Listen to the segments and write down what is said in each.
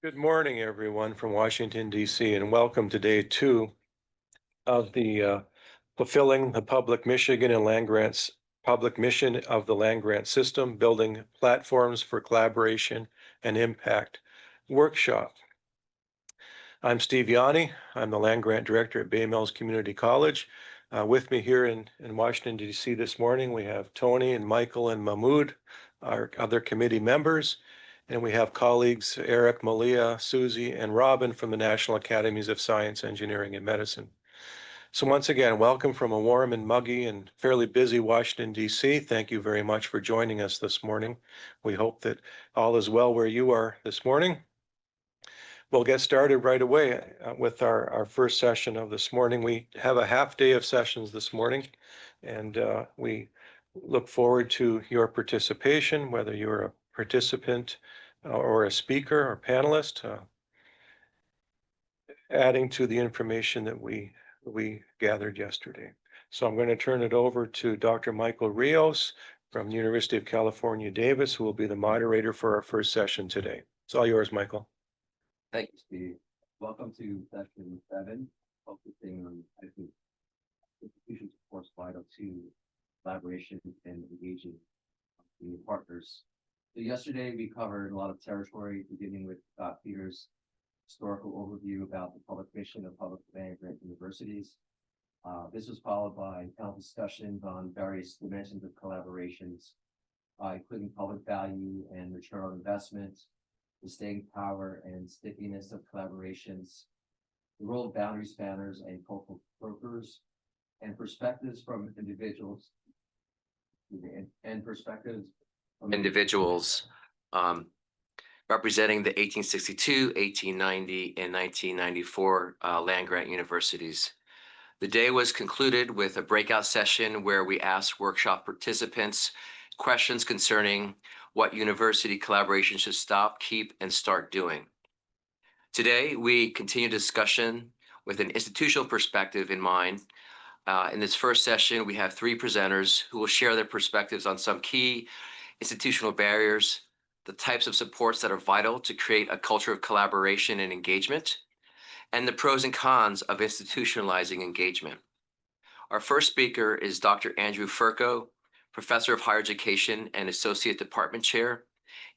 Good morning, everyone from Washington, D.C., and welcome to day two of the Fulfilling the Public Michigan and Land Grants Public Mission of the Land Grant System, Building Platforms for Collaboration and Impact workshop. I'm Steve Yanni. I'm the Land Grant Director at Bay Mills Community College. With me here in Washington, D.C. this morning, we have Tony and Michael and Mahmoud, our other committee members. And we have colleagues Eric, Malia, Susie, and Robin from the National Academies of Science, Engineering, and Medicine. So once again, welcome from a warm and muggy and fairly busy Washington, D.C. Thank you very much for joining us this morning. We hope that all is well where you are this morning. We'll get started right away with our first session of this morning. We have a half day of sessions this morning, and we look forward to your participation, whether you're a participant or a speaker or panelist, adding to the information that we gathered yesterday. So I'm going to turn it over to Dr. Michael Rios from the University of California, Davis, who will be the moderator for our first session today. It's all yours, Michael. Thank you, Steve. Welcome to session 7, focusing on, I think, institutions, of course, vital to collaboration and engaging new partners. So yesterday we covered a lot of territory, beginning with Peter's historical overview about the public mission of public land grant universities. This was followed by panel discussions on various dimensions of collaborations, including public value and return on investment, the staying power and stickiness of collaborations, the role of boundary spanners and cultural brokers, and perspectives from individuals, representing the 1862, 1890, and 1994 land grant universities. The day was concluded with a breakout session where we asked workshop participants questions concerning what university collaboration should stop, keep, and start doing. Today, we continue discussion with an institutional perspective in mind. In this first session, we have 3 presenters who will share their perspectives on some key institutional barriers, the types of supports that are vital to create a culture of collaboration and engagement, and the pros and cons of institutionalizing engagement. Our first speaker is Dr. Andrew Furco, Professor of Higher Education and Associate Department Chair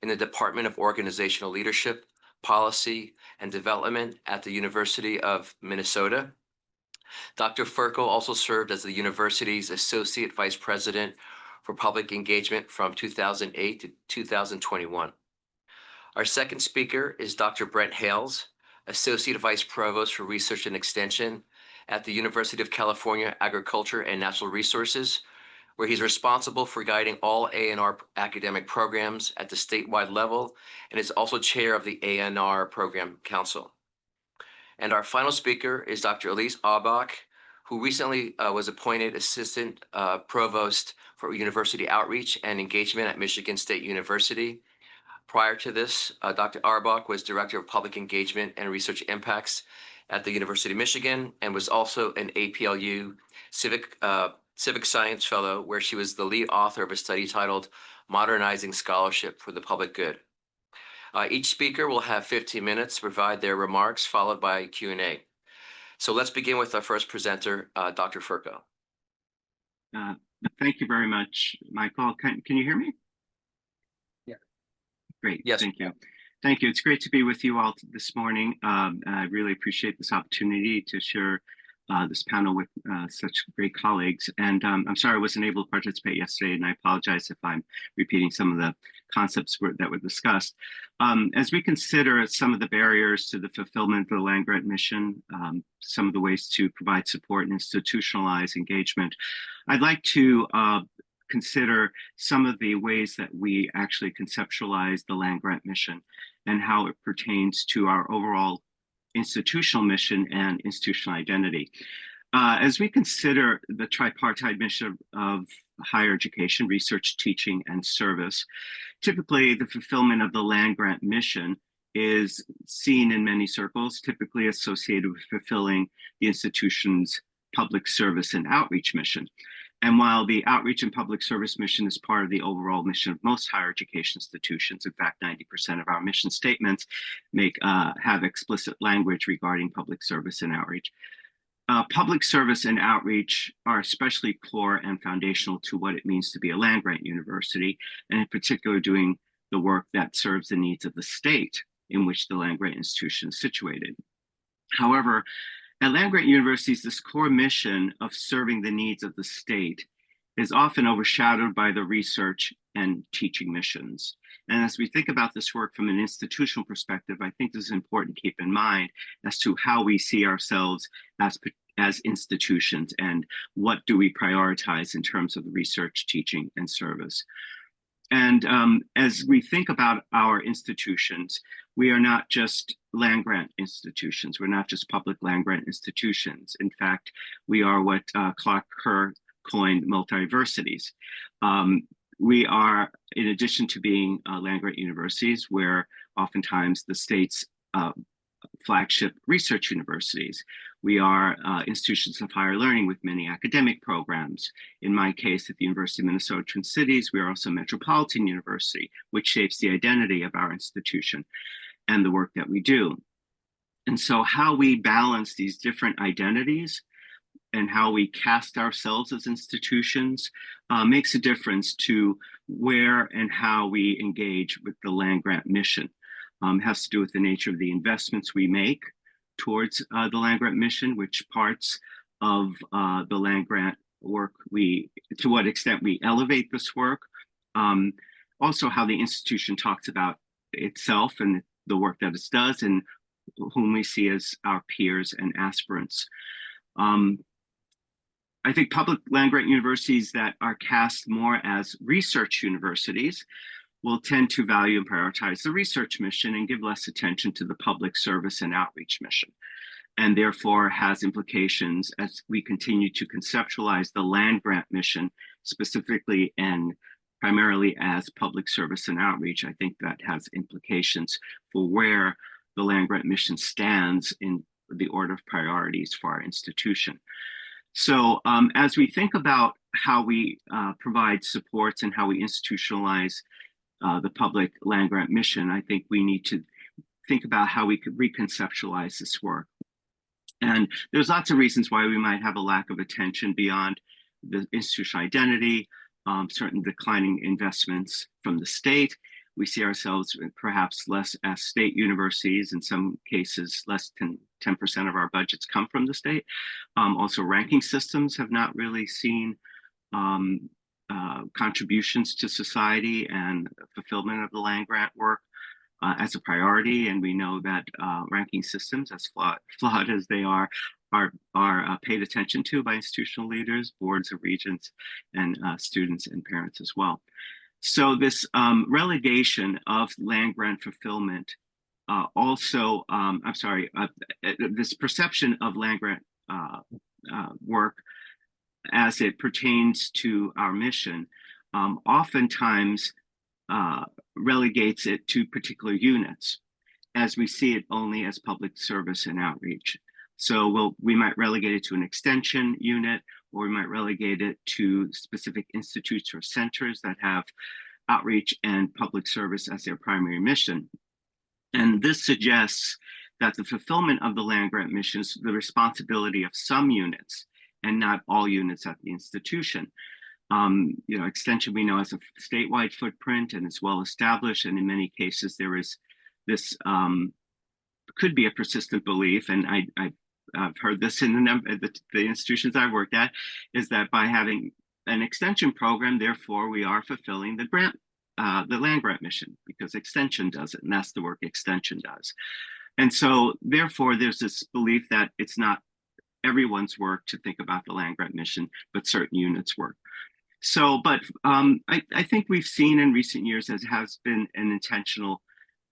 in the Department of Organizational Leadership, Policy, and Development at the University of Minnesota. Dr. Furco also served as the university's Associate Vice President for Public Engagement from 2008 to 2021. Our second speaker is Dr. Brent Hales, Associate Vice Provost for Research and Extension at the University of California Agriculture and Natural Resources, where he's responsible for guiding all A&R academic programs at the statewide level and is also chair of the A&R Program Council. And our final speaker is Dr. Elise Aubach, who recently was appointed Assistant Provost for University Outreach and Engagement at Michigan State University. Prior to this, Dr. Aubach was Director of Public Engagement and Research Impacts at the University of Michigan and was also an APLU Civic Science Fellow, where she was the lead author of a study titled Modernizing Scholarship for the Public Good. Each speaker will have 15 minutes to provide their remarks, followed by Q&A. So let's begin with our first presenter, Dr. Furco. Thank you very much, Michael. Can you hear me? Yeah. Great. Yes. Thank you. Thank you. It's great to be with you all this morning. I really appreciate this opportunity to share this panel with such great colleagues. And I'm sorry I wasn't able to participate yesterday, and I apologize if I'm repeating some of the concepts that were discussed. As we consider some of the barriers to the fulfillment of the land grant mission, some of the ways to provide support and institutionalize engagement, I'd like to consider some of the ways that we actually conceptualize the land grant mission and how it pertains to our overall institutional mission and institutional identity. As we consider the tripartite mission of higher education, research, teaching, and service, typically the fulfillment of the land grant mission is seen in many circles, typically associated with fulfilling the institution's public service and outreach mission. And while the outreach and public service mission is part of the overall mission of most higher education institutions, in fact, 90% of our mission statements have explicit language regarding public service and outreach. Public service and outreach are especially core and foundational to what it means to be a land-grant university, and in particular doing the work that serves the needs of the state in which the land-grant institution is situated. However, at land-grant universities, this core mission of serving the needs of the state is often overshadowed by the research and teaching missions. And as we think about this work from an institutional perspective, I think this is important to keep in mind as to how we see ourselves as institutions and what do we prioritize in terms of research, teaching, and service. And as we think about our institutions, we are not just land-grant institutions. We're not just public land-grant institutions. In fact, we are what Clark Kerr coined multiversities. We are, in addition to being land-grant universities, where oftentimes the state's flagship research universities. We are institutions of higher learning with many academic programs. In my case, at the University of Minnesota Twin Cities, we are also a metropolitan university, which shapes the identity of our institution and the work that we do. And so how we balance these different identities and how we cast ourselves as institutions makes a difference to where and how we engage with the land-grant mission. It has to do with the nature of the investments we make towards the land-grant mission, which parts of the land-grant work to what extent we elevate this work. Also how the institution talks about itself and the work that it does and whom we see as our peers and aspirants. I think public land-grant universities that are cast more as research universities will tend to value and prioritize the research mission and give less attention to the public service and outreach mission, and therefore has implications as we continue to conceptualize the land-grant mission specifically and primarily as public service and outreach. I think that has implications for where the land-grant mission stands in the order of priorities for our institution. So as we think about how we provide supports and how we institutionalize the public land-grant mission, I think we need to think about how we could reconceptualize this work. And there's lots of reasons why we might have a lack of attention beyond the institutional identity, certain declining investments from the state. We see ourselves perhaps less as state universities. In some cases, less than 10% of our budgets come from the state. Also, ranking systems have not really seen contributions to society and fulfillment of the land-grant work as a priority. And we know that ranking systems, as flawed as they are paid attention to by institutional leaders, boards of regents, and students and parents as well. So this relegation of land-grant fulfillment this perception of land-grant work as it pertains to our mission oftentimes relegates it to particular units, as we see it only as public service and outreach. So we might relegate it to an extension unit, or we might relegate it to specific institutes or centers that have outreach and public service as their primary mission. And this suggests that the fulfillment of the land-grant mission is the responsibility of some units and not all units at the institution. Extension we know has a statewide footprint and is well established, and in many cases there is this could be a persistent belief, and I've heard this in the institutions I've worked at, is that by having an extension program, therefore we are fulfilling the land-grant mission because extension does it, and that's the work extension does. And so therefore there's this belief that it's not everyone's work to think about the land-grant mission, but certain units' work. So, but I think we've seen in recent years as has been an intentional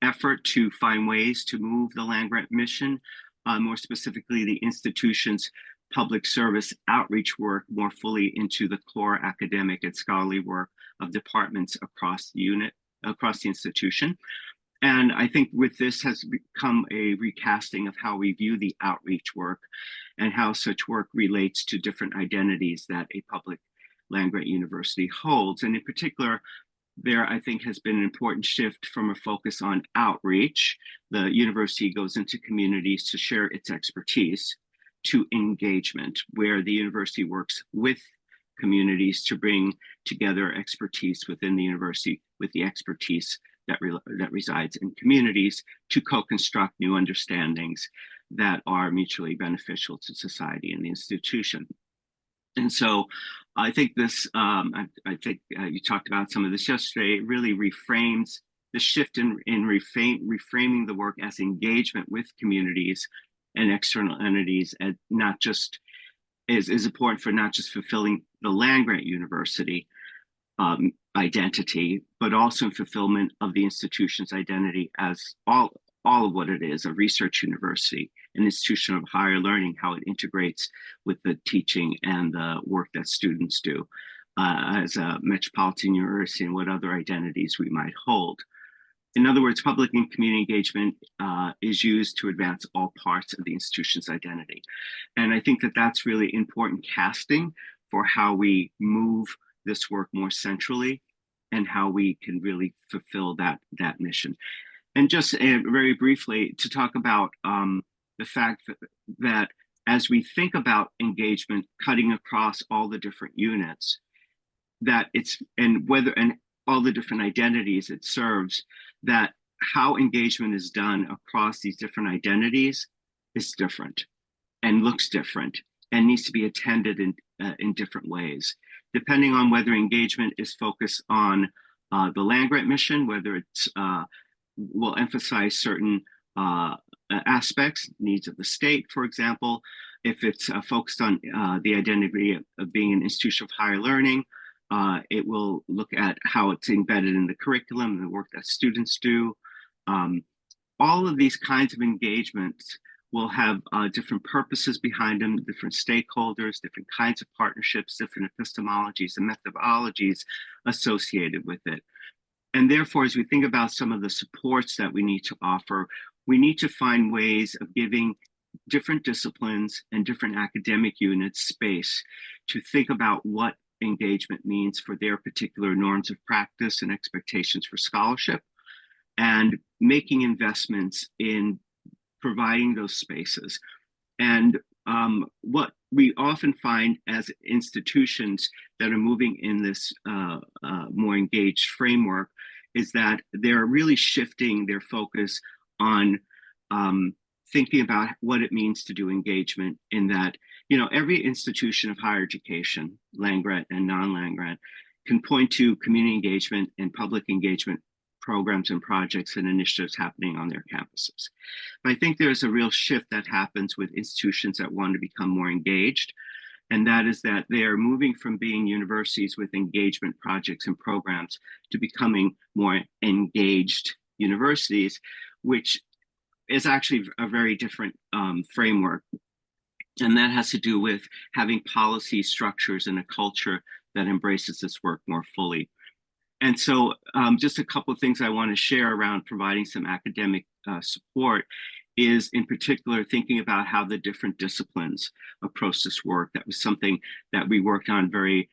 effort to find ways to move the land-grant mission, more specifically the institution's public service outreach work more fully into the core academic and scholarly work of departments across the institution. And I think with this has become a recasting of how we view the outreach work and how such work relates to different identities that a public land-grant university holds. And in particular, there, I think, has been an important shift from a focus on outreach. The university goes into communities to share its expertise, to engagement, where the university works with communities to bring together expertise within the university with the expertise that resides in communities to co-construct new understandings that are mutually beneficial to society and the institution. And so I think this, I think you talked about some of this yesterday, it really reframes the shift in reframing the work as engagement with communities and external entities, and not just is important for not just fulfilling the land-grant university identity, but also in fulfillment of the institution's identity as all of what it is, a research university, an institution of higher learning, how it integrates with the teaching and the work that students do as a metropolitan university, and what other identities we might hold. In other words, public and community engagement is used to advance all parts of the institution's identity. And I think that that's really important casting for how we move this work more centrally and how we can really fulfill that mission. And just very briefly to talk about the fact that as we think about engagement cutting across all the different units, that it's, and all the different identities it serves, that how engagement is done across these different identities is different and looks different and needs to be attended in different ways, depending on whether engagement is focused on the land-grant mission, whether it's will emphasize certain aspects, needs of the state, for example. If it's focused on the identity of being an institution of higher learning, it will look at how it's embedded in the curriculum and the work that students do. All of these kinds of engagements will have different purposes behind them, different stakeholders, different kinds of partnerships, different epistemologies and methodologies associated with it. And therefore, as we think about some of the supports that we need to offer, we need to find ways of giving different disciplines and different academic units space to think about what engagement means for their particular norms of practice and expectations for scholarship, and making investments in providing those spaces. And what we often find as institutions that are moving in this more engaged framework is that they're really shifting their focus on thinking about what it means to do engagement, in that, you know, every institution of higher education, land-grant and non-land-grant, can point to community engagement and public engagement programs and projects and initiatives happening on their campuses. But I think there's a real shift that happens with institutions that want to become more engaged, and that is that they are moving from being universities with engagement projects and programs to becoming more engaged universities, which is actually a very different framework. And that has to do with having policy structures and a culture that embraces this work more fully. And so just a couple of things I want to share around providing some academic support is, in particular, thinking about how the different disciplines approach this work. That was something that we worked on very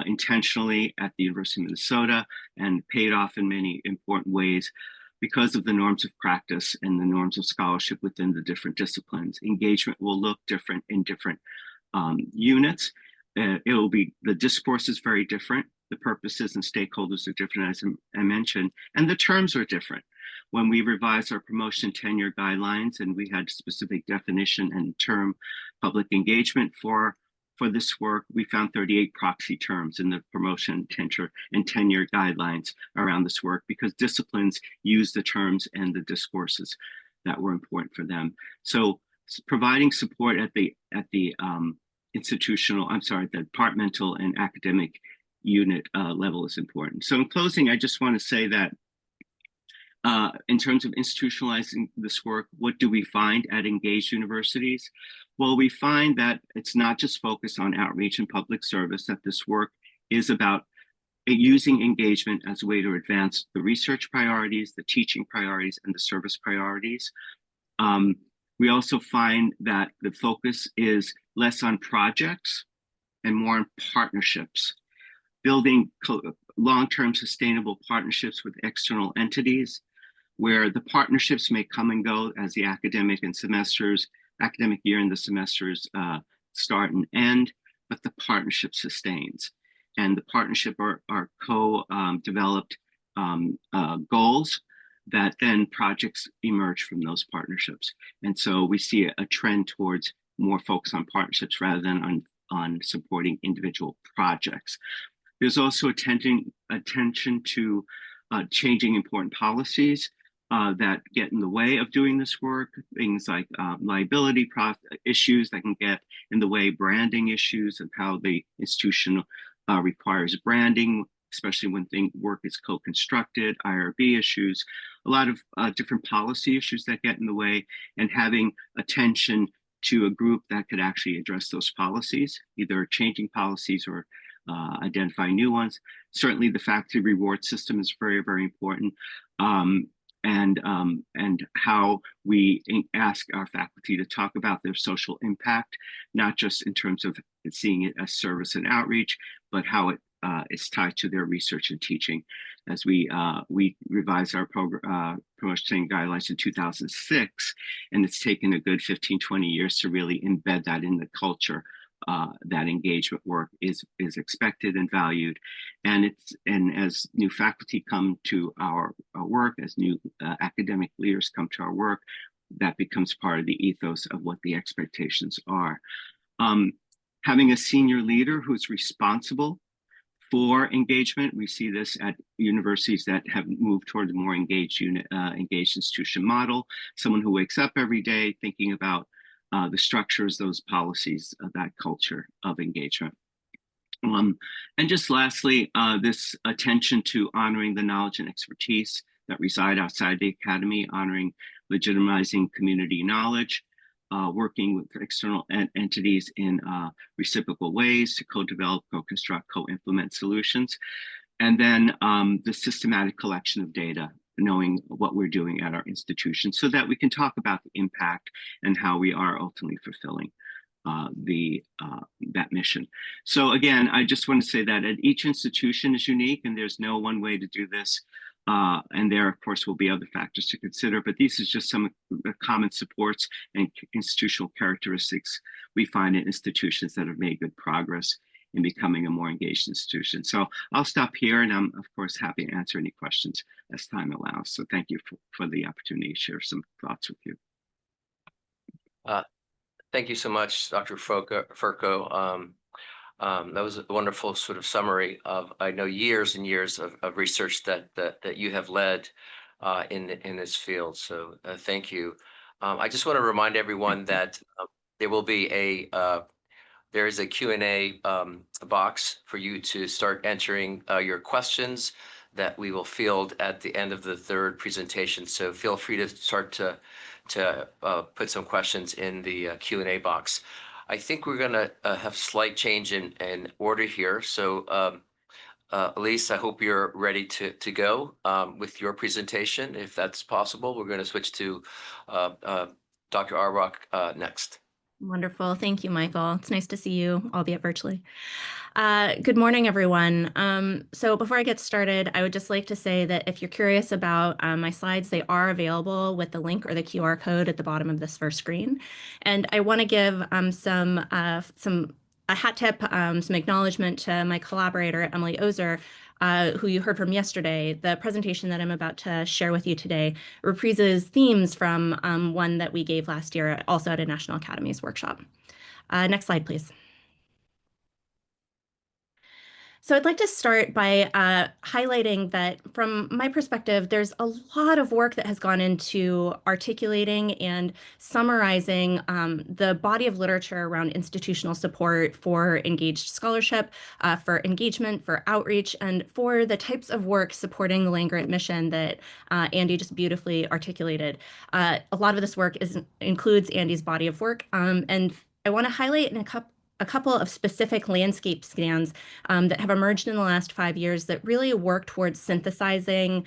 intentionally at the University of Minnesota, and paid off in many important ways because of the norms of practice and the norms of scholarship within the different disciplines. Engagement will look different in different units. The discourse is very different. The purposes and stakeholders are different, as I mentioned, and the terms are different. When we revised our promotion tenure guidelines and we had specific definition and term public engagement for this work, we found 38 proxy terms in the promotion, tenure guidelines around this work, because disciplines use the terms and the discourses that were important for them. So providing support at the departmental and academic unit level is important. So in closing, I just want to say that in terms of institutionalizing this work, what do we find at engaged universities? Well, we find that it's not just focused on outreach and public service, that this work is about using engagement as a way to advance the research priorities, the teaching priorities, and the service priorities. We also find that the focus is less on projects and more on partnerships, building long-term sustainable partnerships with external entities, where the partnerships may come and go as the academic year and the semesters start and end, but the partnership sustains. And the partnership are co-developed goals that then projects emerge from those partnerships. And so we see a trend towards more focus on partnerships rather than on supporting individual projects. There's also attention to changing important policies that get in the way of doing this work, things like liability issues that can get in the way, branding issues, and how the institution requires branding, especially when work is co-constructed, IRB issues, a lot of different policy issues that get in the way, and having attention to a group that could actually address those policies, either changing policies or identifying new ones. Certainly the faculty reward system is very, very important. And how we ask our faculty to talk about their social impact, not just in terms of seeing it as service and outreach, but how it is tied to their research and teaching. As we revised our promotion training guidelines in 2006, and it's taken a good 15, 20 years to really embed that in the culture. That engagement work is expected and valued, and as new faculty come to our work, as new academic leaders come to our work, that becomes part of the ethos of what the expectations are. Having a senior leader who's responsible for engagement, we see this at universities that have moved toward a more engaged institution model. Someone who wakes up every day thinking about the structures, those policies, that culture of engagement. And just lastly, this attention to honoring the knowledge and expertise that reside outside the academy, honoring, legitimizing community knowledge, working with external entities in reciprocal ways to co-develop, co-construct, co-implement solutions. And then the systematic collection of data, knowing what we're doing at our institution so that we can talk about the impact and how we are ultimately fulfilling that mission. So again, I just want to say that each institution is unique and there's no one way to do this. And there, of course, will be other factors to consider, but these is just some of the common supports and institutional characteristics we find in institutions that have made good progress in becoming a more engaged institution. So I'll stop here, and I'm, of course, happy to answer any questions as time allows. So thank you for the opportunity to share some thoughts with you. Thank you so much, Dr. Furco. That was a wonderful sort of summary of, I know, years and years of research that you have led in this field. So thank you. I just want to remind everyone that there will be there is a Q&A box for you to start entering your questions that we will field at the end of the third presentation. So feel free to start to put some questions in the Q&A box. I think we're going to have slight change in order here. So Elise, I hope you're ready to go with your presentation. If that's possible, we're going to switch to Dr. Arrock next. Wonderful. Thank you, Michael. It's nice to see you, albeit virtually. Good morning, everyone. So before I get started, I would just like to say that if you're curious about my slides, they are available with the link or the QR code at the bottom of this first screen. And I want to give a hat tip, some acknowledgement to my collaborator, Emily Ozer, who you heard from yesterday. The presentation that I'm about to share with you today reprises themes from one that we gave last year, also at a National Academies workshop. Next slide, please. So I'd like to start by highlighting that from my perspective, there's a lot of work that has gone into articulating and summarizing the body of literature around institutional support for engaged scholarship, for engagement, for outreach, and for the types of work supporting the land-grant mission that Andy just beautifully articulated. A lot of this work includes Andy's body of work, and I want to highlight in a couple of specific landscape scans that have emerged in the last 5 years that really work towards synthesizing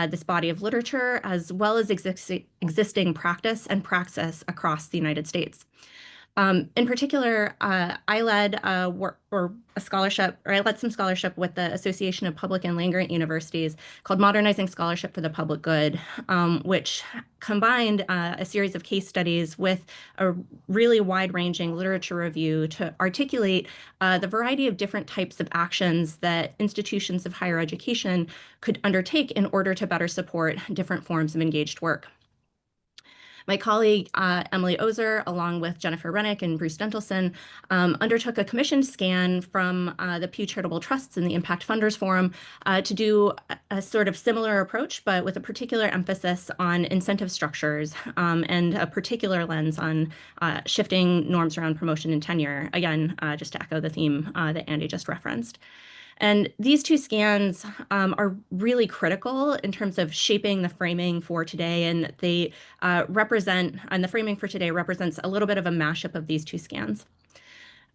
this body of literature as well as existing practice and praxis across the United States. In particular, I led a work or a scholarship, or I led some scholarship with the Association of Public and Land-Grant Universities called Modernizing Scholarship for the Public Good, which combined a series of case studies with a really wide-ranging literature review to articulate the variety of different types of actions that institutions of higher education could undertake in order to better support different forms of engaged work. My colleague, Emily Ozer, along with Jennifer Rennick and Bruce Dentelson, undertook a commissioned scan from the Pew Charitable Trusts and the Impact Funders Forum to do a sort of similar approach, but with a particular emphasis on incentive structures and a particular lens on shifting norms around promotion and tenure. Again, just to echo the theme that Andy just referenced. And these two scans are really critical in terms of shaping the framing for today, and they and the framing for today represents a little bit of a mashup of these two scans.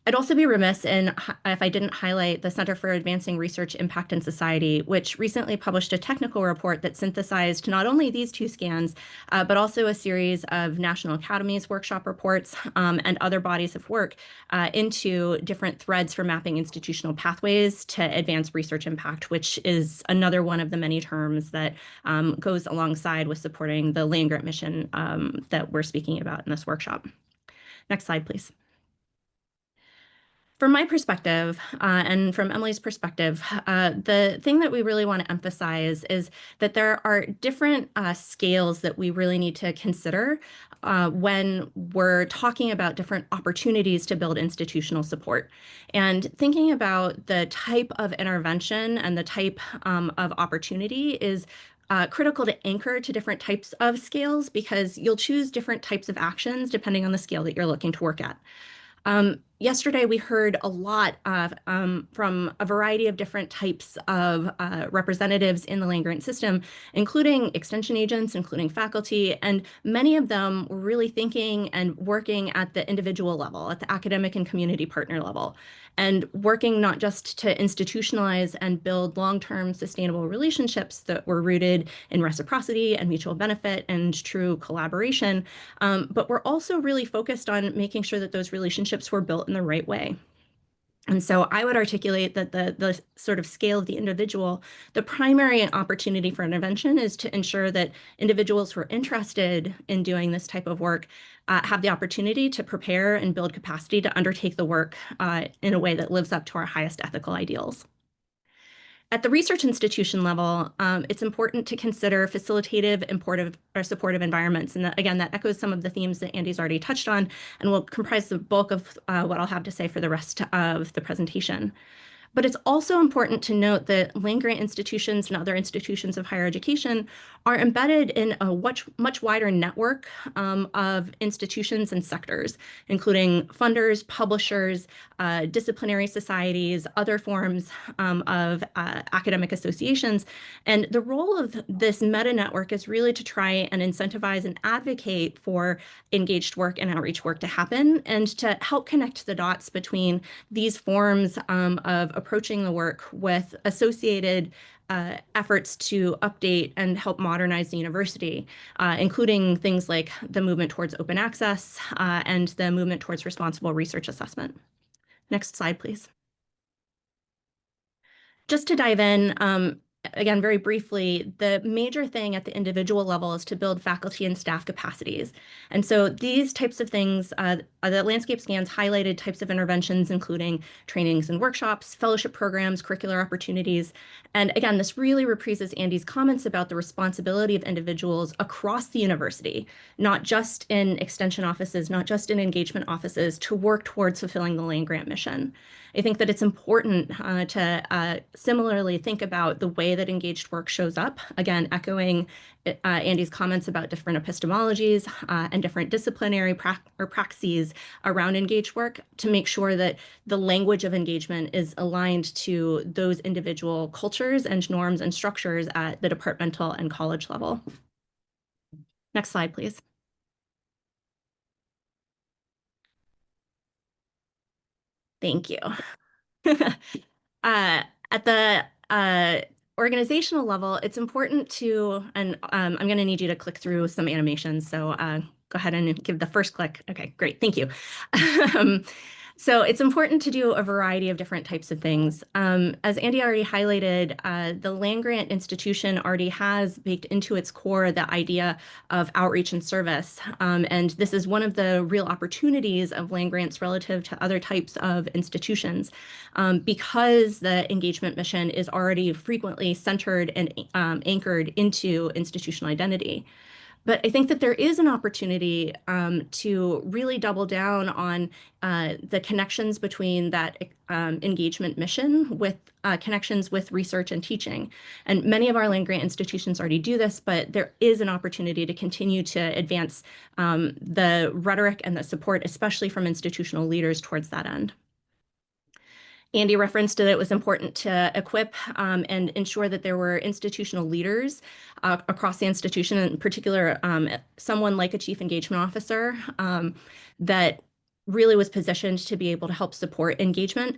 I'd also be remiss if I didn't highlight the Center for Advancing Research Impact in Society, which recently published a technical report that synthesized not only these two scans, but also a series of National Academies workshop reports and other bodies of work into different threads for mapping institutional pathways to advance research impact, which is another one of the many terms that goes alongside with supporting the land-grant mission that we're speaking about in this workshop. Next slide, please. From my perspective, and from Emily's perspective, the thing that we really want to emphasize is that there are different scales that we really need to consider when we're talking about different opportunities to build institutional support. And thinking about the type of intervention and the type of opportunity is critical to anchor to different types of scales, because you'll choose different types of actions depending on the scale that you're looking to work at. Yesterday, we heard a lot from a variety of different types of representatives in the land-grant system, including extension agents, including faculty, and many of them were really thinking and working at the individual level, at the academic and community partner level, and working not just to institutionalize and build long-term sustainable relationships that were rooted in reciprocity and mutual benefit and true collaboration, but we're also really focused on making sure that those relationships were built in the right way. And so I would articulate that the sort of scale of the individual, the primary opportunity for intervention is to ensure that individuals who are interested in doing this type of work have the opportunity to prepare and build capacity to undertake the work in a way that lives up to our highest ethical ideals. At the research institution level, it's important to consider facilitative or supportive environments. And again, that echoes some of the themes that Andy's already touched on and will comprise the bulk of what I'll have to say for the rest of the presentation. But it's also important to note that land-grant institutions and other institutions of higher education are embedded in a much wider network of institutions and sectors, including funders, publishers, disciplinary societies, other forms of academic associations. And the role of this meta-network is really to try and incentivize and advocate for engaged work and outreach work to happen, and to help connect the dots between these forms of approaching the work with associated efforts to update and help modernize the university, including things like the movement towards open access and the movement towards responsible research assessment. Next slide, please. Just to dive in, again, very briefly, the major thing at the individual level is to build faculty and staff capacities. And so these types of things, the landscape scans highlighted types of interventions, including trainings and workshops, fellowship programs, curricular opportunities. And again, this really reprises Andy's comments about the responsibility of individuals across the university, not just in extension offices, not just in engagement offices, to work towards fulfilling the land-grant mission. I think that it's important to similarly think about the way that engaged work shows up, again, echoing Andy's comments about different epistemologies and different disciplinary praxes around engaged work, to make sure that the language of engagement is aligned to those individual cultures and norms and structures at the departmental and college level. Next slide, please. Thank you. At the organizational level, it's important to, and I'm going to need you to click through some animations, so go ahead and give the first click. Okay, great, thank you. So it's important to do a variety of different types of things. As Andy already highlighted, the land-grant institution already has baked into its core the idea of outreach and service. And this is one of the real opportunities of land grants relative to other types of institutions, because the engagement mission is already frequently centered and anchored into institutional identity. But I think that there is an opportunity to really double down on the connections between that engagement mission with connections with research and teaching. And many of our land-grant institutions already do this, but there is an opportunity to continue to advance the rhetoric and the support, especially from institutional leaders, towards that end. Andy referenced that it was important to equip and ensure that there were institutional leaders across the institution, in particular, someone like a chief engagement officer that really was positioned to be able to help support engagement.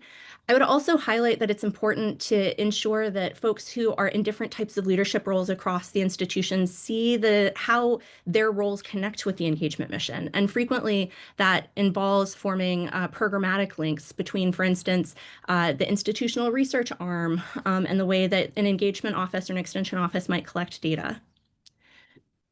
I would also highlight that it's important to ensure that folks who are in different types of leadership roles across the institution see how their roles connect with the engagement mission. And frequently that involves forming programmatic links between, for instance, the institutional research arm and the way that an engagement office or an extension office might collect data.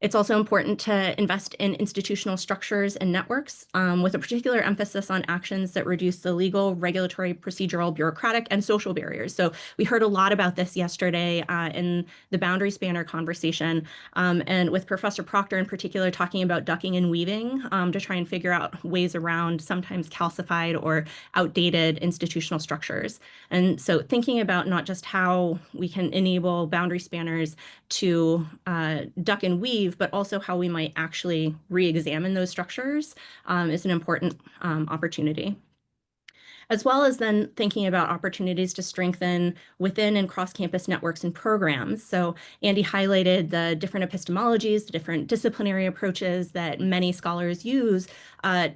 It's also important to invest in institutional structures and networks with a particular emphasis on actions that reduce the legal, regulatory, procedural, bureaucratic, and social barriers. So we heard a lot about this yesterday in the boundary spanner conversation, and with Professor Proctor in particular talking about ducking and weaving to try and figure out ways around sometimes calcified or outdated institutional structures. And so thinking about not just how we can enable boundary spanners to duck and weave, but also how we might actually re-examine those structures is an important opportunity. As well as then thinking about opportunities to strengthen within and cross-campus networks and programs. So Andy highlighted the different epistemologies, the different disciplinary approaches that many scholars use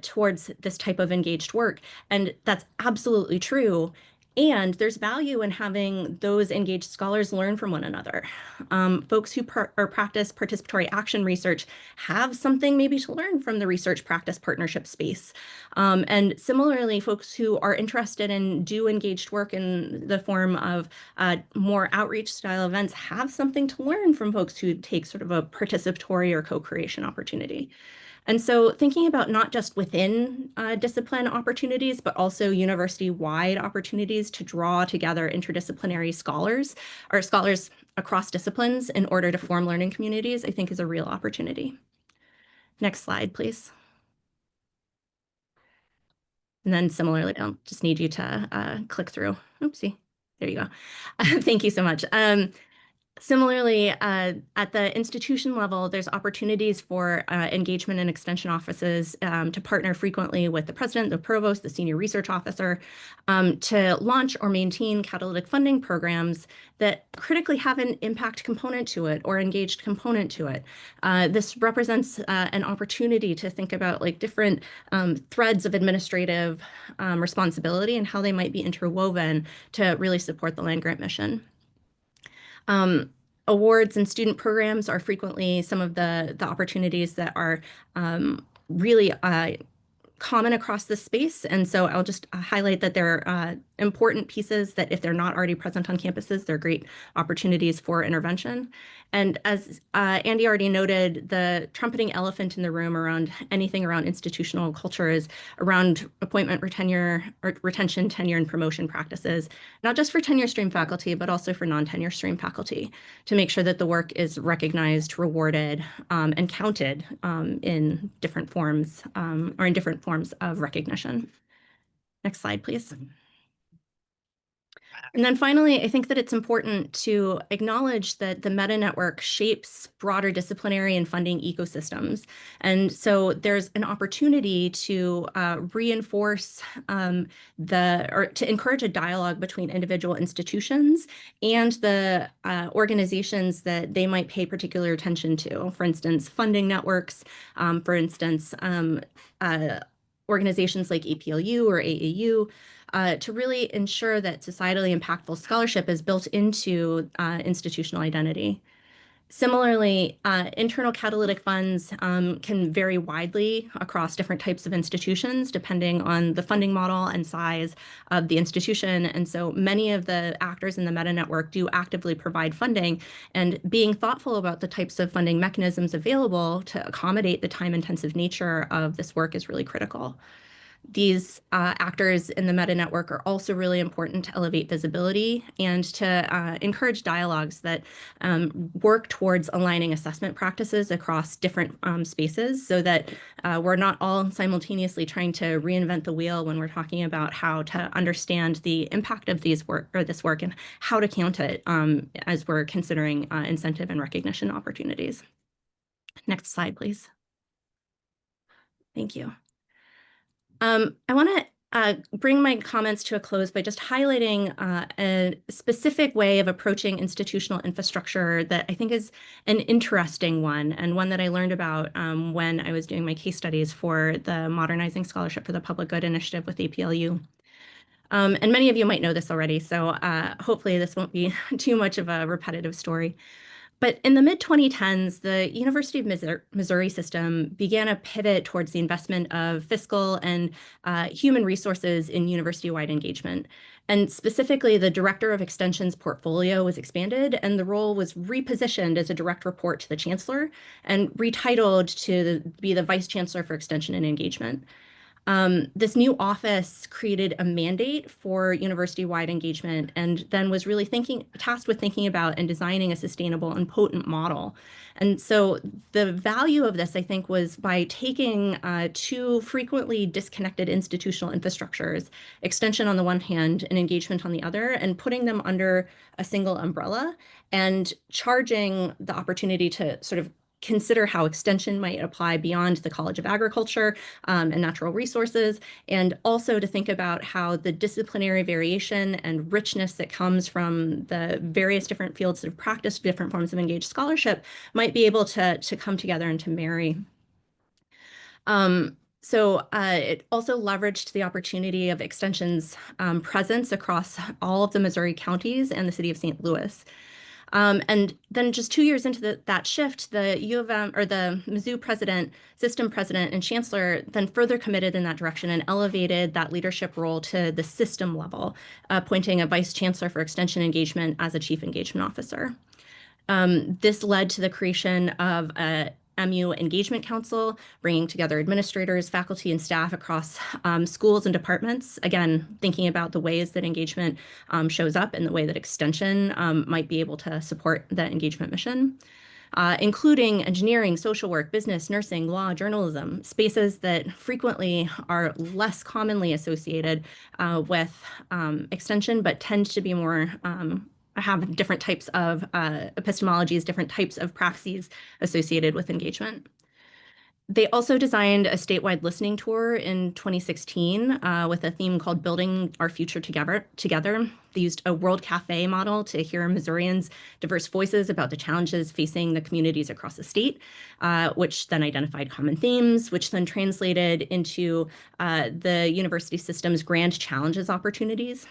towards this type of engaged work. And that's absolutely true. And there's value in having those engaged scholars learn from one another. Folks who practice participatory action research have something maybe to learn from the research practice partnership space. And similarly, folks who are interested in do engaged work in the form of more outreach style events have something to learn from folks who take sort of a participatory or co-creation opportunity. And so thinking about not just within discipline opportunities, but also university-wide opportunities to draw together interdisciplinary scholars or scholars across disciplines in order to form learning communities, I think is a real opportunity. Next slide, please. And then similarly, I'll just need you to click through. Oopsie, there you go. Thank you so much. Similarly, at the institution level, there's opportunities for engagement and extension offices to partner frequently with the president, the provost, the senior research officer to launch or maintain catalytic funding programs that critically have an impact component to it or engaged component to it. This represents an opportunity to think about like different threads of administrative responsibility and how they might be interwoven to really support the land-grant mission. Awards and student programs are frequently some of the opportunities that are really common across the space. And so I'll just highlight that there are important pieces that if they're not already present on campuses, they're great opportunities for intervention. And as Andy already noted, the trumpeting elephant in the room around anything around institutional culture is around appointment retention, tenure, and promotion practices, not just for tenure stream faculty, but also for non-tenure stream faculty, to make sure that the work is recognized, rewarded, and counted in different forms or in different forms of recognition. Next slide, please. And then finally, I think that it's important to acknowledge that the meta network shapes broader disciplinary and funding ecosystems. And so there's an opportunity to reinforce or to encourage a dialogue between individual institutions and the organizations that they might pay particular attention to. For instance, funding networks, for instance, organizations like APLU or AAU, to really ensure that societally impactful scholarship is built into institutional identity. Similarly, internal catalytic funds can vary widely across different types of institutions depending on the funding model and size of the institution. And so many of the actors in the meta network do actively provide funding, and being thoughtful about the types of funding mechanisms available to accommodate the time-intensive nature of this work is really critical. These actors in the meta network are also really important to elevate visibility and to encourage dialogues that work towards aligning assessment practices across different spaces so that we're not all simultaneously trying to reinvent the wheel when we're talking about how to understand the impact of this work and how to count it as we're considering incentive and recognition opportunities. Next slide, please. Thank you. I want to bring my comments to a close by just highlighting a specific way of approaching institutional infrastructure that I think is an interesting one, and one that I learned about when I was doing my case studies for the Modernizing Scholarship for the Public Good initiative with APLU. And many of you might know this already, so hopefully this won't be too much of a repetitive story. But in the mid-2010s, the University of Missouri system began a pivot towards the investment of fiscal and human resources in university-wide engagement. And specifically, the Director of Extension's portfolio was expanded, and the role was repositioned as a direct report to the Chancellor and retitled to be the Vice Chancellor for Extension and Engagement. This new office created a mandate for university-wide engagement and then was really tasked with thinking about and designing a sustainable and potent model. And so the value of this, I think, was by taking two frequently disconnected institutional infrastructures, extension on the one hand and engagement on the other, and putting them under a single umbrella and charging the opportunity to sort of consider how extension might apply beyond the College of Agriculture and Natural Resources, and also to think about how the disciplinary variation and richness that comes from the various different fields that have practiced different forms of engaged scholarship might be able to come together and to marry. So it also leveraged the opportunity of Extension's presence across all of the Missouri counties and the city of St. Louis. And then just 2 years into that shift, the U of M, or the Mizzou system president and chancellor then further committed in that direction and elevated that leadership role to the system level, appointing a vice chancellor for extension engagement as a chief engagement officer. This led to the creation of a MU Engagement Council, bringing together administrators, faculty, and staff across schools and departments, again, thinking about the ways that engagement shows up and the way that extension might be able to support the engagement mission, including engineering, social work, business, nursing, law, journalism, spaces that frequently are less commonly associated with extension, but tend to be more have different types of epistemologies, different types of praxes associated with engagement. They also designed a statewide listening tour in 2016 with a theme called Building Our Future Together. They used a World Cafe model to hear Missourians' diverse voices about the challenges facing the communities across the state, which then identified common themes, which then translated into the university system's grand challenges opportunities.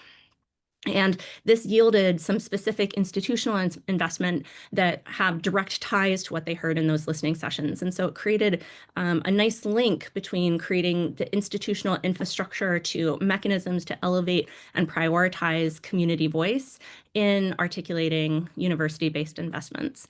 And this yielded some specific institutional investment that have direct ties to what they heard in those listening sessions. And so it created a nice link between creating the institutional infrastructure to mechanisms to elevate and prioritize community voice in articulating university-based investments.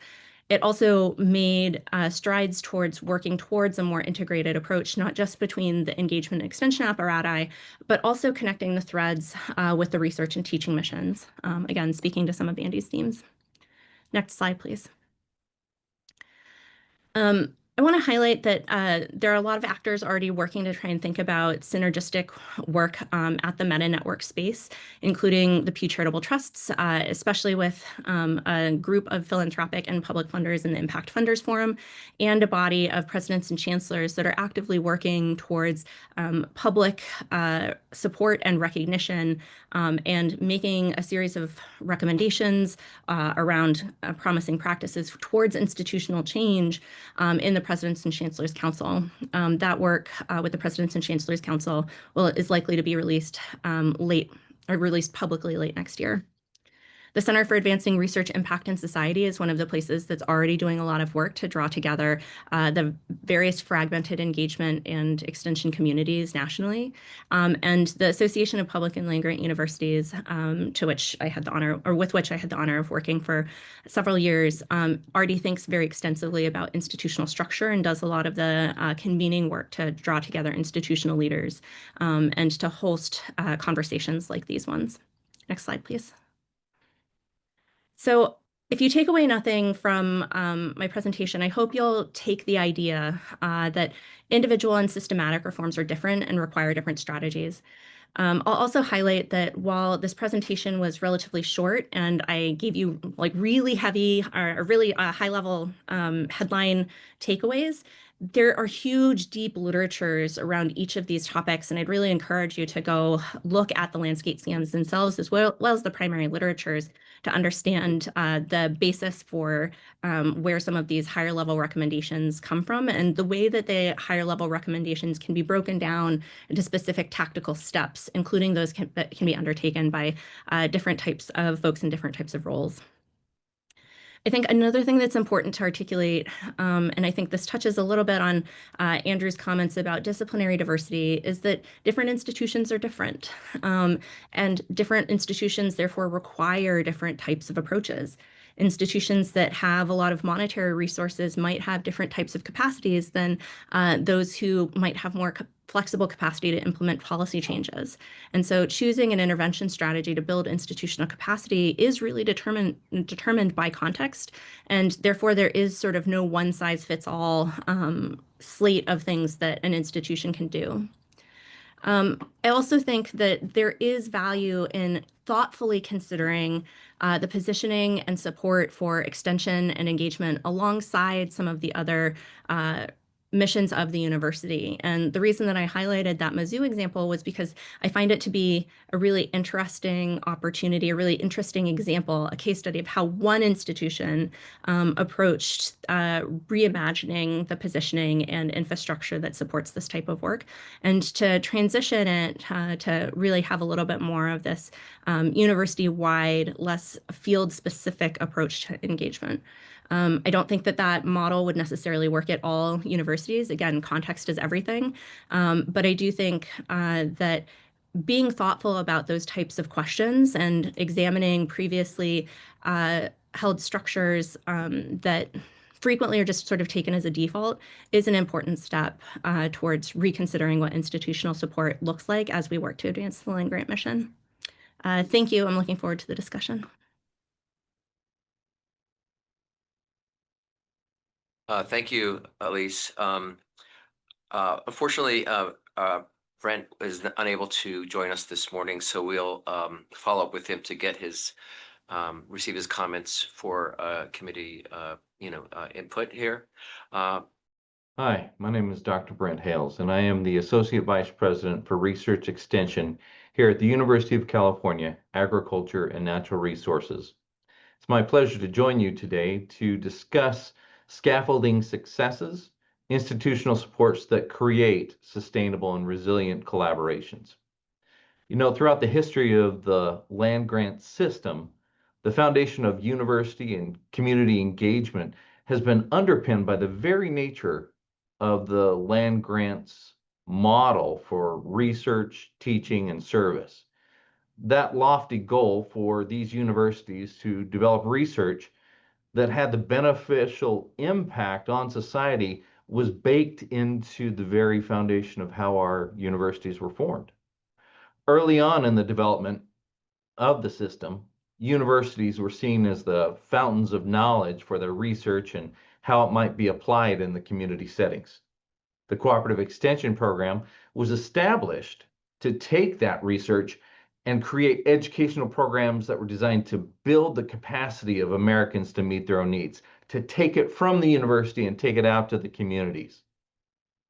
It also made strides towards working towards a more integrated approach, not just between the engagement and extension apparati, but also connecting the threads with the research and teaching missions. Again, speaking to some of Andy's themes. Next slide, please. I want to highlight that there are a lot of actors already working to try and think about synergistic work at the meta network space, including the Pew Charitable Trusts, especially with a group of philanthropic and public funders in the Impact Funders Forum, and a body of presidents and chancellors that are actively working towards public support and recognition and making a series of recommendations around promising practices towards institutional change in the Presidents and Chancellors Council. That work with the Presidents and Chancellors Council is likely to be released publicly late next year. The Center for Advancing Research Impact in Society is one of the places that's already doing a lot of work to draw together the various fragmented engagement and extension communities nationally. And the Association of Public and Land-Grant Universities, to which I had the honor, or with which I had the honor of working for several years, already thinks very extensively about institutional structure and does a lot of the convening work to draw together institutional leaders and to host conversations like these ones. Next slide, please. So if you take away nothing from my presentation, I hope you'll take the idea that individual and systematic reforms are different and require different strategies. I'll also highlight that while this presentation was relatively short and I gave you like really heavy or really high-level headline takeaways, there are huge, deep literatures around each of these topics, and I'd really encourage you to go look at the landscape scans themselves as well as the primary literatures to understand the basis for where some of these higher level recommendations come from and the way that the higher level recommendations can be broken down into specific tactical steps, including those that can be undertaken by different types of folks in different types of roles. I think another thing that's important to articulate, and I think this touches a little bit on Andrew's comments about disciplinary diversity, is that different institutions are different, and different institutions therefore require different types of approaches. Institutions that have a lot of monetary resources might have different types of capacities than those who might have more flexible capacity to implement policy changes. And so choosing an intervention strategy to build institutional capacity is really determined by context. And therefore, there is sort of no one size fits all slate of things that an institution can do. I also think that there is value in thoughtfully considering the positioning and support for extension and engagement alongside some of the other missions of the university. And the reason that I highlighted that Mizzou example was because I find it to be a really interesting opportunity, a really interesting example, a case study of how one institution approached reimagining the positioning and infrastructure that supports this type of work, and to transition it to really have a little bit more of this university-wide, less field-specific approach to engagement. I don't think that that model would necessarily work at all universities. Again, context is everything. But I do think that being thoughtful about those types of questions and examining previously held structures that frequently are just sort of taken as a default is an important step towards reconsidering what institutional support looks like as we work to advance the land-grant mission. Thank you. I'm looking forward to the discussion. Thank you, Elise. Unfortunately, Brent is unable to join us this morning, so we'll follow up with him to get his receive his comments for committee input here. Hi, my name is Dr. Brent Hales, and I am the Associate Vice President for Research Extension here at the University of California, Agriculture and Natural Resources. It's my pleasure to join you today to discuss scaffolding successes, institutional supports that create sustainable and resilient collaborations. You know, throughout the history of the land-grant system, the foundation of university and community engagement has been underpinned by the very nature of the land grants model for research, teaching, and service. That lofty goal for these universities to develop research that had the beneficial impact on society was baked into the very foundation of how our universities were formed. Early on in the development of the system, universities were seen as the fountains of knowledge for their research and how it might be applied in the community settings. The Cooperative Extension Program was established to take that research and create educational programs that were designed to build the capacity of Americans to meet their own needs, to take it from the university and take it out to the communities.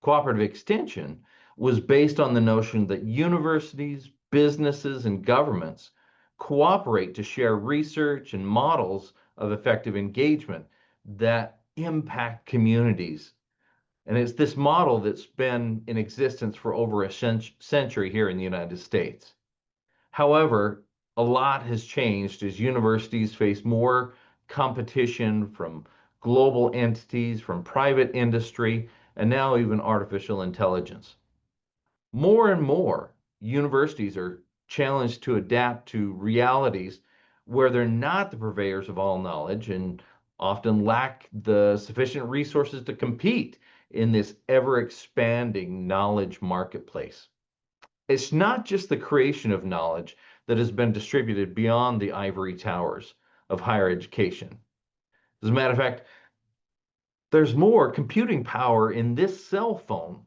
Cooperative extension was based on the notion that universities, businesses, and governments cooperate to share research and models of effective engagement that impact communities. And it's this model that's been in existence for over a century here in the United States. However, a lot has changed as universities face more competition from global entities, from private industry, and now even artificial intelligence. More and more, universities are challenged to adapt to realities where they're not the purveyors of all knowledge and often lack the sufficient resources to compete in this ever expanding knowledge marketplace. It's not just the creation of knowledge that has been distributed beyond the ivory towers of higher education. As a matter of fact, there's more computing power in this cell phone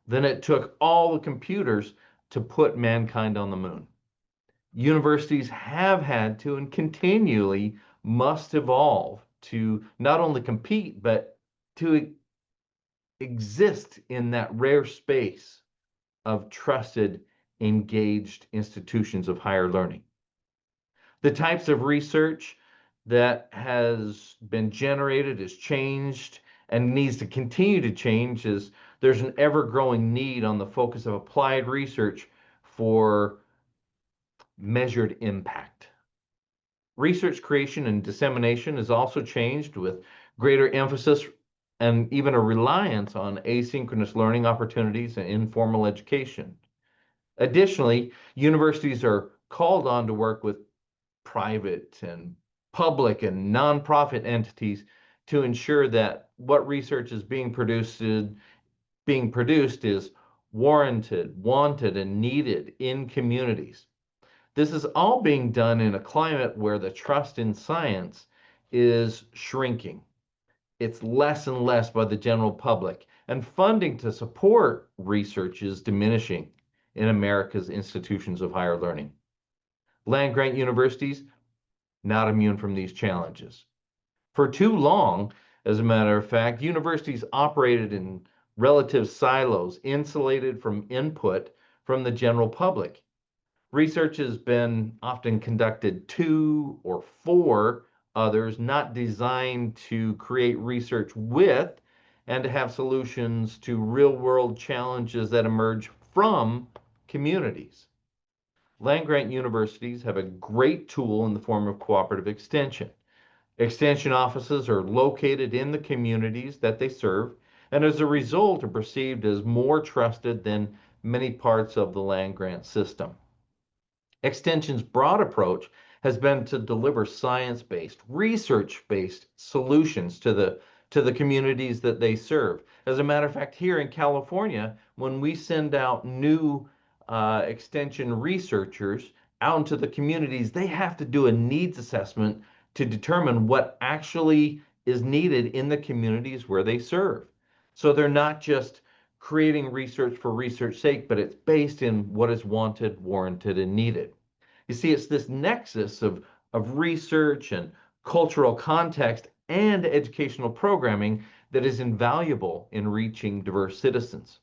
than it took all the computers to put mankind on the moon. Universities have had to and continually must evolve to not only compete, but to exist in that rare space of trusted, engaged institutions of higher learning. The types of research that has been generated has changed and needs to continue to change as there's an ever-growing need on the focus of applied research for measured impact. Research creation and dissemination has also changed with greater emphasis and even a reliance on asynchronous learning opportunities and informal education. Additionally, universities are called on to work with private and public and nonprofit entities to ensure that what research is being produced is warranted, wanted, and needed in communities. This is all being done in a climate where the trust in science is shrinking. It's less and less by the general public, and funding to support research is diminishing in America's institutions of higher learning. Land-grant universities, not immune from these challenges. For too long, as a matter of fact, universities operated in relative silos, insulated from input from the general public. Research has been often conducted to or for others, not designed to create research with and to have solutions to real-world challenges that emerge from communities. Land-grant universities have a great tool in the form of cooperative extension. Extension offices are located in the communities that they serve, and as a result are perceived as more trusted than many parts of the land-grant system. Extension's broad approach has been to deliver science-based, research-based solutions to the communities that they serve. As a matter of fact, here in California, when we send out new extension researchers out into the communities, they have to do a needs assessment to determine what actually is needed in the communities where they serve. So they're not just creating research for research's sake, but it's based in what is wanted, warranted, and needed. You see, it's this nexus of research and cultural context and educational programming that is invaluable in reaching diverse citizens.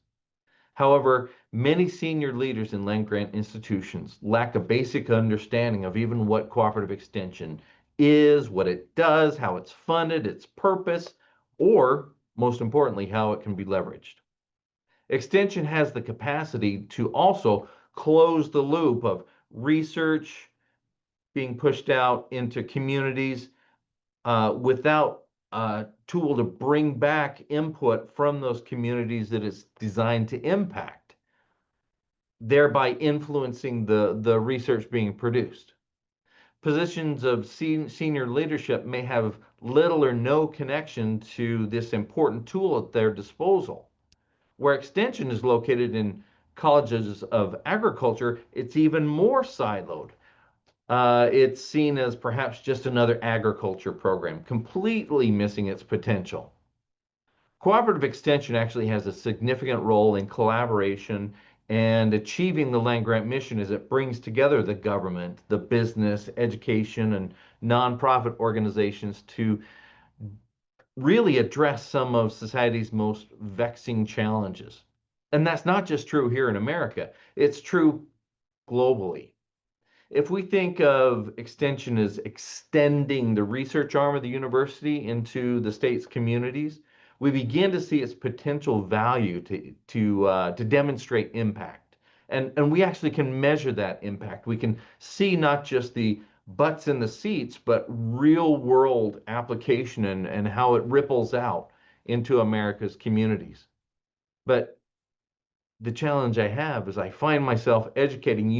However, many senior leaders in land-grant institutions lack a basic understanding of even what cooperative extension is, what it does, how it's funded, its purpose, or, most importantly, how it can be leveraged. Extension has the capacity to also close the loop of research being pushed out into communities without a tool to bring back input from those communities that it's designed to impact, thereby influencing the research being produced. Positions of senior leadership may have little or no connection to this important tool at their disposal. Where extension is located in colleges of agriculture, it's even more siloed. It's seen as perhaps just another agriculture program, completely missing its potential. Cooperative extension actually has a significant role in collaboration and achieving the land-grant mission as it brings together the government, the business, education, and nonprofit organizations to really address some of society's most vexing challenges. And that's not just true here in America, it's true globally. If we think of extension as extending the research arm of the university into the state's communities, we begin to see its potential value to demonstrate impact And we actually can measure that impact. We can see not just the butts in the seats, but real world application and how it ripples out into America's communities. But the challenge I have is I find myself educating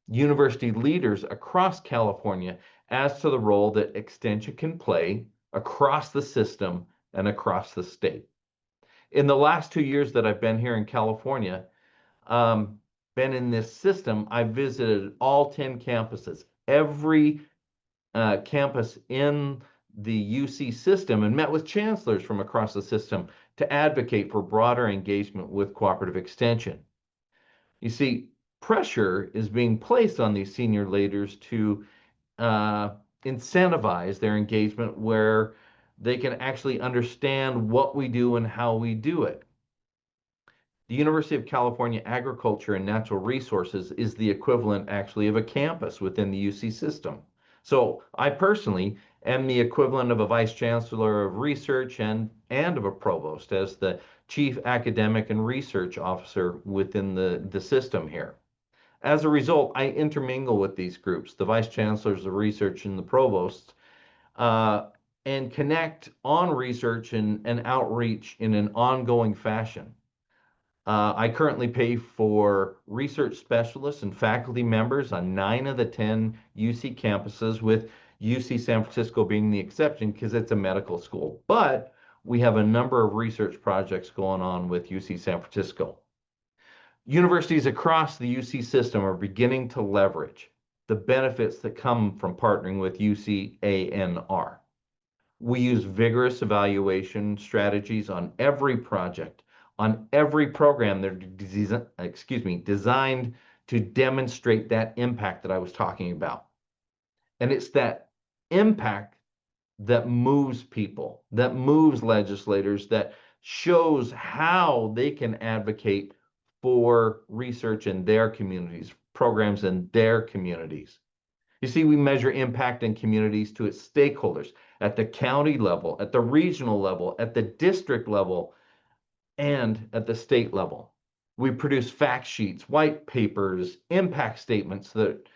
university leaders across California as to the role that extension can play across the system and across the state. In the last 2 years that I've been here in California, been in this system, I've visited all 10 campuses, every campus in the UC system, and met with chancellors from across the system to advocate for broader engagement with cooperative extension. You see, pressure is being placed on these senior leaders to incentivize their engagement where they can actually understand what we do and how we do it. The University of California Agriculture and Natural Resources is the equivalent actually of a campus within the UC system. So I personally am the equivalent of a vice chancellor of research and of a provost as the chief academic and research officer within the system here. As a result, I intermingle with these groups, the vice chancellors of research and the provosts, and connect on research and outreach in an ongoing fashion. I currently pay for research specialists and faculty members on 9 of the 10 UC campuses, with UC San Francisco being the exception because it's a medical school. But we have a number of research projects going on with UC San Francisco. Universities across the UC system are beginning to leverage the benefits that come from partnering with UCANR. We use vigorous evaluation strategies on every project, on every program. They're designed to demonstrate that impact that I was talking about. And it's that impact that moves people, that moves legislators, that shows how they can advocate for research in their communities, programs in their communities. You see, we measure impact in communities to its stakeholders at the county level, at the regional level, at the district level, and at the state level. We produce fact sheets, white papers, impact statements that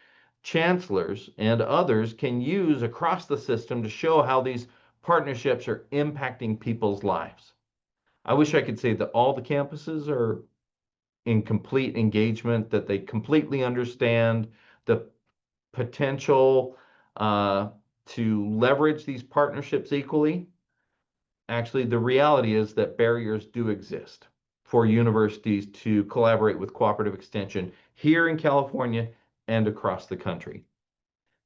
chancellors and others can use across the system to show how these partnerships are impacting people's lives. I wish I could say that all the campuses are in complete engagement, that they completely understand the potential to leverage these partnerships equally. Actually, the reality is that barriers do exist for universities to collaborate with cooperative extension here in California and across the country.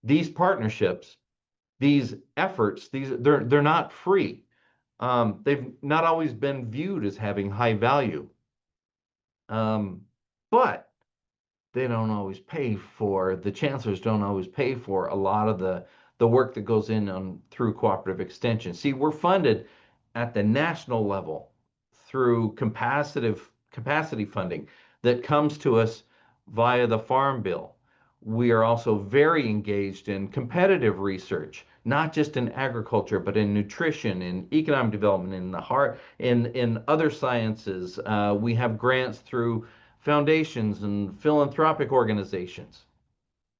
These partnerships, these efforts, they're not free. They've not always been viewed as having high value. But they don't always pay for, the chancellors don't always pay for a lot of the work that goes in through cooperative extension. See, we're funded at the national level through capacity funding that comes to us via the Farm Bill. We are also very engaged in competitive research, not just in agriculture, but in nutrition, in economic development, in other sciences. We have grants through foundations and philanthropic organizations.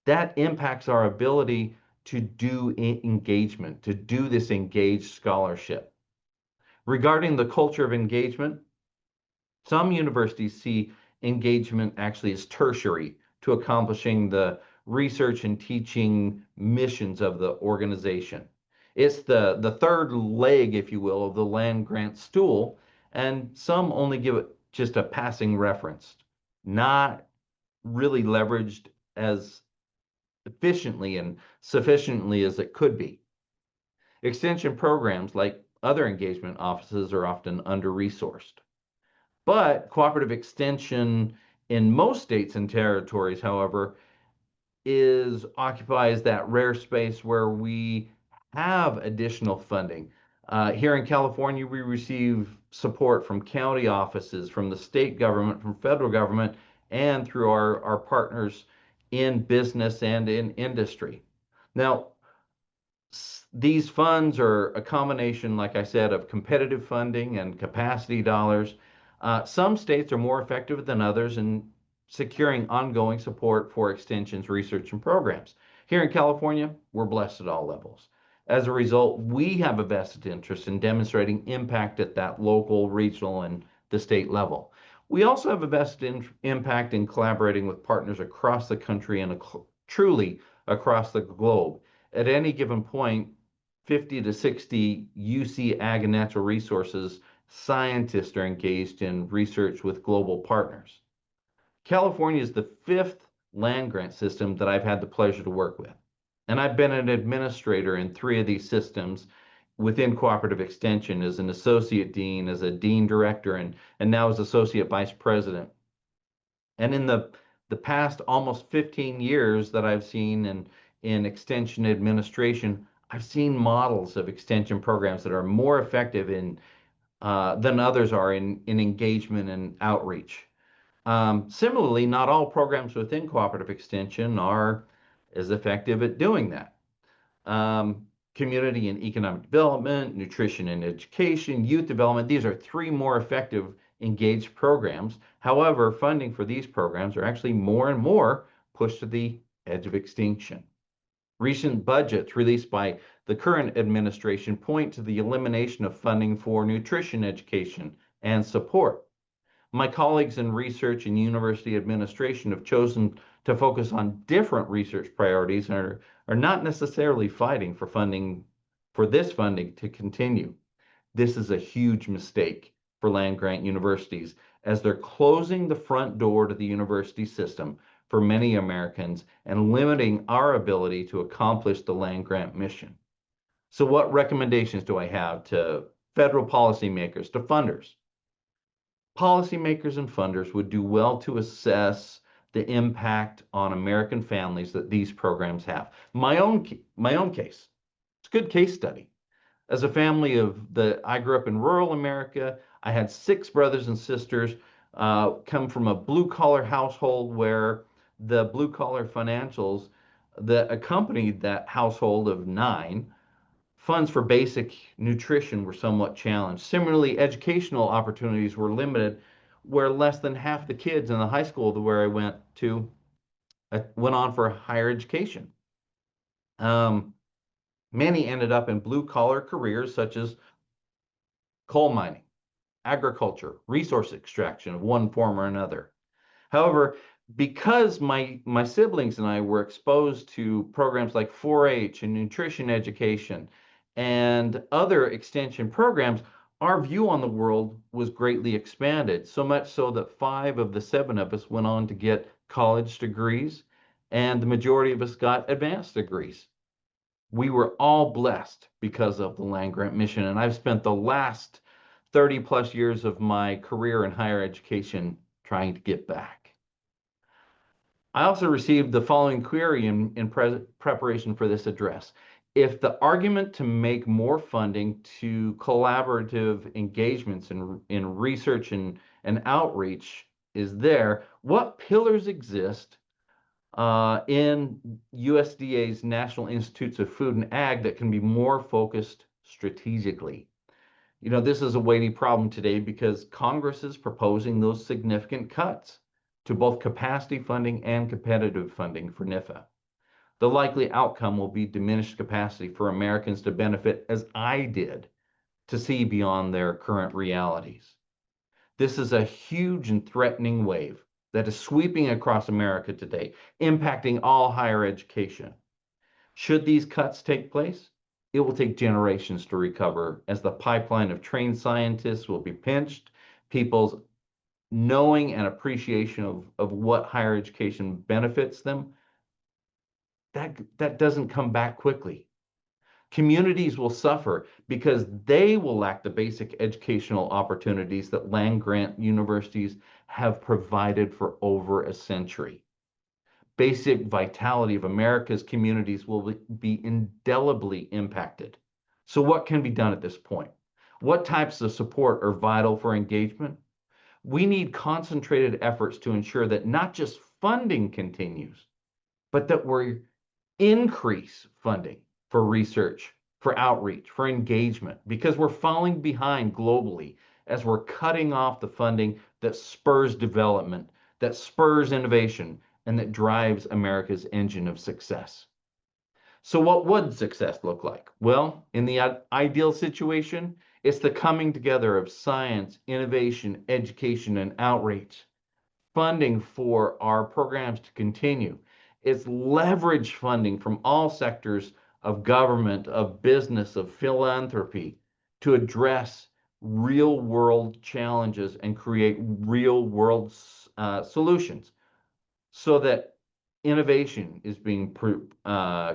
That impacts our ability to do engagement, to do this engaged scholarship. Regarding the culture of engagement, some universities see engagement actually as tertiary to accomplishing the research and teaching missions of the organization. It's the third leg, if you will, of the land grant stool, and some only give it just a passing reference, not really leveraged as efficiently and sufficiently as it could be. Extension programs, like other engagement offices, are often under-resourced. But cooperative extension in most states and territories, however, occupies that rare space where we have additional funding. Here in California, we receive support from county offices, from the state government, from federal government, and through our partners in business and in industry. Now, these funds are a combination, like I said, of competitive funding and capacity dollars. Some states are more effective than others in securing ongoing support for extensions, research, and programs. Here in California, we're blessed at all levels. As a result, we have a vested interest in demonstrating impact at that local, regional, and the state level. We also have a vested impact in collaborating with partners across the country and truly across the globe. At any given point, 50 to 60 UC Ag and Natural Resources scientists are engaged in research with global partners. California is the 5th land grant system that I've had the pleasure to work with. And I've been an administrator in 3 of these systems within cooperative extension as an associate dean, as a dean director, and now as associate vice president. And in the past almost 15 years that I've seen in extension administration, I've seen models of extension programs that are more effective than others are in engagement and outreach. Similarly, not all programs within cooperative extension are as effective at doing that. Community and economic development, nutrition and education, youth development, these are 3 more effective engaged programs. However, funding for these programs are actually more and more pushed to the edge of extinction. Recent budgets released by the current administration point to the elimination of funding for nutrition education and support. My colleagues in research and university administration have chosen to focus on different research priorities and are not necessarily fighting for this funding to continue. This is a huge mistake for land grant universities, as they're closing the front door to the university system for many Americans and limiting our ability to accomplish the land grant mission. So what recommendations do I have to federal policymakers, to funders? Policymakers and funders would do well to assess the impact on American families that these programs have. My own case, it's a good case study. As a family I grew up in rural America. I had 6 brothers and sisters, come from a blue-collar household where the blue-collar financials that accompanied that household of 9, funds for basic nutrition were somewhat challenged. Similarly, educational opportunities were limited, where less than half the kids in the high school where I went to went on for higher education. Many ended up in blue-collar careers such as coal mining, agriculture, resource extraction of one form or another. However, because my siblings and I were exposed to programs like 4-H and nutrition education and other extension programs, our view on the world was greatly expanded, so much so that 5 of the 7 of us went on to get college degrees, and the majority of us got advanced degrees. We were all blessed because of the land grant mission, and I've spent the last 30 plus years of my career in higher education trying to get back. I also received the following query in preparation for this address. If the argument to make more funding to collaborative engagements in research and outreach is there, what pillars exist in USDA's National Institutes of Food and Ag that can be more focused strategically? You know, this is a weighty problem today because Congress is proposing those significant cuts to both capacity funding and competitive funding for NIFA. The likely outcome will be diminished capacity for Americans to benefit, as I did, to see beyond their current realities. This is a huge and threatening wave that is sweeping across America today, impacting all higher education. Should these cuts take place, it will take generations to recover, as the pipeline of trained scientists will be pinched, people's knowing and appreciation of what higher education benefits them, that doesn't come back quickly. Communities will suffer because they will lack the basic educational opportunities that land grant universities have provided for over a century. Basic vitality of America's communities will be indelibly impacted. So what can be done at this point? What types of support are vital for engagement? We need concentrated efforts to ensure that not just funding continues, but that we increase funding for research, for outreach, for engagement, because we're falling behind globally as we're cutting off the funding that spurs development, that spurs innovation, and that drives America's engine of success. So what would success look like? Well, in the ideal situation, it's the coming together of science, innovation, education, and outreach. Funding for our programs to continue. It's leverage funding from all sectors of government, of business, of philanthropy to address real world challenges and create real world solutions so that innovation is being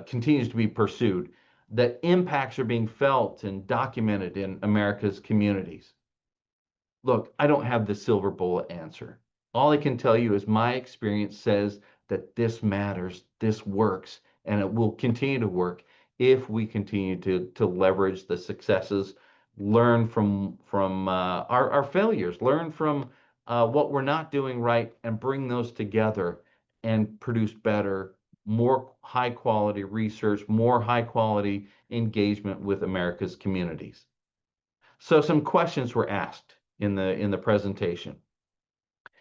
continues to be pursued, that impacts are being felt and documented in America's communities. Look, I don't have the silver bullet answer. All I can tell you is my experience says that this matters, this works, and it will continue to work if we continue to leverage the successes, learn from our failures, learn from what we're not doing right, and bring those together and produce better, more high quality research, more high quality engagement with America's communities. So some questions were asked in the presentation.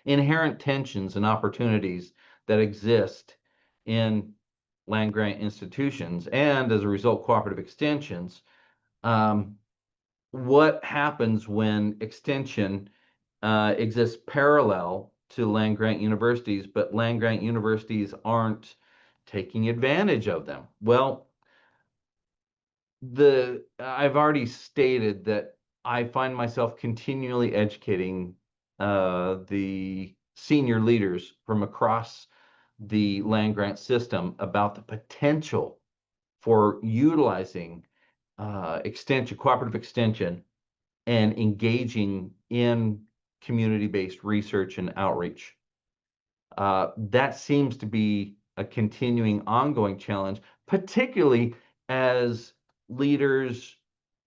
Inherent tensions and opportunities that exist in land grant institutions and as a result cooperative extensions. What happens when extension exists parallel to land grant universities, but land grant universities aren't taking advantage of them? Well, I've already stated that I find myself continually educating the senior leaders from across the land grant system about the potential for utilizing cooperative extension, and engaging in community-based research and outreach. That seems to be a continuing, ongoing challenge, particularly as leaders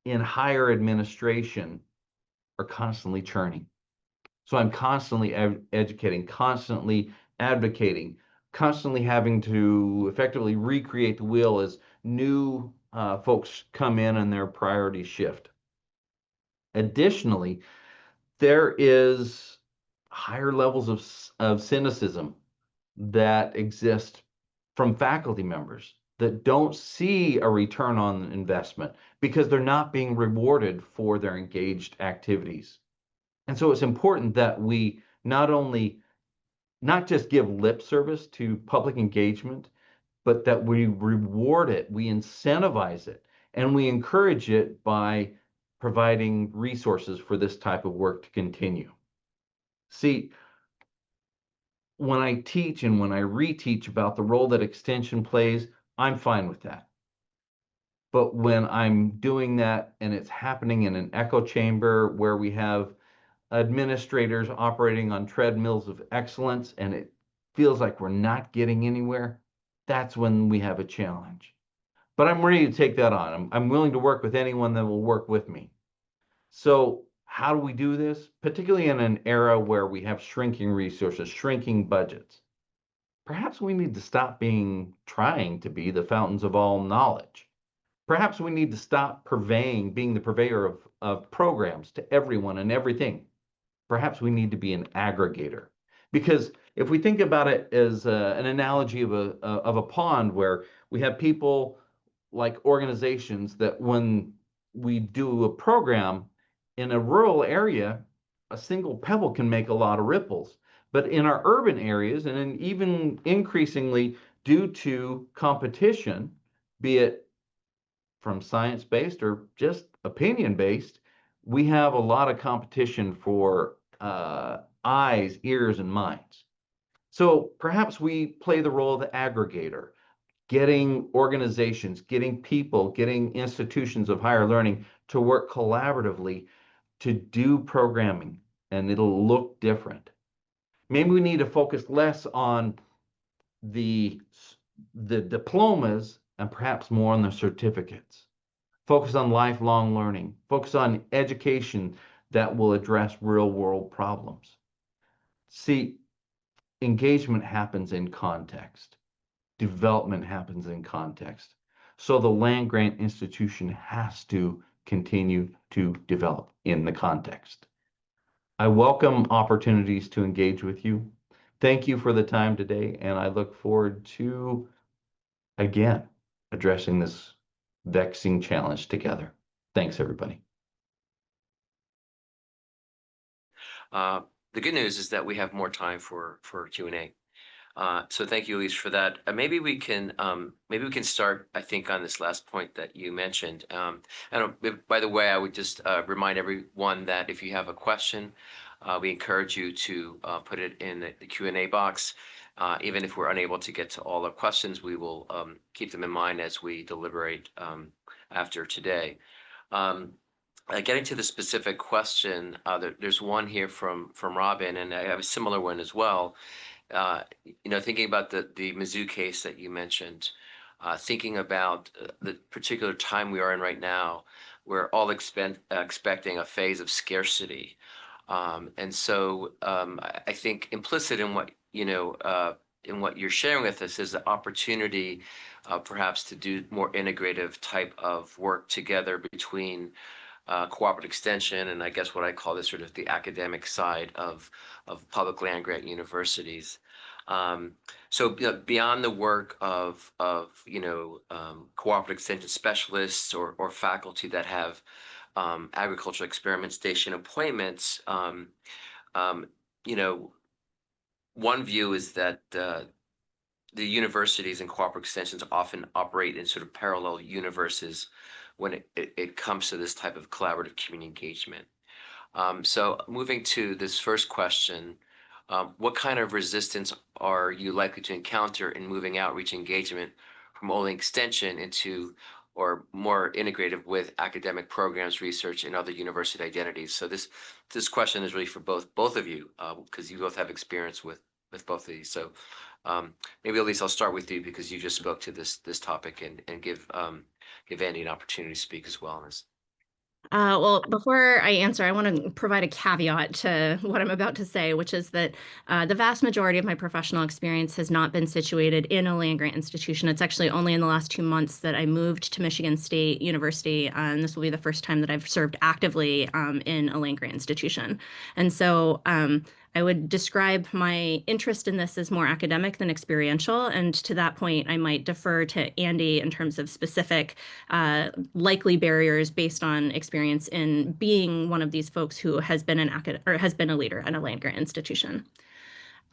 in higher administration are constantly churning. So I'm constantly educating, constantly advocating, constantly having to effectively recreate the wheel as new folks come in and their priorities shift. Additionally, there is higher levels of cynicism that exist from faculty members that don't see a return on investment because they're not being rewarded for their engaged activities. And so it's important that we not just give lip service to public engagement, but that we reward it, we incentivize it, and we encourage it by providing resources for this type of work to continue. See, when I teach and when I reteach about the role that extension plays, I'm fine with that. But when I'm doing that and it's happening in an echo chamber where we have administrators operating on treadmills of excellence and it feels like we're not getting anywhere, that's when we have a challenge. But I'm ready to take that on. I'm willing to work with anyone that will work with me. So how do we do this? Particularly in an era where we have shrinking resources, shrinking budgets. Perhaps we need to stop trying to be the fountains of all knowledge. Perhaps we need to stop being the purveyor of programs to everyone and everything. Perhaps we need to be an aggregator. Because if we think about it as an analogy of a pond where we have people like organizations that when we do a program in a rural area, a single pebble can make a lot of ripples. But in our urban areas, and even increasingly due to competition, be it from science-based or just opinion-based, we have a lot of competition for eyes, ears, and minds. So perhaps we play the role of the aggregator, getting organizations, getting people, getting institutions of higher learning to work collaboratively to do programming, and it'll look different. Maybe we need to focus less on the diplomas and perhaps more on the certificates. Focus on lifelong learning. Focus on education that will address real world problems. See, engagement happens in context. Development happens in context. So the land grant institution has to continue to develop in the context. I welcome opportunities to engage with you. Thank you for the time today, and I look forward to, again, addressing this vexing challenge together. Thanks, everybody. The good news is that we have more time for Q&A. So thank you, Elise, for that. Maybe we can start, I think, on this last point that you mentioned. By the way, I would just remind everyone that if you have a question, we encourage you to put it in the Q&A box. Even if we're unable to get to all the questions, we will keep them in mind as we deliberate after today. Getting to the specific question, there's one here from Robin, and I have a similar one as well. Thinking about the Mizzou case that you mentioned, thinking about the particular time we are in right now, we're all expecting a phase of scarcity. And so I think implicit in what, in what you're sharing with us is the opportunity perhaps to do more integrative type of work together between cooperative extension and I guess what I call this sort of the academic side of public land grant universities. So beyond the work of cooperative extension specialists or faculty that have agricultural experiment station appointments, one view is that the universities and cooperative extensions often operate in sort of parallel universes when it comes to this type of collaborative community engagement. So moving to this first question, what kind of resistance are you likely to encounter in moving outreach engagement from only extension into or more integrative with academic programs, research, and other university identities? So this question is really for both of you because you both have experience with both of these. So maybe Elise, I'll start with you because you just spoke to this topic and give Andy an opportunity to speak as well on this. Well, before I answer, I want to provide a caveat to what I'm about to say, which is that the vast majority of my professional experience has not been situated in a land grant institution. It's actually only in the last 2 months that I moved to Michigan State University, and this will be the first time that I've served actively in a land grant institution. And so I would describe my interest in this as more academic than experiential. And to that point, I might defer to Andy in terms of specific likely barriers based on experience in being one of these folks who has been a leader at a land grant institution.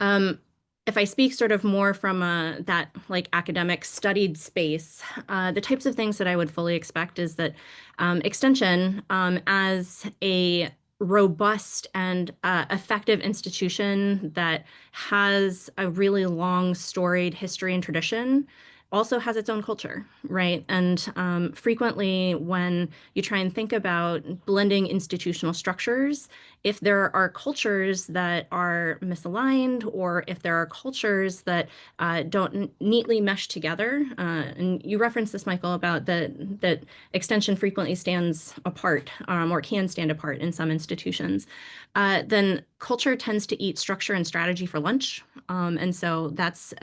If I speak sort of more from that like academic studied space, the types of things that I would fully expect is that extension as a robust and effective institution that has a really long storied history and tradition also has its own culture, right? And frequently when you try and think about blending institutional structures, if there are cultures that are misaligned or if there are cultures that don't neatly mesh together, and you referenced this, Michael, about that extension frequently stands apart or can stand apart in some institutions, then culture tends to eat structure and strategy for lunch. And so that's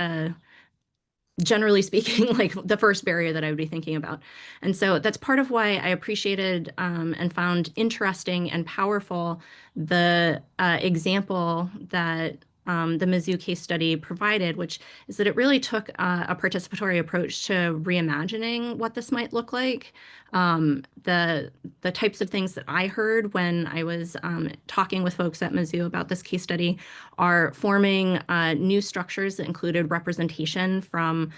generally speaking, like the first barrier that I would be thinking about. And so that's part of why I appreciated and found interesting and powerful the example that the Mizzou case study provided, which is that it really took a participatory approach to reimagining what this might look like. The types of things that I heard when I was talking with folks at Mizzou about this case study are forming new structures that included representation from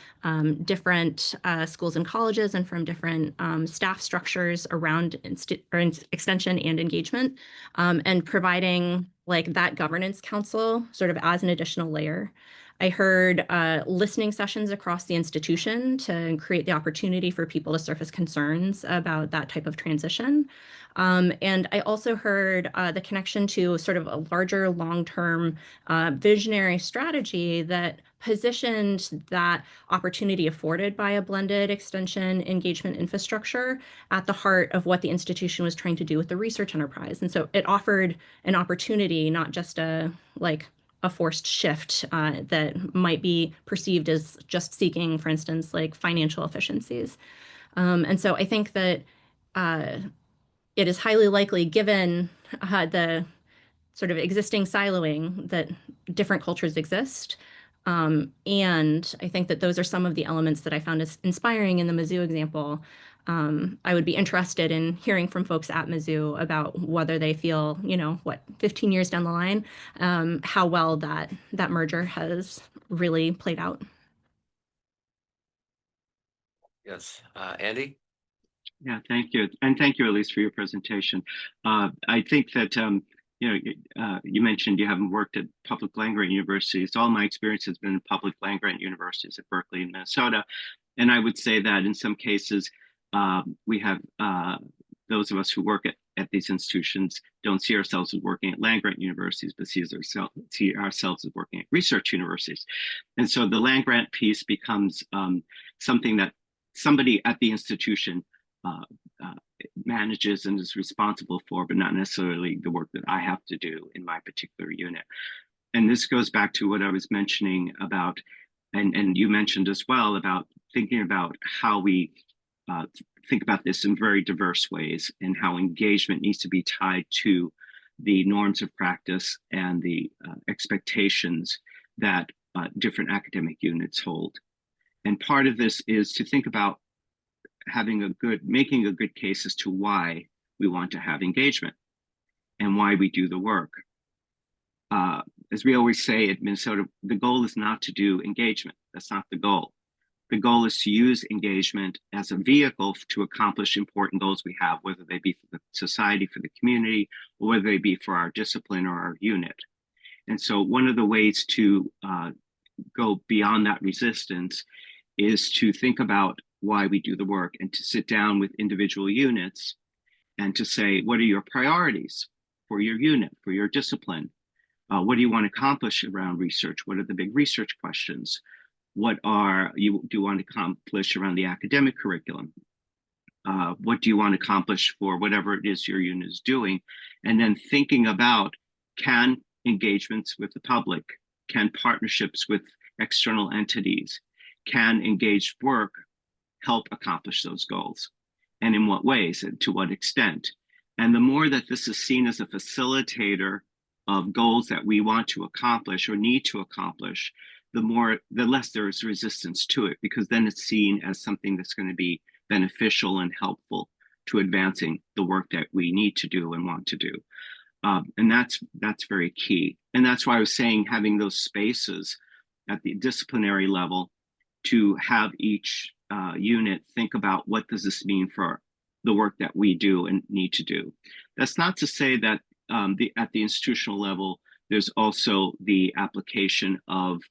different schools and colleges and from different staff structures around extension and engagement, and providing like that governance council sort of as an additional layer. I heard listening sessions across the institution to create the opportunity for people to surface concerns about that type of transition. And I also heard the connection to sort of a larger long-term visionary strategy that positioned that opportunity afforded by a blended extension engagement infrastructure at the heart of what the institution was trying to do with the research enterprise. And so it offered an opportunity, not just a forced shift that might be perceived as just seeking, for instance, like financial efficiencies. And so I think that it is highly likely, given the sort of existing siloing that different cultures exist. And I think that those are some of the elements that I found inspiring in the Mizzou example. I would be interested in hearing from folks at Mizzou about whether they feel, 15 years down the line, how well that merger has really played out. Yes, Andy? Yeah, thank you. And thank you, Elise, for your presentation. I think that, you mentioned you haven't worked at public land-grant universities. All my experience has been in public land-grant universities at Berkeley and Minnesota. And I would say that in some cases, we have those of us who work at these institutions don't see ourselves as working at land-grant universities, but see ourselves as working at research universities. And so the land-grant piece becomes something that somebody at the institution manages and is responsible for, but not necessarily the work that I have to do in my particular unit. And this goes back to what I was mentioning about, and you mentioned as well, about thinking about how we think about this in very diverse ways, and how engagement needs to be tied to the norms of practice and the expectations that different academic units hold. And part of this is to think about making a good case as to why we want to have engagement and why we do the work. As we always say at Minnesota, the goal is not to do engagement. That's not the goal. The goal is to use engagement as a vehicle to accomplish important goals we have, whether they be for the society, for the community, or whether they be for our discipline or our unit. And so one of the ways to go beyond that resistance is to think about why we do the work, and to sit down with individual units and to say, what are your priorities for your unit, for your discipline? What do you want to accomplish around research? What are the big research questions? What do you want to accomplish around the academic curriculum? What do you want to accomplish for whatever it is your unit is doing? And then thinking about, can engagements with the public, can partnerships with external entities, can engaged work help accomplish those goals? And in what ways and to what extent? And the more that this is seen as a facilitator of goals that we want to accomplish or need to accomplish, the less there is resistance to it, because then it's seen as something that's going to be beneficial and helpful to advancing the work that we need to do and want to do. And that's very key. And that's why I was saying having those spaces at the disciplinary level to have each unit think about, what does this mean for the work that we do and need to do. That's not to say that at the institutional level, there's also the application of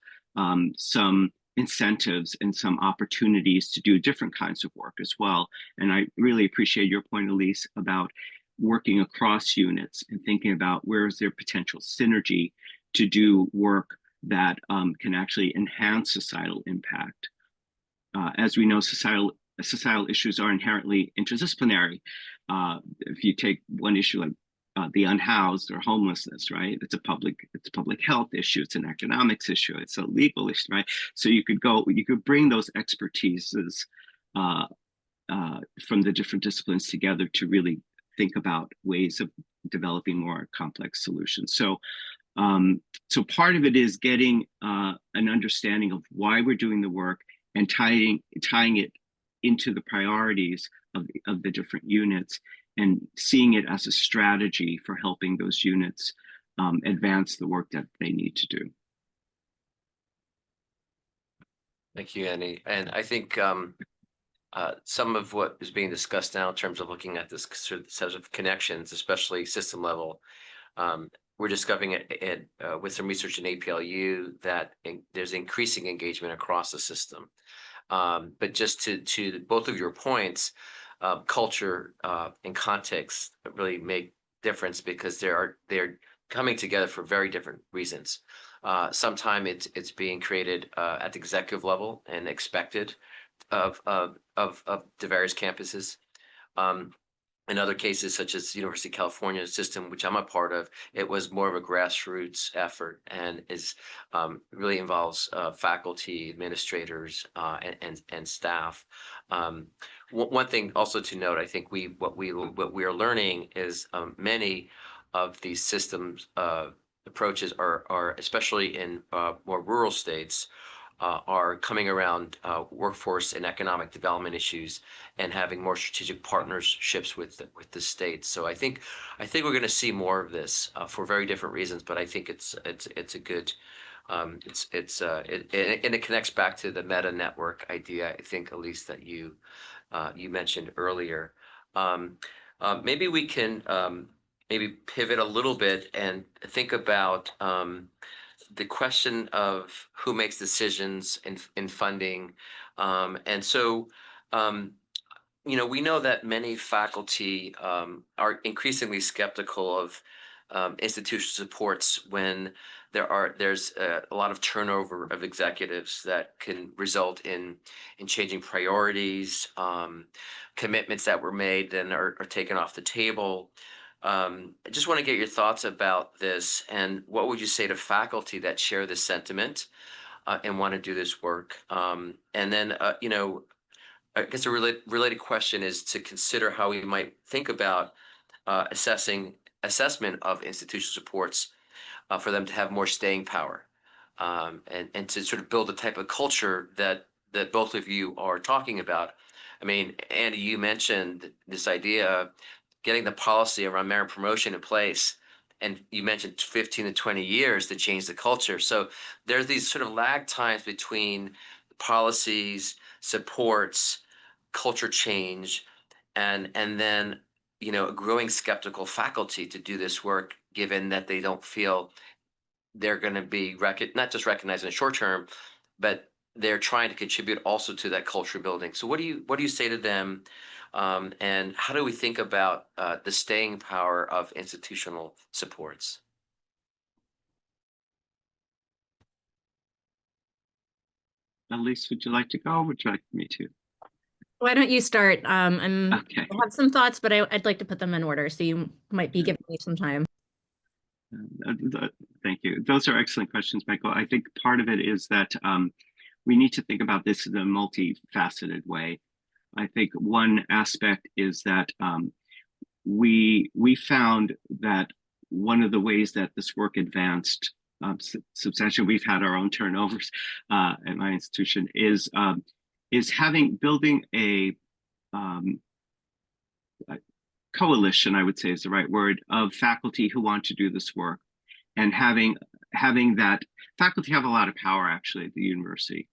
some incentives and some opportunities to do different kinds of work as well. And I really appreciate your point, Elise, about working across units and thinking about where is there potential synergy to do work that can actually enhance societal impact. As we know, societal issues are inherently interdisciplinary. If you take one issue like the unhoused or homelessness, right? It's a public health issue. It's an economics issue. It's a legal issue, right? So you could bring those expertises from the different disciplines together to really think about ways of developing more complex solutions. So part of it is getting an understanding of why we're doing the work and tying it into the priorities of the different units, and seeing it as a strategy for helping those units advance the work that they need to do. Thank you, Andy. And I think some of what is being discussed now in terms of looking at this set of connections, especially system level, we're discovering it with some research in APLU that there's increasing engagement across the system. But just to both of your points, culture and context really make difference, because they're coming together for very different reasons. Sometimes it's being created at the executive level and expected of the various campuses. In other cases, such as the University of California system, which I'm a part of, it was more of a grassroots effort, and really involves faculty, administrators, and staff. One thing also to note, I think what we are learning is many of these systems approaches are especially in more rural states, are coming around workforce and economic development issues and having more strategic partnerships with the states. So I think we're going to see more of this for very different reasons, but I think it's a good and it connects back to the meta network idea, I think, Elise, that you mentioned earlier. Maybe we can maybe pivot a little bit and think about the question of who makes decisions in funding. And so, we know that many faculty are increasingly skeptical of institutional supports when there's a lot of turnover of executives that can result in changing priorities, commitments that were made and are taken off the table. I just want to get your thoughts about this, and what would you say to faculty that share this sentiment and want to do this work? And then, I guess a related question is to consider how we might think about assessment of institutional supports for them to have more staying power, and to sort of build a type of culture that both of you are talking about. I mean, Andy, you mentioned this idea of getting the policy around merit promotion in place, and you mentioned 15 to 20 years to change the culture. So there's these sort of lag times between policies, supports, culture change, and then a growing skeptical faculty to do this work, given that they don't feel they're going to be not just recognized in the short term, but they're trying to contribute also to that culture building. So what do you say to them, and how do we think about the staying power of institutional supports? Elise, would you like to go, or would you like me to? Why don't you start? Okay. I have some thoughts, but I'd like to put them in order, so you might be giving me some time. Thank you. Those are excellent questions, Michael. I think part of it is that we need to think about this in a multifaceted way. I think one aspect is that we found that one of the ways that this work advanced substantially, we've had our own turnovers at my institution, is building a coalition, I would say is the right word, of faculty who want to do this work, and having that faculty have a lot of power actually at the university,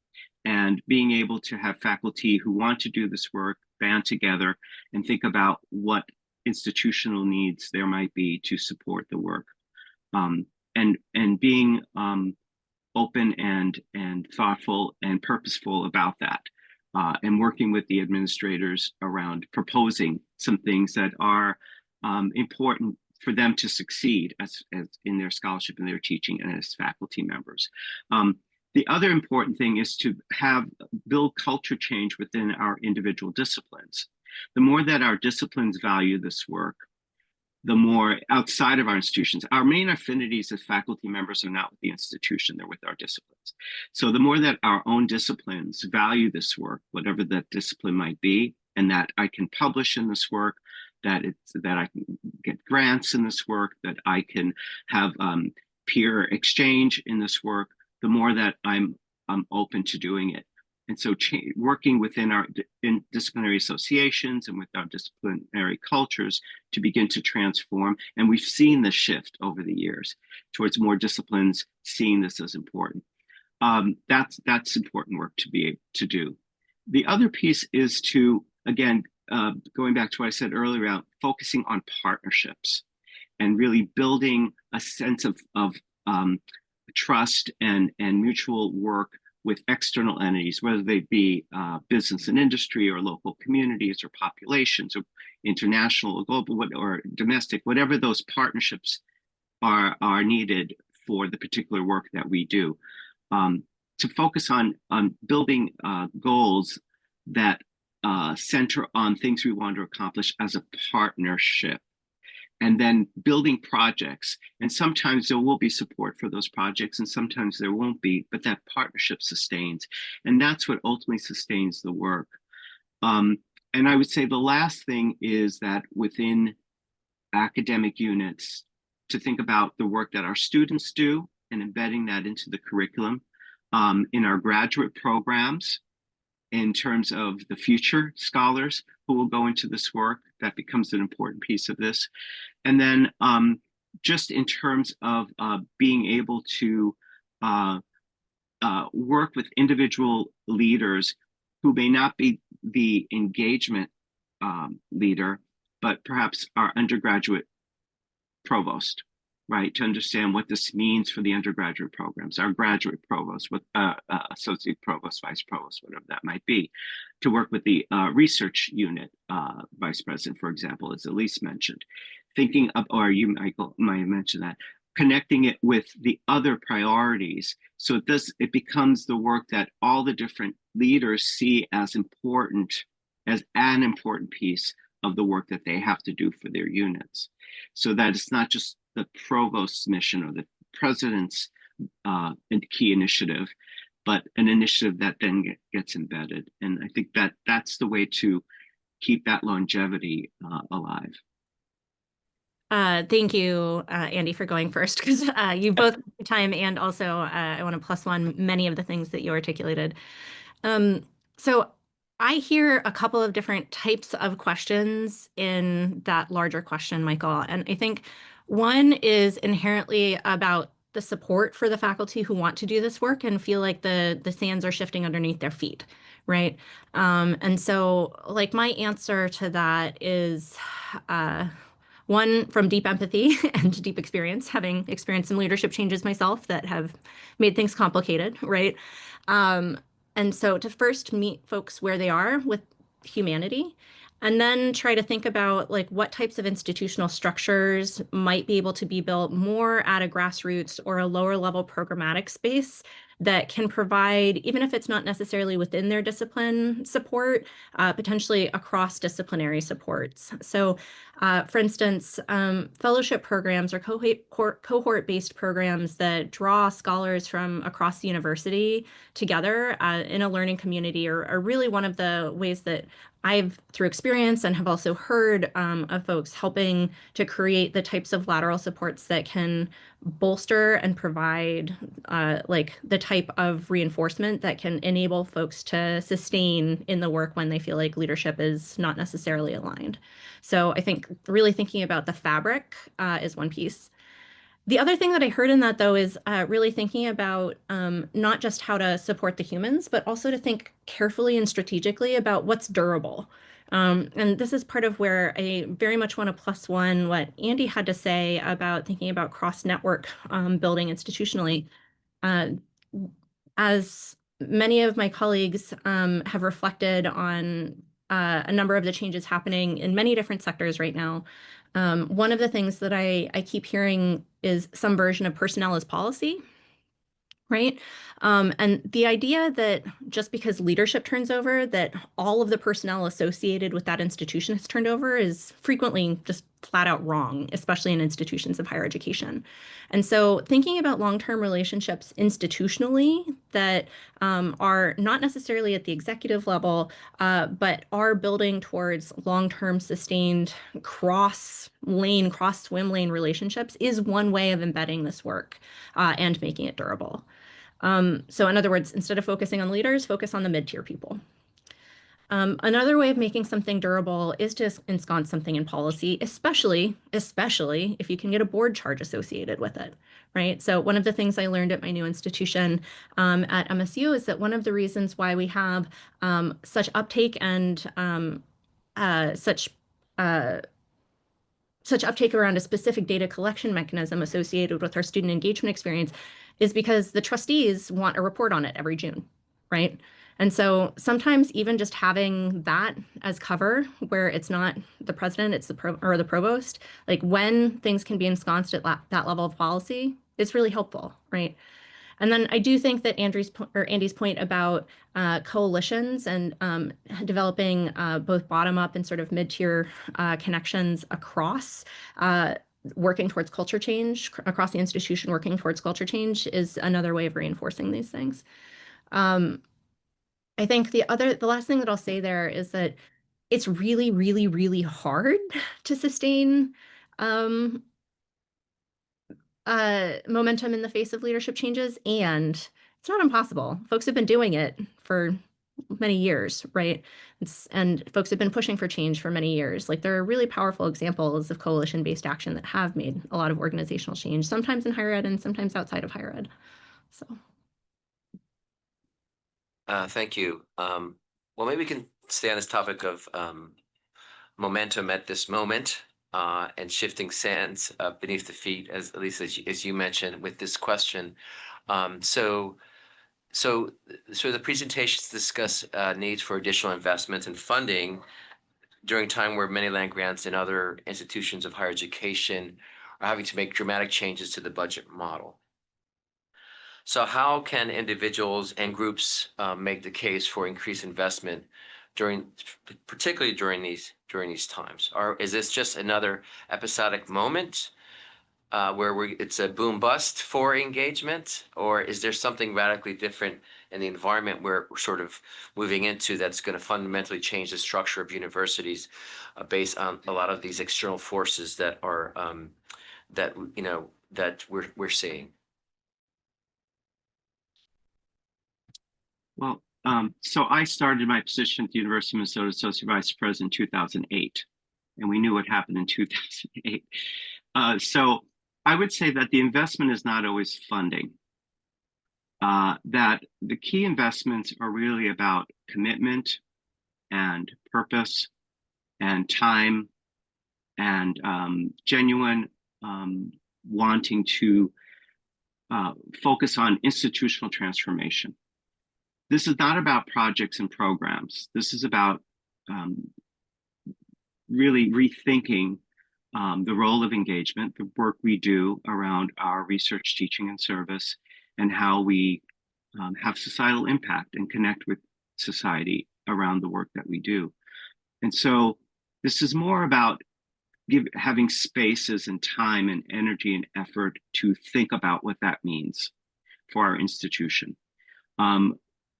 and being able to have faculty who want to do this work band together and think about what institutional needs there might be to support the work, and being open and thoughtful and purposeful about that, and working with the administrators around proposing some things that are important for them to succeed as in their scholarship and their teaching and as faculty members. The other important thing is to build culture change within our individual disciplines. The more that our disciplines value this work, the more outside of our institutions. Our main affinities as faculty members are not with the institution, they're with our disciplines. So the more that our own disciplines value this work, whatever that discipline might be, and that I can publish in this work, that I can get grants in this work, that I can have peer exchange in this work, the more that I'm open to doing it. And so working within our disciplinary associations and with our disciplinary cultures to begin to transform. And we've seen this shift over the years towards more disciplines seeing this as important. That's important work to be able to do. The other piece is to, again, going back to what I said earlier about focusing on partnerships and really building a sense of trust and mutual work with external entities, whether they be business and industry or local communities or populations or international or global or domestic, whatever those partnerships are needed for the particular work that we do, to focus on building goals that center on things we want to accomplish as a partnership, and then building projects. And sometimes there will be support for those projects and sometimes there won't be, but that partnership sustains. And that's what ultimately sustains the work. And I would say the last thing is that within academic units, to think about the work that our students do and embedding that into the curriculum, in our graduate programs, in terms of the future scholars who will go into this work. That becomes an important piece of this. And then just in terms of being able to work with individual leaders who may not be the engagement leader, but perhaps our undergraduate provost, right? To understand what this means for the undergraduate programs, our graduate provost, with associate provost, vice provost, whatever that might be, to work with the research unit vice president, for example, as Elise mentioned, thinking of, or you, Michael, might have mentioned that, connecting it with the other priorities. So it becomes the work that all the different leaders see as important, as an important piece of the work that they have to do for their units. So that it's not just the provost's mission or the president's key initiative, but an initiative that then gets embedded. And I think that that's the way to keep that longevity alive. Thank you, Andy, for going first, because you both took the time, and also I want to plus one many of the things that you articulated. So I hear a couple of different types of questions in that larger question, Michael. And I think one is inherently about the support for the faculty who want to do this work and feel like the sands are shifting underneath their feet, right? And so like my answer to that is one, from deep empathy and deep experience, having experienced some leadership changes myself that have made things complicated, right? And so to first meet folks where they are with humanity, and then try to think about like what types of institutional structures might be able to be built more at a grassroots or a lower level programmatic space that can provide, even if it's not necessarily within their discipline, support, potentially across disciplinary supports. So for instance, fellowship programs or cohort-based programs that draw scholars from across the university together in a learning community are really one of the ways that I've, through experience, and have also heard of folks helping to create the types of lateral supports that can bolster and provide like the type of reinforcement that can enable folks to sustain in the work when they feel like leadership is not necessarily aligned. So I think really thinking about the fabric is one piece. The other thing that I heard in that, though, is really thinking about not just how to support the humans, but also to think carefully and strategically about what's durable. And this is part of where I very much want to plus one what Andy had to say about thinking about cross-network building institutionally. As many of my colleagues have reflected on a number of the changes happening in many different sectors right now, one of the things that I keep hearing is some version of personnel as policy, right? And the idea that just because leadership turns over, that all of the personnel associated with that institution has turned over is frequently just flat out wrong, especially in institutions of higher education. And so thinking about long-term relationships institutionally that are not necessarily at the executive level, but are building towards long-term sustained cross-lane, cross-swim lane relationships is one way of embedding this work and making it durable. So in other words, instead of focusing on leaders, focus on the mid-tier people. Another way of making something durable is to ensconce something in policy, especially if you can get a board charge associated with it, right? So one of the things I learned at my new institution at MSU is that one of the reasons why we have such uptake and such uptake around a specific data collection mechanism associated with our student engagement experience is because the trustees want a report on it every June, right? And so sometimes even just having that as cover, where it's not the president, it's the provost, like when things can be ensconced at that level of policy, it's really helpful, right? And then I do think that Andy's point about coalitions and developing both bottom-up and sort of mid-tier connections across working towards culture change, across the institution working towards culture change is another way of reinforcing these things. I think the last thing that I'll say there is that it's really, really, really hard to sustain momentum in the face of leadership changes, and it's not impossible. Folks have been doing it for many years, right? And folks have been pushing for change for many years. Like, there are really powerful examples of coalition-based action that have made a lot of organizational change, sometimes in higher ed and sometimes outside of higher ed. So. Thank you. Well, maybe we can stay on this topic of momentum at this moment and shifting sands beneath the feet, as at least as you mentioned with this question. So the presentations discuss needs for additional investments and funding during a time where many land grants and other institutions of higher education are having to make dramatic changes to the budget model. So how can individuals and groups make the case for increased investment particularly during these times? Or is this just another episodic moment where it's a boom bust for engagement, or is there something radically different in the environment where we're sort of moving into that's going to fundamentally change the structure of universities based on a lot of these external forces that are that we're seeing? Well, so I started my position at the University of Minnesota Associate Vice President in 2008, and we knew what happened in 2008. So I would say that the investment is not always funding. That the key investments are really about commitment and purpose and time and genuine wanting to focus on institutional transformation. This is not about projects and programs. This is about really rethinking the role of engagement, the work we do around our research, teaching, and service, and how we have societal impact and connect with society around the work that we do. And so this is more about having spaces and time and energy and effort to think about what that means for our institution.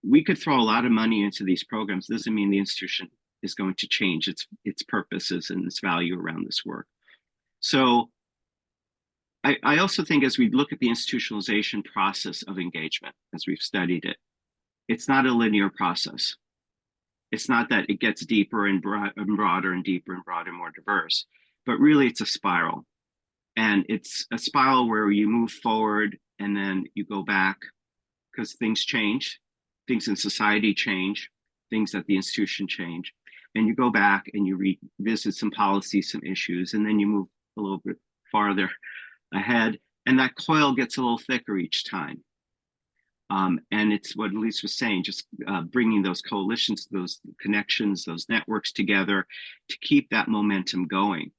We could throw a lot of money into these programs. Doesn't mean the institution is going to change its purposes and its value around this work. So I also think as we look at the institutionalization process of engagement, as we've studied it, it's not a linear process. It's not that it gets deeper and broader and deeper and broader and more diverse, but really it's a spiral. And it's a spiral where you move forward and then you go back because things change, things in society change, things at the institution change. And you go back and you revisit some policies, some issues, and then you move a little bit farther ahead. And that coil gets a little thicker each time. And it's what Elise was saying, just bringing those coalitions, those connections, those networks together to keep that momentum going.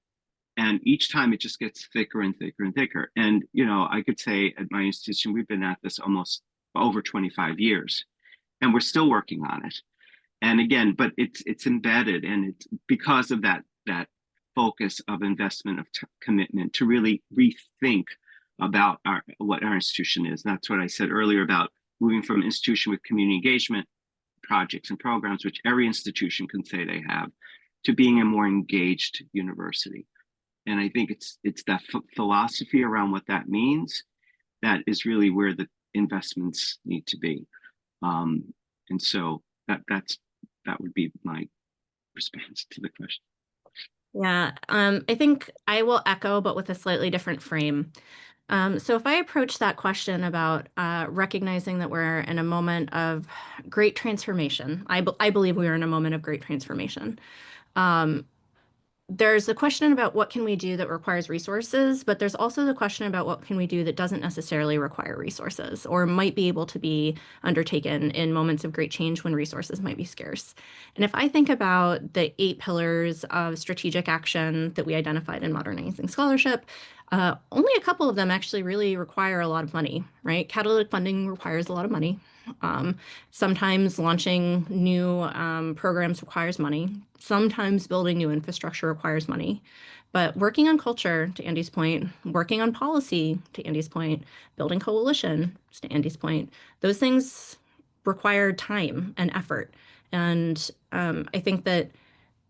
And each time it just gets thicker and thicker and thicker. And, you know, I could say at my institution, we've been at this almost over 25 years, and we're still working on it. And again, but it's embedded, and it's because of that focus of investment, of commitment to really rethink about what our institution is. And that's what I said earlier about moving from an institution with community engagement projects and programs, which every institution can say they have, to being a more engaged university. And I think it's that philosophy around what that means that is really where the investments need to be. And so that would be my response to the question. Yeah, I think I will echo, but with a slightly different frame. So if I approach that question about recognizing that we're in a moment of great transformation, I believe we are in a moment of great transformation. There's a question about what can we do that requires resources, but there's also the question about what can we do that doesn't necessarily require resources or might be able to be undertaken in moments of great change when resources might be scarce. And if I think about the 8 pillars of strategic action that we identified in Modernizing Scholarship, only a couple of them actually really require a lot of money, right? Catalytic funding requires a lot of money. Sometimes launching new programs requires money. Sometimes building new infrastructure requires money. But working on culture, to Andy's point, working on policy, to Andy's point, building coalition, to Andy's point, those things require time and effort. And I think that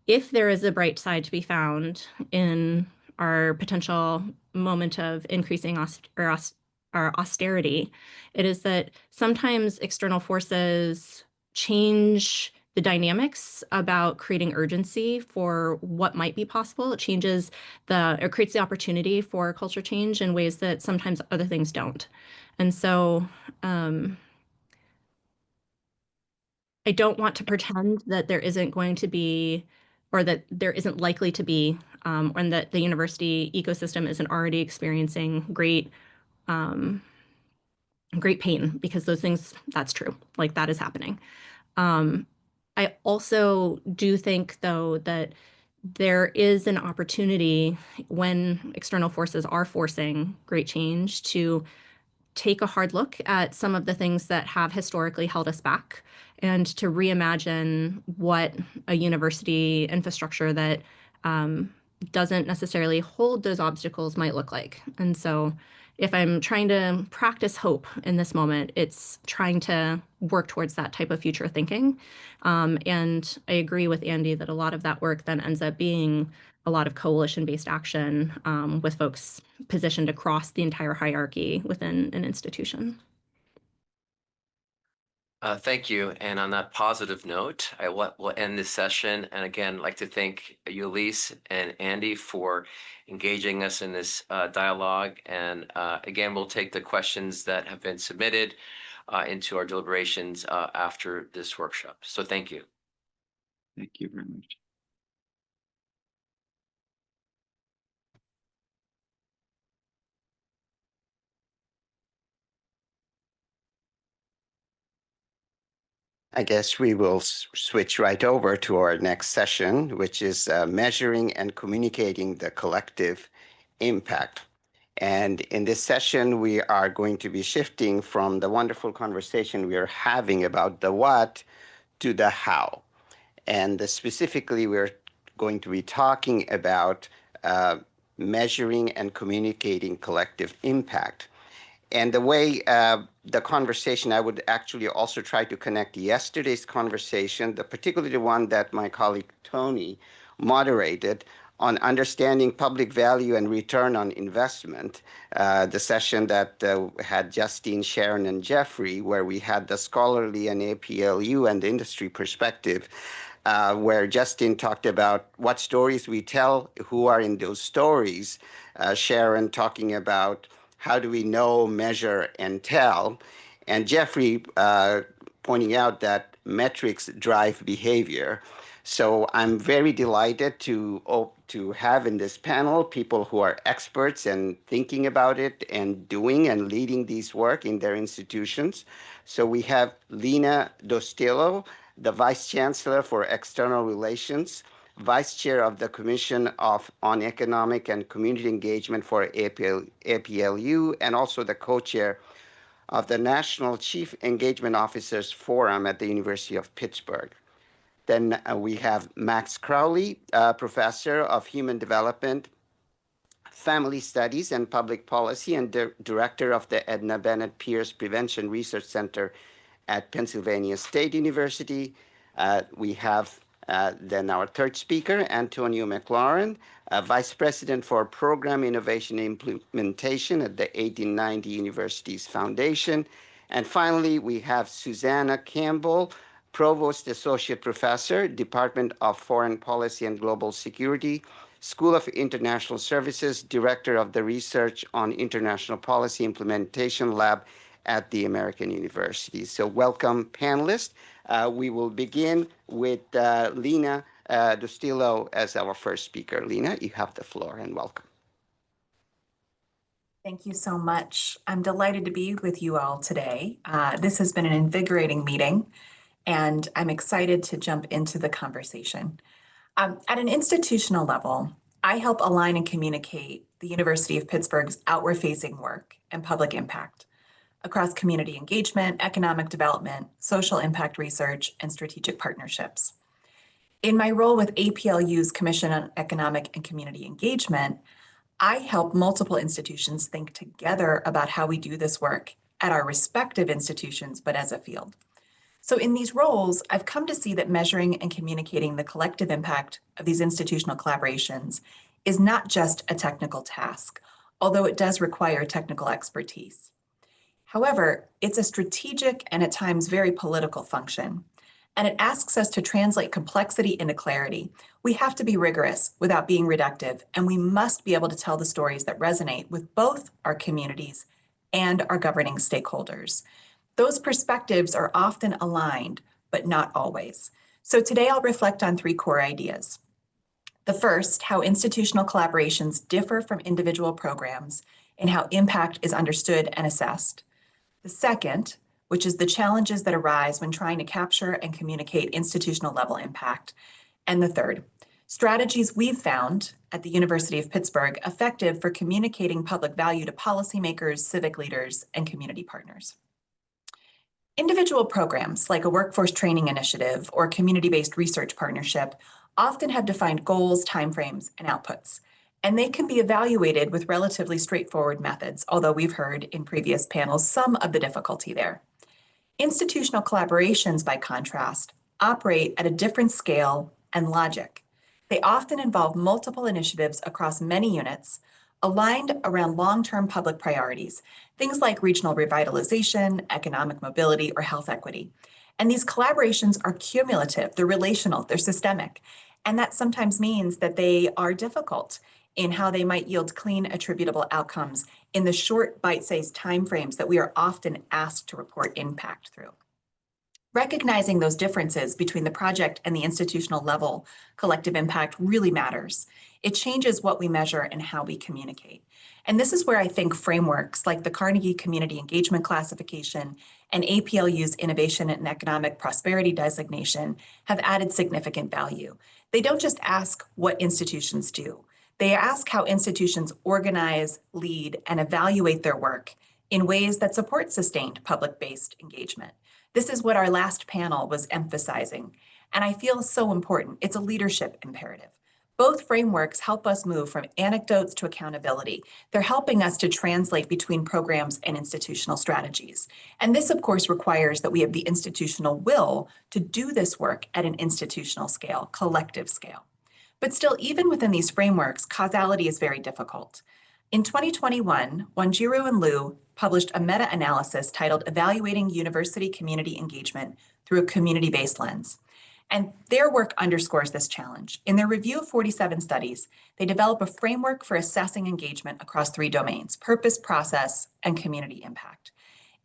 if there is a bright side to be found in our potential moment of increasing our austerity. It is that sometimes external forces change the dynamics about creating urgency for what might be possible. It changes it creates the opportunity for culture change in ways that sometimes other things don't. And so I don't want to pretend that there isn't going to be, or that there isn't likely to be, and that the university ecosystem isn't already experiencing great pain, because those things, that's true. Like, that is happening. I also do think, though, that there is an opportunity when external forces are forcing great change to take a hard look at some of the things that have historically held us back, and to reimagine what a university infrastructure that doesn't necessarily hold those obstacles might look like. And so if I'm trying to practice hope in this moment, it's trying to work towards that type of future thinking. And I agree with Andy that a lot of that work then ends up being a lot of coalition-based action with folks positioned across the entire hierarchy within an institution. Thank you. And on that positive note, we'll end this session. And again, I'd like to thank you, Elise and Andy, for engaging us in this dialogue. And again, we'll take the questions that have been submitted into our deliberations after this workshop. So thank you. Thank you very much. I guess we will switch right over to our next session, which is measuring and communicating the collective impact. And in this session, we are going to be shifting from the wonderful conversation we are having about the what to the how. And specifically, we're going to be talking about measuring and communicating collective impact. And the way the conversation, I would actually also try to connect yesterday's conversation, particularly the one that my colleague Tony moderated, on understanding public value and return on investment, the session that had Justine, Sharon, and Jeffrey, where we had the scholarly and APLU and industry perspective, where Justine talked about what stories we tell, who are in those stories, Sharon talking about how do we know, measure, and tell, and Jeffrey pointing out that metrics drive behavior. So I'm very delighted to have in this panel people who are experts and thinking about it and doing and leading these work in their institutions. So we have Lina Dostilo, the Vice Chancellor for External Relations, Vice Chair of the Commission on Economic and Community Engagement for APLU, and also the co-chair of the National Chief Engagement Officers Forum at the University of Pittsburgh. Then we have Max Crowley, Professor of Human Development, Family Studies and Public Policy, and Director of the Edna Bennett Pierce Prevention Research Center at Pennsylvania State University. We have then our third speaker, Antonio McLaurin, Vice President for Program Innovation Implementation at the 1890 Universities Foundation. And finally, we have Susanna Campbell, Provost Associate Professor, Department of Foreign Policy and Global Security, School of International Services, Director of the Research on International Policy Implementation Lab at the American University. So welcome, panelists. We will begin with Lina Dostilo as our first speaker. Lina, you have the floor, and welcome. Thank you so much. I'm delighted to be with you all today. This has been an invigorating meeting, and I'm excited to jump into the conversation. At an institutional level, I help align and communicate the University of Pittsburgh's outward-facing work and public impact across community engagement, economic development, social impact research, and strategic partnerships. In my role with APLU's Commission on Economic and Community Engagement, I help multiple institutions think together about how we do this work at our respective institutions, but as a field. So in these roles, I've come to see that measuring and communicating the collective impact of these institutional collaborations is not just a technical task, although it does require technical expertise. However, it's a strategic and at times very political function, and it asks us to translate complexity into clarity. We have to be rigorous without being reductive, and we must be able to tell the stories that resonate with both our communities and our governing stakeholders. Those perspectives are often aligned, but not always. So today I'll reflect on 3 core ideas. The first, how institutional collaborations differ from individual programs and how impact is understood and assessed. The second, which is the challenges that arise when trying to capture and communicate institutional level impact. And the third, strategies we've found at the University of Pittsburgh effective for communicating public value to policymakers, civic leaders, and community partners. Individual programs like a workforce training initiative or community-based research partnership often have defined goals, timeframes, and outputs, and they can be evaluated with relatively straightforward methods, although we've heard in previous panels some of the difficulty there. Institutional collaborations, by contrast, operate at a different scale and logic. They often involve multiple initiatives across many units, aligned around long-term public priorities, things like regional revitalization, economic mobility, or health equity. And these collaborations are cumulative, they're relational, they're systemic. And that sometimes means that they are difficult in how they might yield clean, attributable outcomes in the short, bite-sized timeframes that we are often asked to report impact through. Recognizing those differences between the project and the institutional level collective impact really matters. It changes what we measure and how we communicate. And this is where I think frameworks like the Carnegie Community Engagement Classification and APLU's Innovation and Economic Prosperity Designation have added significant value. They don't just ask what institutions do. They ask how institutions organize, lead, and evaluate their work in ways that support sustained public-based engagement. This is what our last panel was emphasizing, and I feel so important. It's a leadership imperative. Both frameworks help us move from anecdotes to accountability. They're helping us to translate between programs and institutional strategies. And this, of course, requires that we have the institutional will to do this work at an institutional scale, collective scale. But still, even within these frameworks, causality is very difficult. In 2021, Wanjiru and Liu published a meta-analysis titled Evaluating University Community Engagement Through a Community-Based Lens. And their work underscores this challenge. In their review of 47 studies, they develop a framework for assessing engagement across 3 domains: purpose, process, and community impact.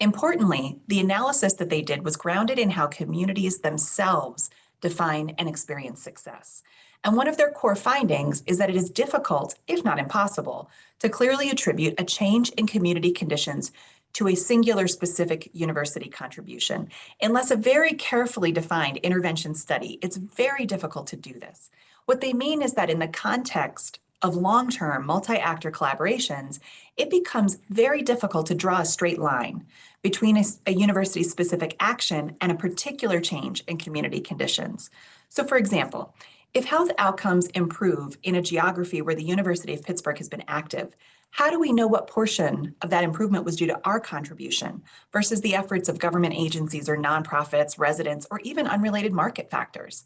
Importantly, the analysis that they did was grounded in how communities themselves define and experience success. And one of their core findings is that it is difficult, if not impossible, to clearly attribute a change in community conditions to a singular specific university contribution. Unless a very carefully defined intervention study, it's very difficult to do this. What they mean is that in the context of long-term multi-actor collaborations, it becomes very difficult to draw a straight line between a university-specific action and a particular change in community conditions. So for example, if health outcomes improve in a geography where the University of Pittsburgh has been active, how do we know what portion of that improvement was due to our contribution versus the efforts of government agencies or nonprofits, residents, or even unrelated market factors?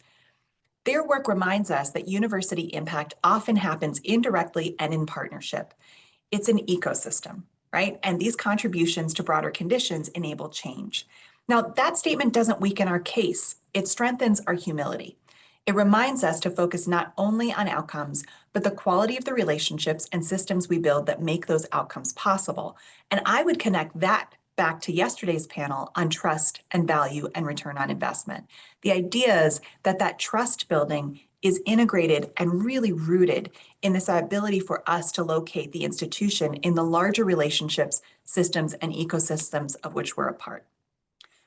Their work reminds us that university impact often happens indirectly and in partnership. It's an ecosystem, right? And these contributions to broader conditions enable change. Now, that statement doesn't weaken our case. It strengthens our humility. It reminds us to focus not only on outcomes, but the quality of the relationships and systems we build that make those outcomes possible. And I would connect that back to yesterday's panel on trust and value and return on investment. The idea is that that trust building is integrated and really rooted in this ability for us to locate the institution in the larger relationships, systems, and ecosystems of which we're a part.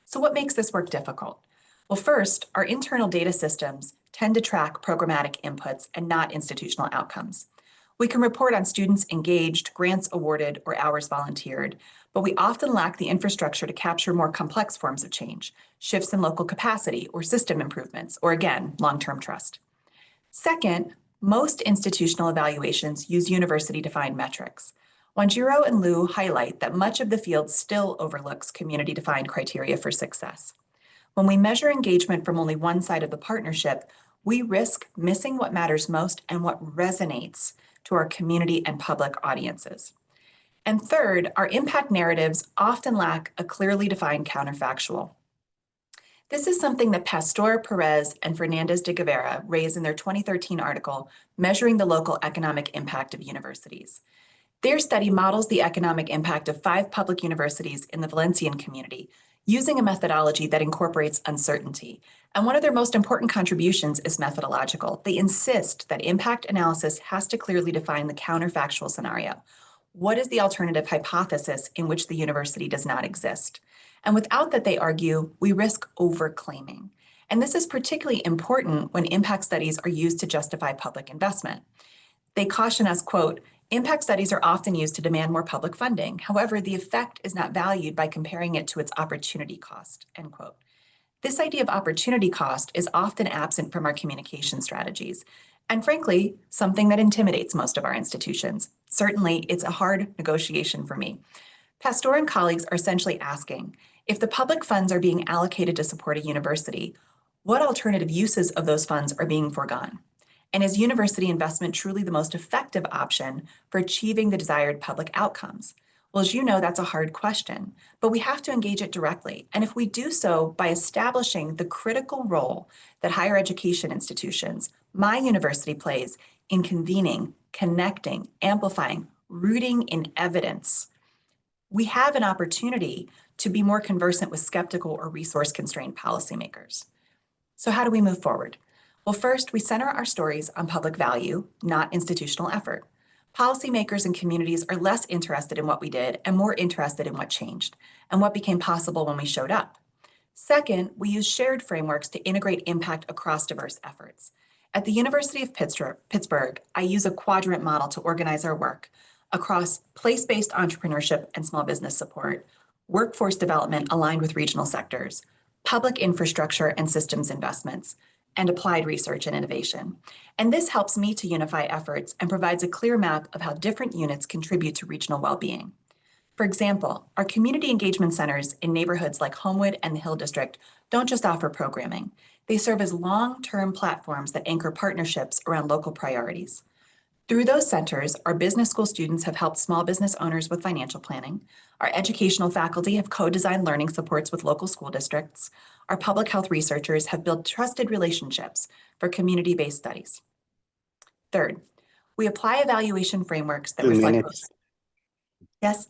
So what makes this work difficult? Well, first, our internal data systems tend to track programmatic inputs and not institutional outcomes. We can report on students engaged, grants awarded, or hours volunteered, but we often lack the infrastructure to capture more complex forms of change, shifts in local capacity, or system improvements, or again, long-term trust. Second, most institutional evaluations use university-defined metrics. Wanjiru and Liu highlight that much of the field still overlooks community-defined criteria for success. When we measure engagement from only one side of the partnership, we risk missing what matters most and what resonates to our community and public audiences. And third, our impact narratives often lack a clearly defined counterfactual. This is something that Pastor, Perez, and Fernandez de Guevara raised in their 2013 article, Measuring the Local Economic Impact of Universities. Their study models the economic impact of 5 public universities in the Valencian community using a methodology that incorporates uncertainty. And one of their most important contributions is methodological. They insist that impact analysis has to clearly define the counterfactual scenario. What is the alternative hypothesis in which the university does not exist? And without that, they argue, we risk overclaiming. And this is particularly important when impact studies are used to justify public investment. They caution us, quote, impact studies are often used to demand more public funding. However, the effect is not valued by comparing it to its opportunity cost, end quote. This idea of opportunity cost is often absent from our communication strategies, and frankly, something that intimidates most of our institutions. Certainly, it's a hard negotiation for me. Pastor and colleagues are essentially asking, if the public funds are being allocated to support a university, what alternative uses of those funds are being foregone? And is university investment truly the most effective option for achieving the desired public outcomes? Well, as you know, that's a hard question, but we have to engage it directly. And if we do so by establishing the critical role that higher education institutions, my university plays in convening, connecting, amplifying, rooting in evidence, we have an opportunity to be more conversant with skeptical or resource-constrained policymakers. So how do we move forward? Well, first, we center our stories on public value, not institutional effort. Policymakers and communities are less interested in what we did and more interested in what changed and what became possible when we showed up. Second, we use shared frameworks to integrate impact across diverse efforts. At the University of Pittsburgh, I use a quadrant model to organize our work across place-based entrepreneurship and small business support, workforce development aligned with regional sectors, public infrastructure and systems investments, and applied research and innovation. And this helps me to unify efforts and provides a clear map of how different units contribute to regional well-being. For example, our community engagement centers in neighborhoods like Homewood and the Hill District don't just offer programming. They serve as long-term platforms that anchor partnerships around local priorities. Through those centers, our business school students have helped small business owners with financial planning. Our educational faculty have co-designed learning supports with local school districts. Our public health researchers have built trusted relationships for community-based studies. Third, we apply evaluation frameworks that 2 reflect minutes. Yes.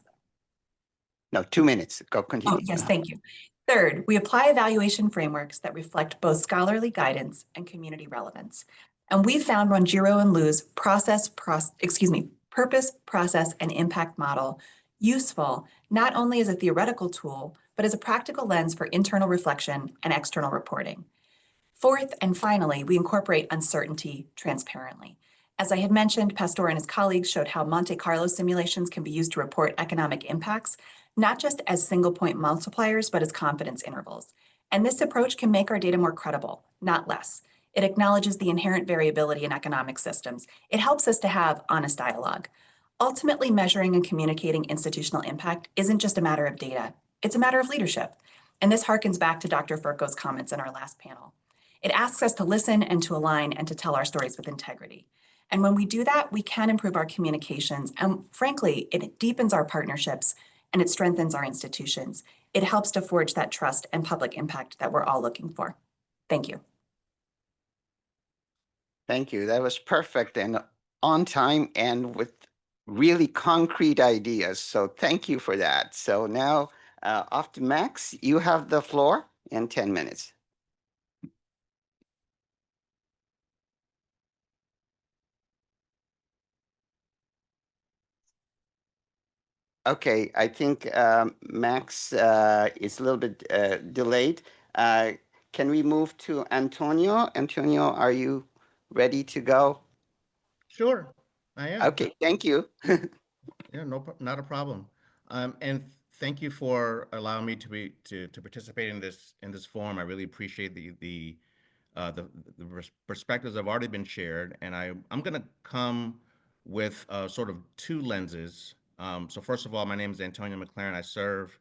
No, 2 minutes. Go Oh, continue. yes, thank you. Third, we apply evaluation frameworks that reflect both scholarly guidance and community relevance. And we found Ronjiro and Liu's purpose, process, and impact model useful not only as a theoretical tool, but as a practical lens for internal reflection and external reporting. Fourth, and finally, we incorporate uncertainty transparently. As I had mentioned, Pastor and his colleagues showed how Monte Carlo simulations can be used to report economic impacts, not just as single point multipliers, but as confidence intervals. And this approach can make our data more credible, not less. It acknowledges the inherent variability in economic systems. It helps us to have honest dialogue. Ultimately, measuring and communicating institutional impact isn't just a matter of data, it's a matter of leadership. And this harkens back to Dr. Furco's comments in our last panel. It asks us to listen and to align and to tell our stories with integrity. And when we do that, we can improve our communications. And frankly, it deepens our partnerships and it strengthens our institutions. It helps to forge that trust and public impact that we're all looking for. Thank you. Thank you. That was perfect and on time and with really concrete ideas. So thank you for that. So now off to Max, you have the floor in 10 minutes. Okay, I think Max is a little bit delayed. Can we move to Antonio? Antonio, are you ready to go? Sure, I am. Okay, thank you. Yeah, not a problem. And thank you for allowing me to participate in this forum. I really appreciate the perspectives have already been shared, and I'm going to come with sort of two lenses. So first of all, my name is Antonio McLaren. I serve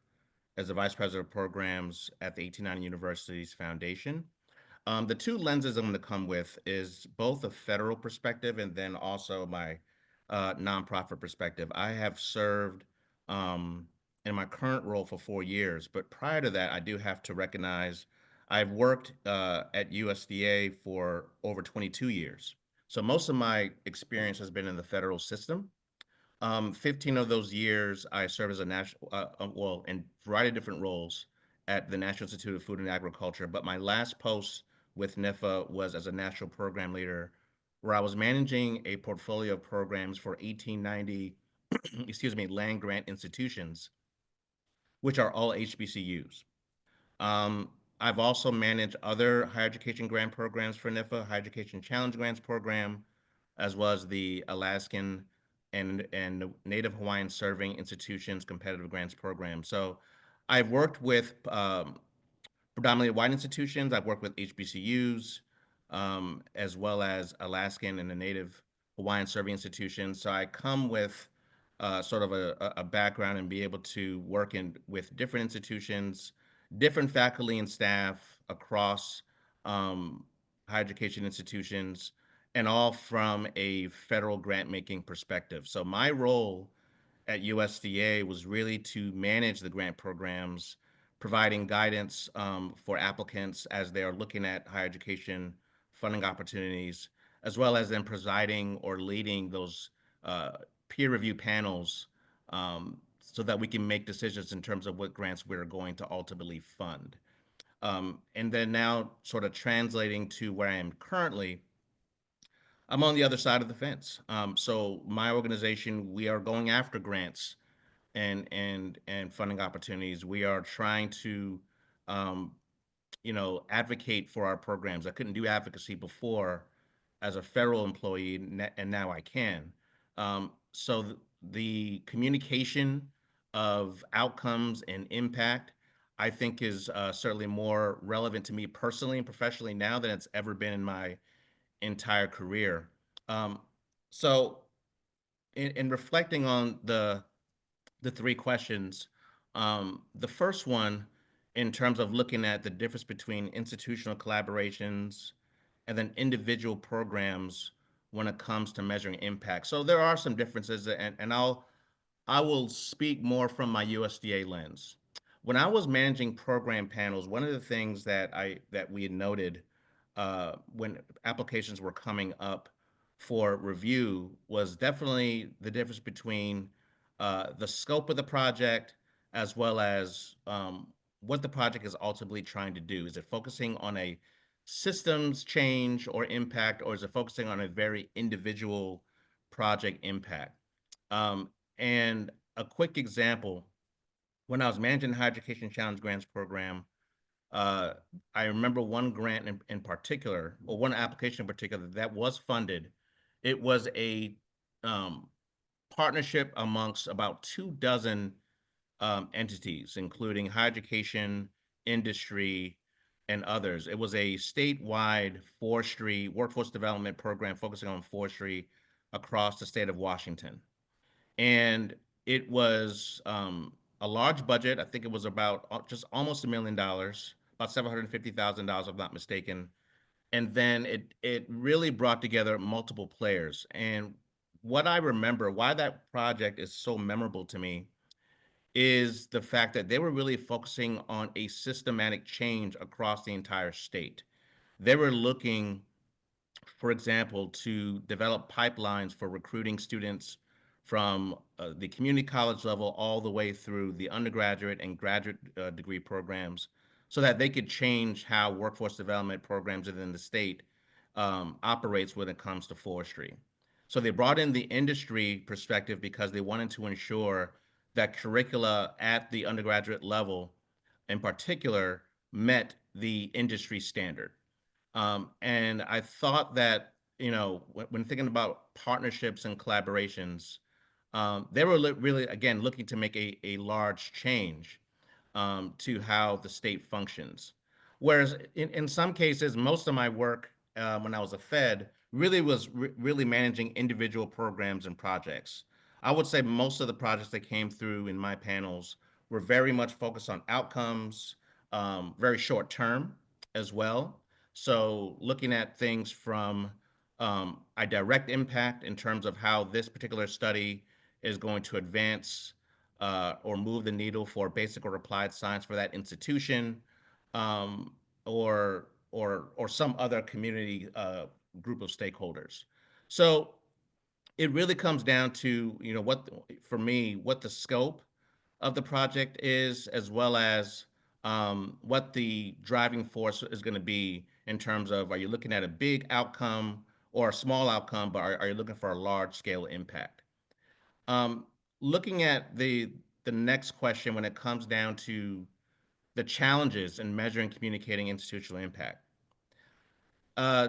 as the Vice President of Programs at the 1890 Universities Foundation. The two lenses I'm going to come with is both a federal perspective and then also my nonprofit perspective. I have served in my current role for 4 years. But prior to that, I do have to recognize I've worked at USDA for over 22 years. So most of my experience has been in the federal system. 15 of those years, I served as a national, well, in a variety of different roles at the National Institute of Food and Agriculture. But my last post with NIFA was as a national program leader, where I was managing a portfolio of programs for 1890, excuse me, land grant institutions, which are all HBCUs. Um, I've also managed other higher education grant programs for NIFA, Higher Education Challenge Grants Program, as well as the Alaskan and Native Hawaiian Serving Institutions Competitive Grants Program. So I've worked with predominantly white institutions. I've worked with HBCUs, as well as Alaskan and the Native Hawaiian Serving Institutions. So I come with sort of a background and be able to work with different institutions, different faculty and staff across higher education institutions, and all from a federal grant making perspective. So my role at USDA was really to manage the grant programs, providing guidance for applicants as they are looking at higher education funding opportunities, as well as then presiding or leading those peer review panels so that we can make decisions in terms of what grants we're going to ultimately fund. And then now sort of translating to where I am currently, I'm on the other side of the fence. So my organization, we are going after grants and funding opportunities. We are trying to, um, advocate for our programs. I couldn't do advocacy before as a federal employee, and now I can. So the communication of outcomes and impact, I think, is certainly more relevant to me personally and professionally now than it's ever been in my entire career. Um, so, in reflecting on the three questions, the first one, in terms of looking at the difference between institutional collaborations and then individual programs when it comes to measuring impact. So there are some differences, and I will speak more from my USDA lens. When I was managing program panels, one of the things that we had noted when applications were coming up for review was definitely the difference between the scope of the project as well as what the project is ultimately trying to do. Is it focusing on a systems change or impact, or is it focusing on a very individual project impact? And a quick example, when I was managing the Higher Education Challenge Grants Program, uh, I remember one grant in particular, or one application in particular that was funded. It was a um, partnership amongst about 2 dozen entities, including higher education, industry, and others. It was a statewide forestry workforce development program focusing on forestry across the state of Washington. And it was a large budget. I think it was about just almost $1 million, about $750,000, if I'm not mistaken. And then it really brought together multiple players. And what I remember, why that project is so memorable to me, is the fact that they were really focusing on a systematic change across the entire state. They were looking, for example, to develop pipelines for recruiting students from the community college level all the way through the undergraduate and graduate degree programs so that they could change how workforce development programs within the state operates when it comes to forestry. So they brought in the industry perspective because they wanted to ensure that curricula at the undergraduate level in particular met the industry standard. And I thought that, when thinking about partnerships and collaborations, they were really, again, looking to make a large change to how the state functions. Whereas in some cases, most of my work when I was a Fed really was really managing individual programs and projects. I would say most of the projects that came through in my panels were very much focused on outcomes, very short term as well. So looking at things from a direct impact in terms of how this particular study is going to advance or move the needle for basic or applied science for that institution, um, or some other community group of stakeholders. So it really comes down to, for me, what the scope of the project is, as well as what the driving force is going to be in terms of, are you looking at a big outcome or a small outcome, but are you looking for a large scale impact? Um, Looking at the next question, when it comes down to the challenges in measuring, communicating institutional impact. Uh,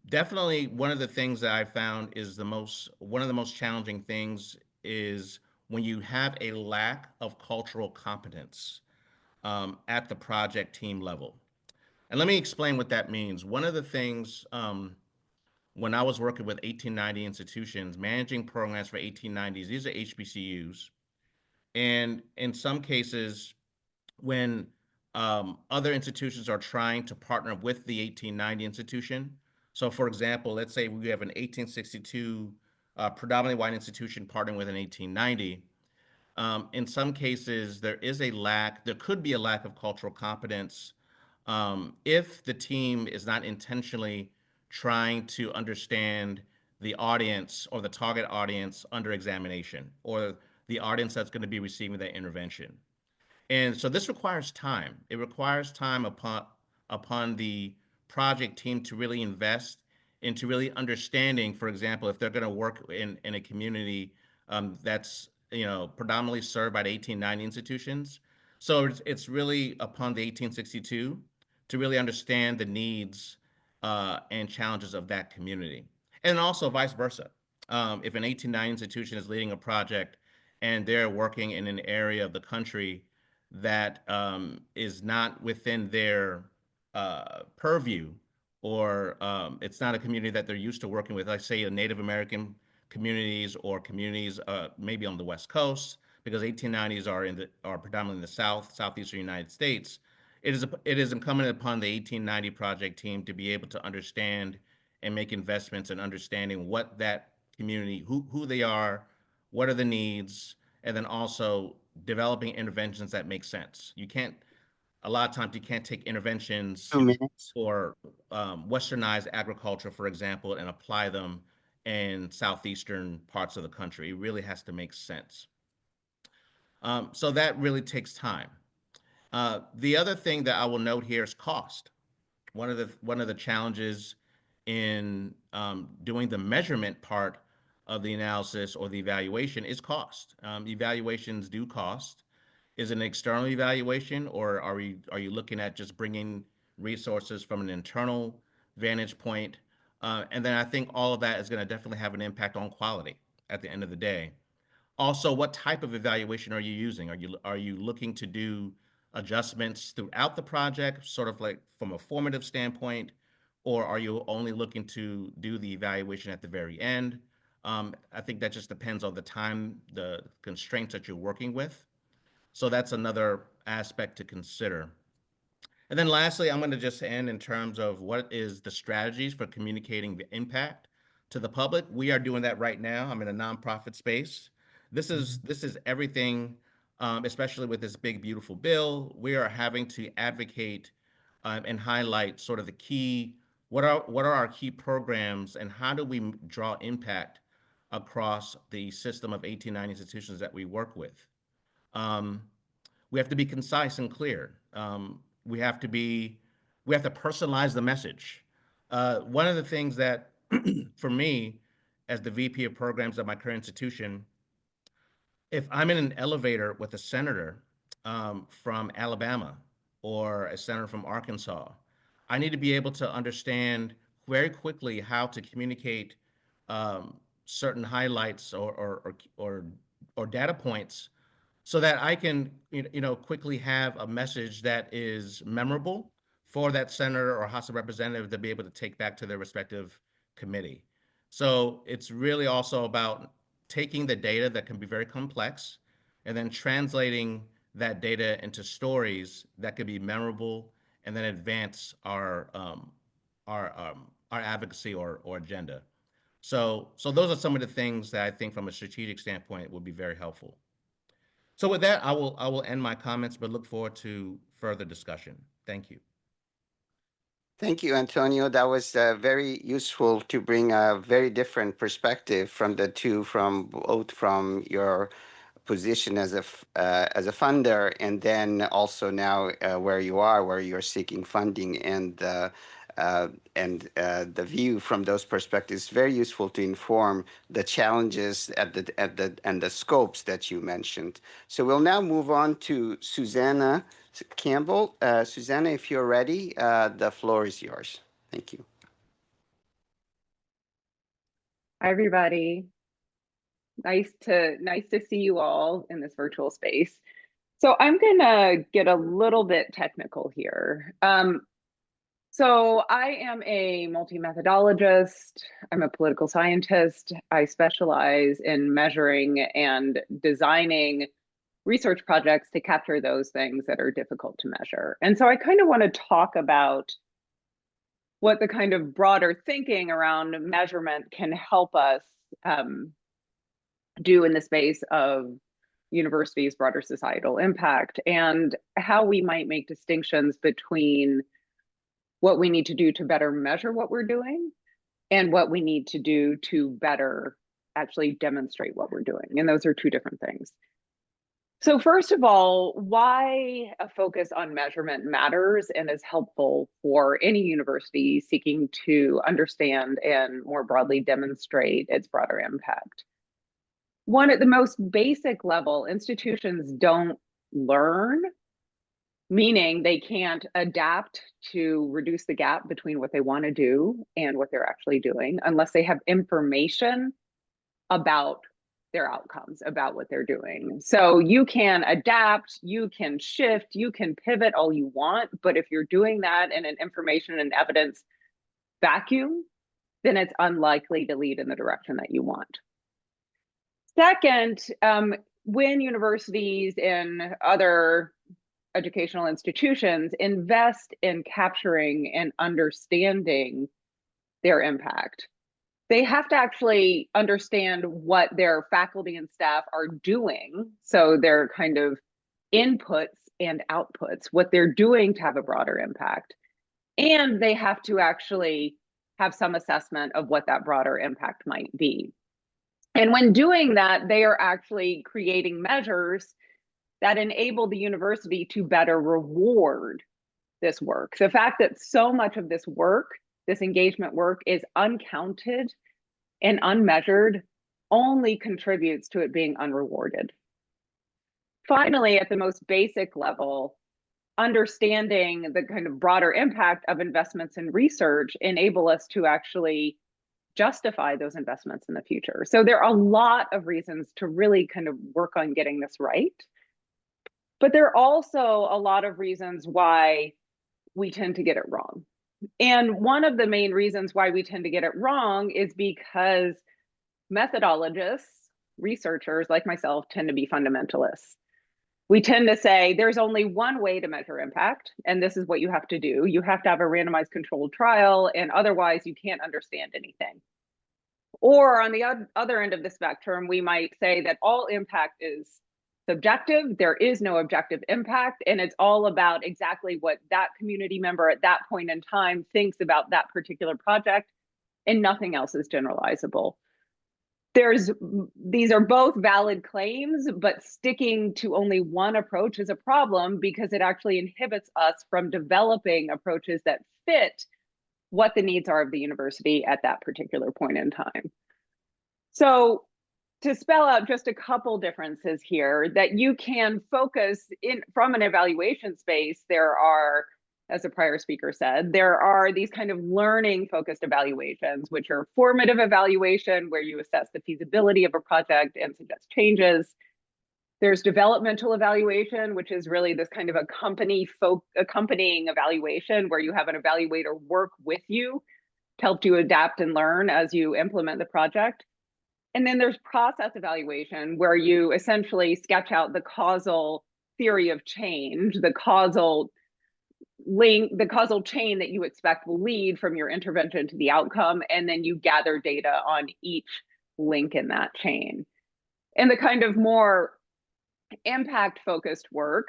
Definitely one of the things that I found is one of the most challenging things is when you have a lack of cultural competence at the project team level. And let me explain what that means. One of the things when I was working with 1890 institutions, managing programs for 1890s, these are HBCUs. And in some cases, when other institutions are trying to partner with the 1890 institution. So, for example, let's say we have an 1862 predominantly white institution partnering with an 1890. In some cases, there could be a lack of cultural competence if the team is not intentionally trying to understand the audience or the target audience under examination, or the audience that's going to be receiving that intervention. And so this requires time. It requires time upon the project team to really invest into really understanding, for example, if they're going to work in a community that's predominantly served by the 1890 institutions. So it's really upon the 1862 to really understand the needs and challenges of that community, and also vice versa. If an 1890 institution is leading a project and they're working in an area of the country that is not within their purview, or it's not a community that they're used to working with, like say a Native American communities or communities maybe on the West Coast, because 1890s are predominantly in the southeastern United States. It is incumbent upon the 1890 project team to be able to understand and make investments in understanding what that community, who they are, what are the needs, and then also developing interventions that make sense. A lot of times you can't take interventions 2 minutes. for westernized agriculture, for example, and apply them in southeastern parts of the country. It really has to make sense. So that really takes time. The other thing that I will note here is cost. One of the challenges in doing the measurement part of the analysis or the evaluation is cost. Evaluations do cost. Is it an external evaluation, or are you looking at just bringing resources from an internal vantage point? And then I think all of that is going to definitely have an impact on quality at the end of the day. Also, what type of evaluation are you using? Are you looking to do adjustments throughout the project, sort of like from a formative standpoint, or are you only looking to do the evaluation at the very end? I think that just depends on the time, the constraints that you're working with. So that's another aspect to consider. And then lastly, I'm going to just end in terms of what is the strategies for communicating the impact to the public. We are doing that right now. I'm in a nonprofit space. This is everything, especially with this big, beautiful bill. We are having to advocate and highlight sort of the key, what are our key programs, and how do we draw impact across the system of 1890 institutions that we work with. Um, we have to be concise and clear. We have to personalize the message. One of the things that, for me, as the VP of programs at my current institution, if I'm in an elevator with a senator from Alabama or a senator from Arkansas, I need to be able to understand very quickly how to communicate certain highlights or data points so that I can, quickly have a message that is memorable for that senator or House of Representative to be able to take back to their respective committee. So it's really also about taking the data that can be very complex and then translating that data into stories that could be memorable and then advance our advocacy or agenda. So those are some of the things that I think from a strategic standpoint would be very helpful. So with that, I will end my comments, but look forward to further discussion. Thank you. Thank you, Antonio. That was very useful to bring a very different perspective from the two, from both from your position as a funder, and then also now where you are, where you're seeking funding, and the view from those perspectives. Very useful to inform the challenges and the scopes that you mentioned. So we'll now move on to Susanna Campbell. Susanna, if you're ready, the floor is yours. Thank you. Hi, everybody. Nice to see you all in this virtual space. So I'm gonna get a little bit technical here. So I am a multi-methodologist. I'm a political scientist. I specialize in measuring and designing research projects to capture those things that are difficult to measure. And so I kind of want to talk about what the kind of broader thinking around measurement can help us do in the space of universities' broader societal impact, and how we might make distinctions between what we need to do to better measure what we're doing and what we need to do to better actually demonstrate what we're doing. And those are two different things. So first of all, why a focus on measurement matters and is helpful for any university seeking to understand and more broadly demonstrate its broader impact. One, at the most basic level, institutions don't learn, meaning they can't adapt to reduce the gap between what they want to do and what they're actually doing unless they have information about their outcomes, about what they're doing. So you can adapt, you can shift, you can pivot all you want, but if you're doing that in an information and evidence vacuum, then it's unlikely to lead in the direction that you want. Second, when universities and other educational institutions invest in capturing and understanding their impact, they have to actually understand what their faculty and staff are doing. So their kind of inputs and outputs, what they're doing to have a broader impact. And they have to actually have some assessment of what that broader impact might be. And when doing that, they are actually creating measures that enable the university to better reward this work. The fact that so much of this work, this engagement work, is uncounted and unmeasured only contributes to it being unrewarded. Finally, at the most basic level, understanding the kind of broader impact of investments in research enable us to actually justify those investments in the future. So there are a lot of reasons to really kind of work on getting this right. But there are also a lot of reasons why we tend to get it wrong. And one of the main reasons why we tend to get it wrong is because methodologists, researchers like myself, tend to be fundamentalists. We tend to say there's only one way to measure impact, and this is what you have to do. You have to have a randomized controlled trial, and otherwise you can't understand anything. Or on the other end of the spectrum, we might say that all impact is subjective. There is no objective impact, and it's all about exactly what that community member at that point in time thinks about that particular project, and nothing else is generalizable. These are both valid claims, but sticking to only one approach is a problem because it actually inhibits us from developing approaches that fit what the needs are of the university at that particular point in time. So to spell out just a couple differences here, that you can focus in from an evaluation space, there are, as a prior speaker said, there are these kind of learning focused evaluations, which are formative evaluation, where you assess the feasibility of a project and suggest changes. There's developmental evaluation, which is really this kind of accompanying evaluation where you have an evaluator work with you to help you adapt and learn as you implement the project. And then there's process evaluation, where you essentially sketch out the causal theory of change, the causal link, the causal chain that you expect will lead from your intervention to the outcome, and then you gather data on each link in that chain. And the kind of more impact-focused work,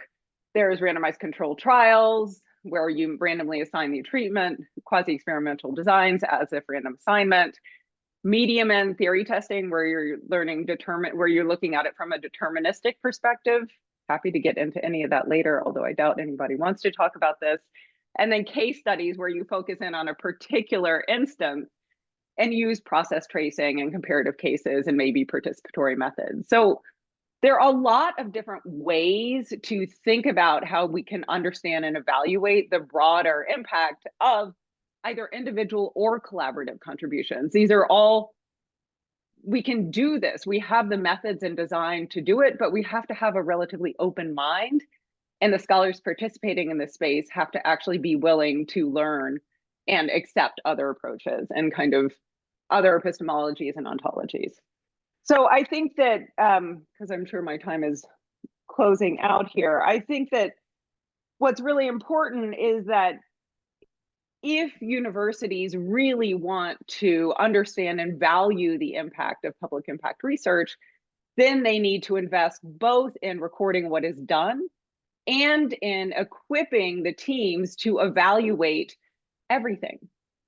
there's randomized controlled trials where you randomly assign the treatment, quasi-experimental designs as if random assignment, medium end theory testing where you're where you're looking at it from a deterministic perspective. Happy to get into any of that later, although I doubt anybody wants to talk about this. And then case studies where you focus in on a particular instance and use process tracing and comparative cases and maybe participatory methods. So there are a lot of different ways to think about how we can understand and evaluate the broader impact of either individual or collaborative contributions. These are all, we can do this. We have the methods and design to do it, but we have to have a relatively open mind. And the scholars participating in this space have to actually be willing to learn and accept other approaches and kind of other epistemologies and ontologies. So I think that, because I'm sure my time is closing out here, I think that what's really important is that if universities really want to understand and value the impact of public impact research, then they need to invest both in recording what is done and in equipping the teams to evaluate everything.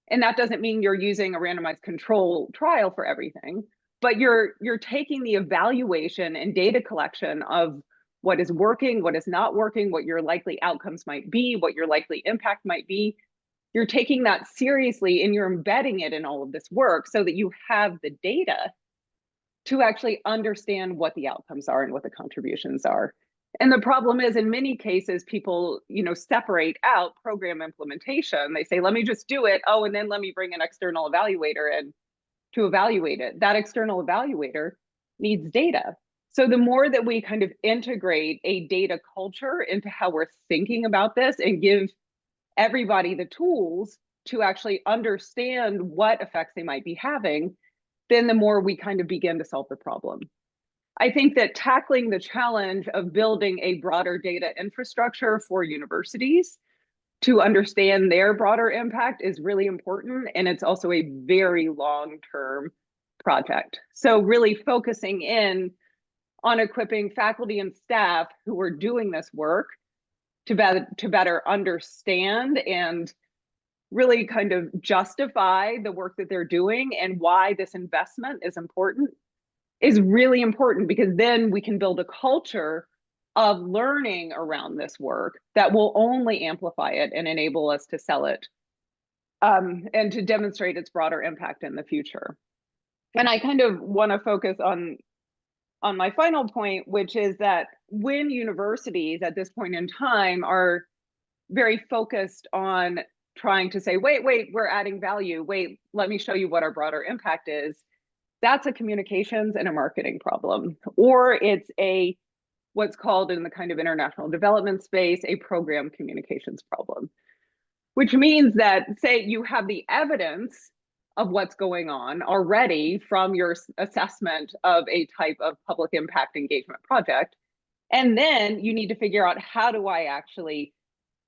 And that doesn't mean you're using a randomized control trial for everything, but you're taking the evaluation and data collection of what is working, what is not working, what your likely outcomes might be, what your likely impact might be. You're taking that seriously and you're embedding it in all of this work so that you have the data to actually understand what the outcomes are and what the contributions are. And the problem is, in many cases, people, separate out program implementation. They say, let me just do it. Oh, and then let me bring an external evaluator in to evaluate it. That external evaluator needs data. So the more that we kind of integrate a data culture into how we're thinking about this and give everybody the tools to actually understand what effects they might be having, then the more we kind of begin to solve the problem. I think that tackling the challenge of building a broader data infrastructure for universities to understand their broader impact is really important. And it's also a very long-term project. So really focusing in on equipping faculty and staff who are doing this work to better understand and really kind of justify the work that they're doing and why this investment is important is really important, because then we can build a culture of learning around this work that will only amplify it and enable us to sell it and to demonstrate its broader impact in the future. And I kind of want to focus on my final point, which is that when universities at this point in time are very focused on trying to say, wait, we're adding value. Wait, let me show you what our broader impact is. That's a communications and a marketing problem, or it's what's called in the kind of international development space, a program communications problem, which means that, say you have the evidence of what's going on already from your assessment of a type of public impact engagement project, and then you need to figure out, how do I actually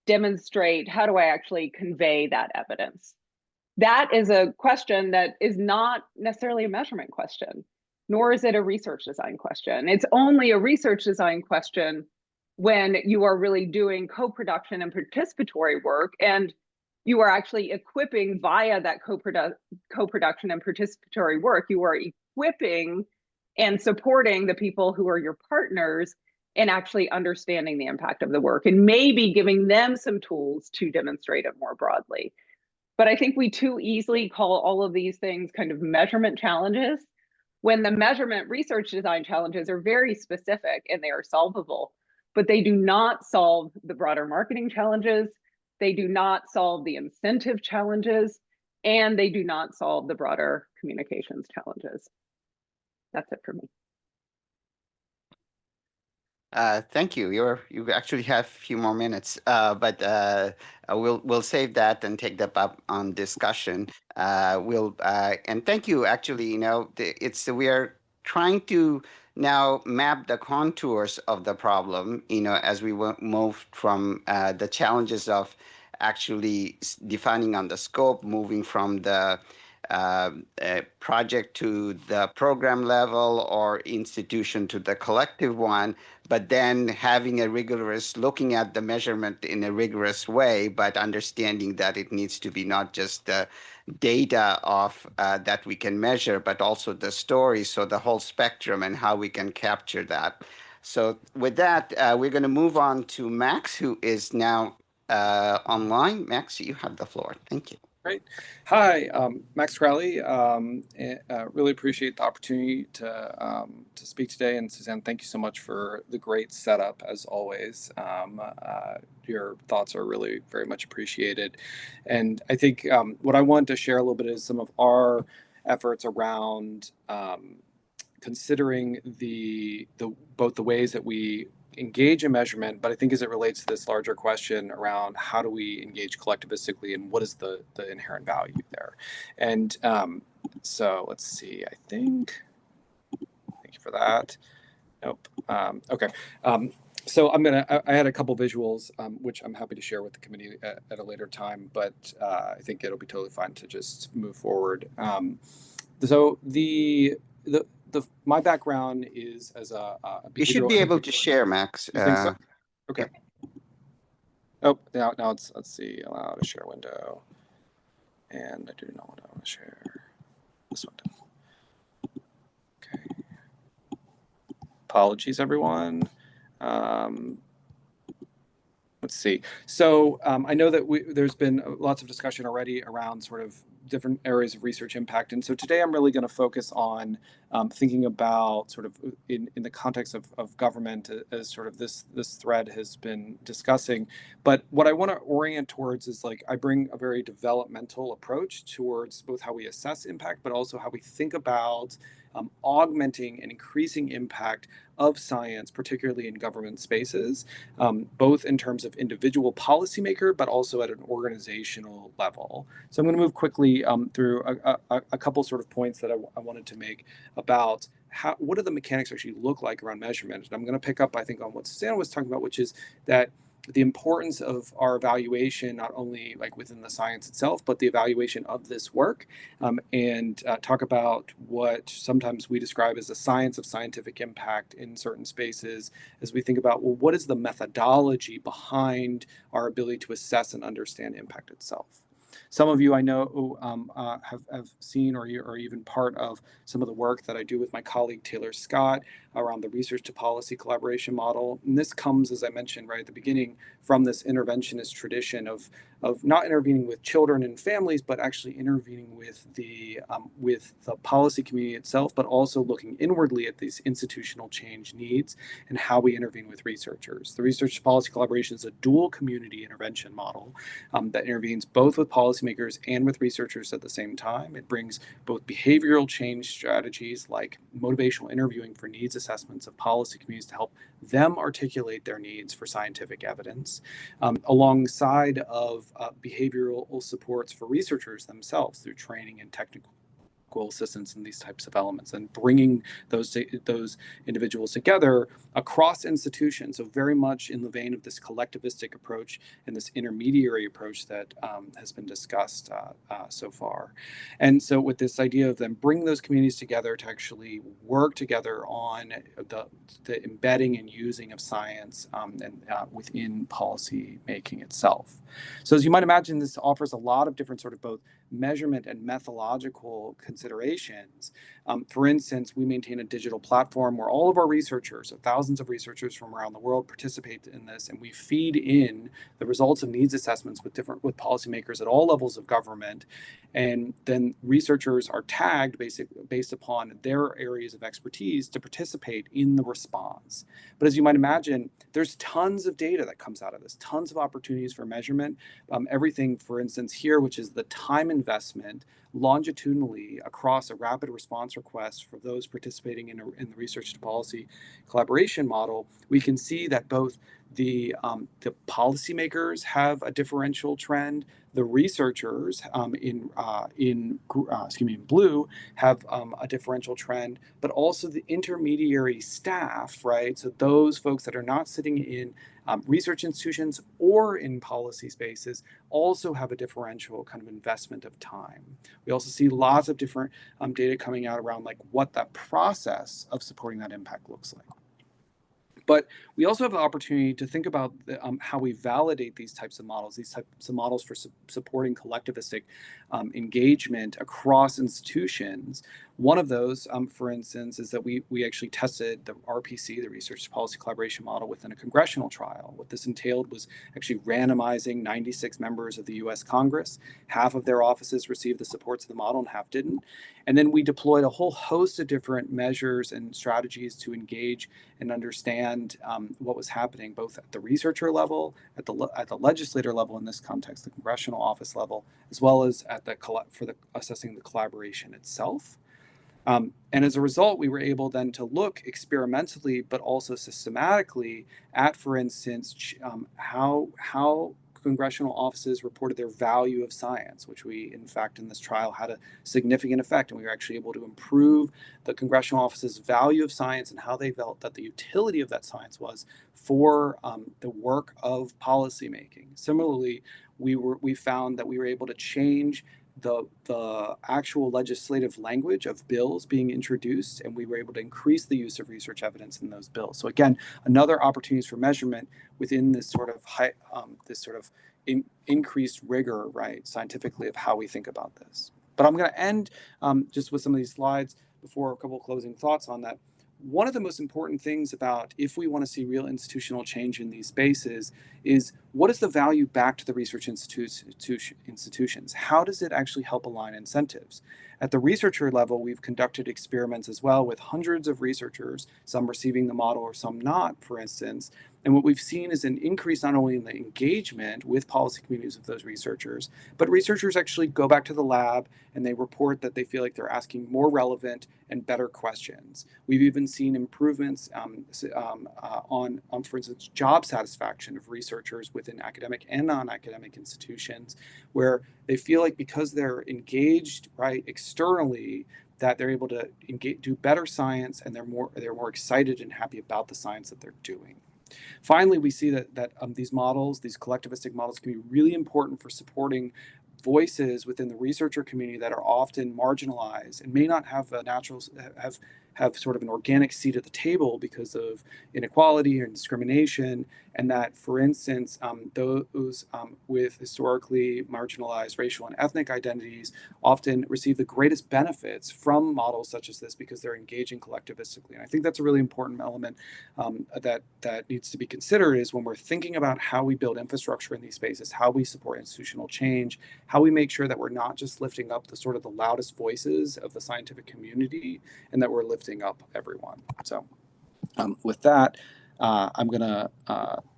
demonstrate, how do I actually convey that evidence? That is a question that is not necessarily a measurement question, nor is it a research design question. It's only a research design question when you are really doing co-production and participatory work, and you are actually equipping via that co-production and participatory work, you are equipping and supporting the people who are your partners in actually understanding the impact of the work and maybe giving them some tools to demonstrate it more broadly. But I think we too easily call all of these things kind of measurement challenges, when the measurement research design challenges are very specific and they are solvable, but they do not solve the broader marketing challenges, they do not solve the incentive challenges, and they do not solve the broader communications challenges. That's it for me. Thank you. You actually have a few more minutes, but we'll save that and take that up on discussion. And thank you. Actually, we are trying to now map the contours of the problem. As we move from the challenges of actually defining on the scope, moving from the project to the program level or institution to the collective one, but then having a rigorous, looking at the measurement in a rigorous way, but understanding that it needs to be not just the data of that we can measure, but also the story, so the whole spectrum and how we can capture that. So with that, we're going to move on to Max, who is now online. Max, you have the floor. Thank you. Great. Hi, Max Crowley. Really appreciate the opportunity to speak today. And Suzanne, thank you so much for the great setup, as always. Your thoughts are really very much appreciated. And I think what I wanted to share a little bit is some of our efforts around considering both the ways that we engage in measurement, but I think as it relates to this larger question around how do we engage collectivistically and what is the inherent value there. And so let's see, thank you for that. Nope. Okay. So I had a couple visuals, which I'm happy to share with the committee at a later time, but I think it'll be totally fine to just move forward. So my background is as a you should be able to share, Max. You think so? Okay. Oh, now let's see, allow to share window. And I do not want to share this window. Okay. Apologies, everyone. Let's see. So I know that there's been lots of discussion already around sort of different areas of research impact. And so today I'm really going to focus on thinking about sort of in the context of government as sort of this thread has been discussing. But what I want to orient towards is like I bring a very developmental approach towards both how we assess impact, but also how we think about augmenting and increasing impact of science, particularly in government spaces, both in terms of individual policymaker, but also at an organizational level. So I'm going to move quickly through a couple sort of points that I wanted to make about what do the mechanics actually look like around measurement. And I'm going to pick up, I think, on what Suzanne was talking about, which is that the importance of our evaluation, not only like within the science itself, but the evaluation of this work, and talk about what sometimes we describe as the science of scientific impact in certain spaces as we think about, well, what is the methodology behind our ability to assess and understand impact itself? Some of you I know have seen or are even part of some of the work that I do with my colleague Taylor Scott around the research to policy collaboration model. And this comes, as I mentioned right at the beginning, from this interventionist tradition of not intervening with children and families, but actually intervening with the policy community itself, but also looking inwardly at these institutional change needs and how we intervene with researchers. The research to policy collaboration is a dual community intervention model that intervenes both with policymakers and with researchers at the same time. It brings both behavioral change strategies like motivational interviewing for needs assessments of policy communities to help them articulate their needs for scientific evidence, alongside of behavioral supports for researchers themselves through training and technical assistance in these types of elements, and bringing those individuals together across institutions. So very much in the vein of this collectivistic approach and this intermediary approach that has been discussed so far. And so with this idea of them bringing those communities together to actually work together on the embedding and using of science and within policy making itself. So as you might imagine, this offers a lot of different sort of both measurement and methodological considerations. For instance, we maintain a digital platform where all of our researchers, so thousands of researchers from around the world, participate in this, and we feed in the results of needs assessments with policymakers at all levels of government. And then researchers are tagged based upon their areas of expertise to participate in the response. But as you might imagine, there's tons of data that comes out of this, tons of opportunities for measurement. Everything, for instance, here, which is the time investment longitudinally across a rapid response request for those participating in the research to policy collaboration model, we can see that both the policymakers have a differential trend. The researchers in blue have a differential trend, but also the intermediary staff, right? So those folks that are not sitting in research institutions or in policy spaces also have a differential kind of investment of time. We also see lots of different data coming out around like what that process of supporting that impact looks like. But we also have the opportunity to think about how we validate these types of models, these types of models for supporting collectivistic engagement across institutions. One of those, for instance, is that we actually tested the RPC, the Research Policy Collaboration Model, within a congressional trial. What this entailed was actually randomizing 96 members of the US Congress. Half of their offices received the supports of the model and half didn't. And then we deployed a whole host of different measures and strategies to engage and understand what was happening, both at the researcher level, at the legislator level in this context, the congressional office level, as well as at assessing the collaboration itself. And as a result, we were able then to look experimentally, but also systematically at, for instance, how congressional offices reported their value of science, which we, in fact, in this trial had a significant effect. And we were actually able to improve the congressional office's value of science and how they felt that the utility of that science was for the work of policymaking. Similarly, we found that we were able to change the actual legislative language of bills being introduced, and we were able to increase the use of research evidence in those bills. So again, another opportunities for measurement within this sort of increased rigor, right, scientifically, of how we think about this. But I'm going to end just with some of these slides before a couple of closing thoughts on that. One of the most important things about if we want to see real institutional change in these spaces is what is the value back to the research institutions? How does it actually help align incentives? At the researcher level, we've conducted experiments as well with hundreds of researchers, some receiving the model or some not, for instance. And what we've seen is an increase not only in the engagement with policy communities of those researchers, but researchers actually go back to the lab and they report that they feel like they're asking more relevant and better questions. We've even seen improvements on, for instance, job satisfaction of researchers within academic and non-academic institutions, where they feel like because they're engaged, right, externally, that they're able to do better science, and they're more excited and happy about the science that they're doing. Finally, we see that these models, these collectivistic models, can be really important for supporting voices within the researcher community that are often marginalized and may not have a have sort of an organic seat at the table because of inequality and discrimination, and that, for instance, those with historically marginalized racial and ethnic identities often receive the greatest benefits from models such as this because they're engaging collectivistically. And I think that's a really important element that needs to be considered is when we're thinking about how we build infrastructure in these spaces, how we support institutional change, how we make sure that we're not just lifting up the sort of the loudest voices of the scientific community, and that we're lifting up everyone. So with that, I'm going to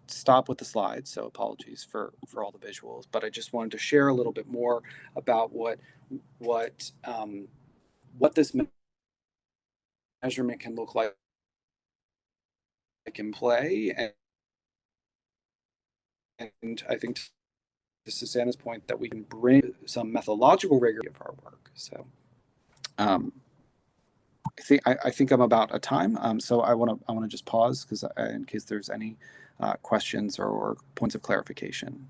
stop with the slides. So apologies for all the visuals, but I just wanted to share a little bit more about what this measurement can look like in play. And I think to Susanna's point that we can bring some methodological rigor of our work. So I think I'm about at time. So I want to just pause because in case there's any questions or points of clarification.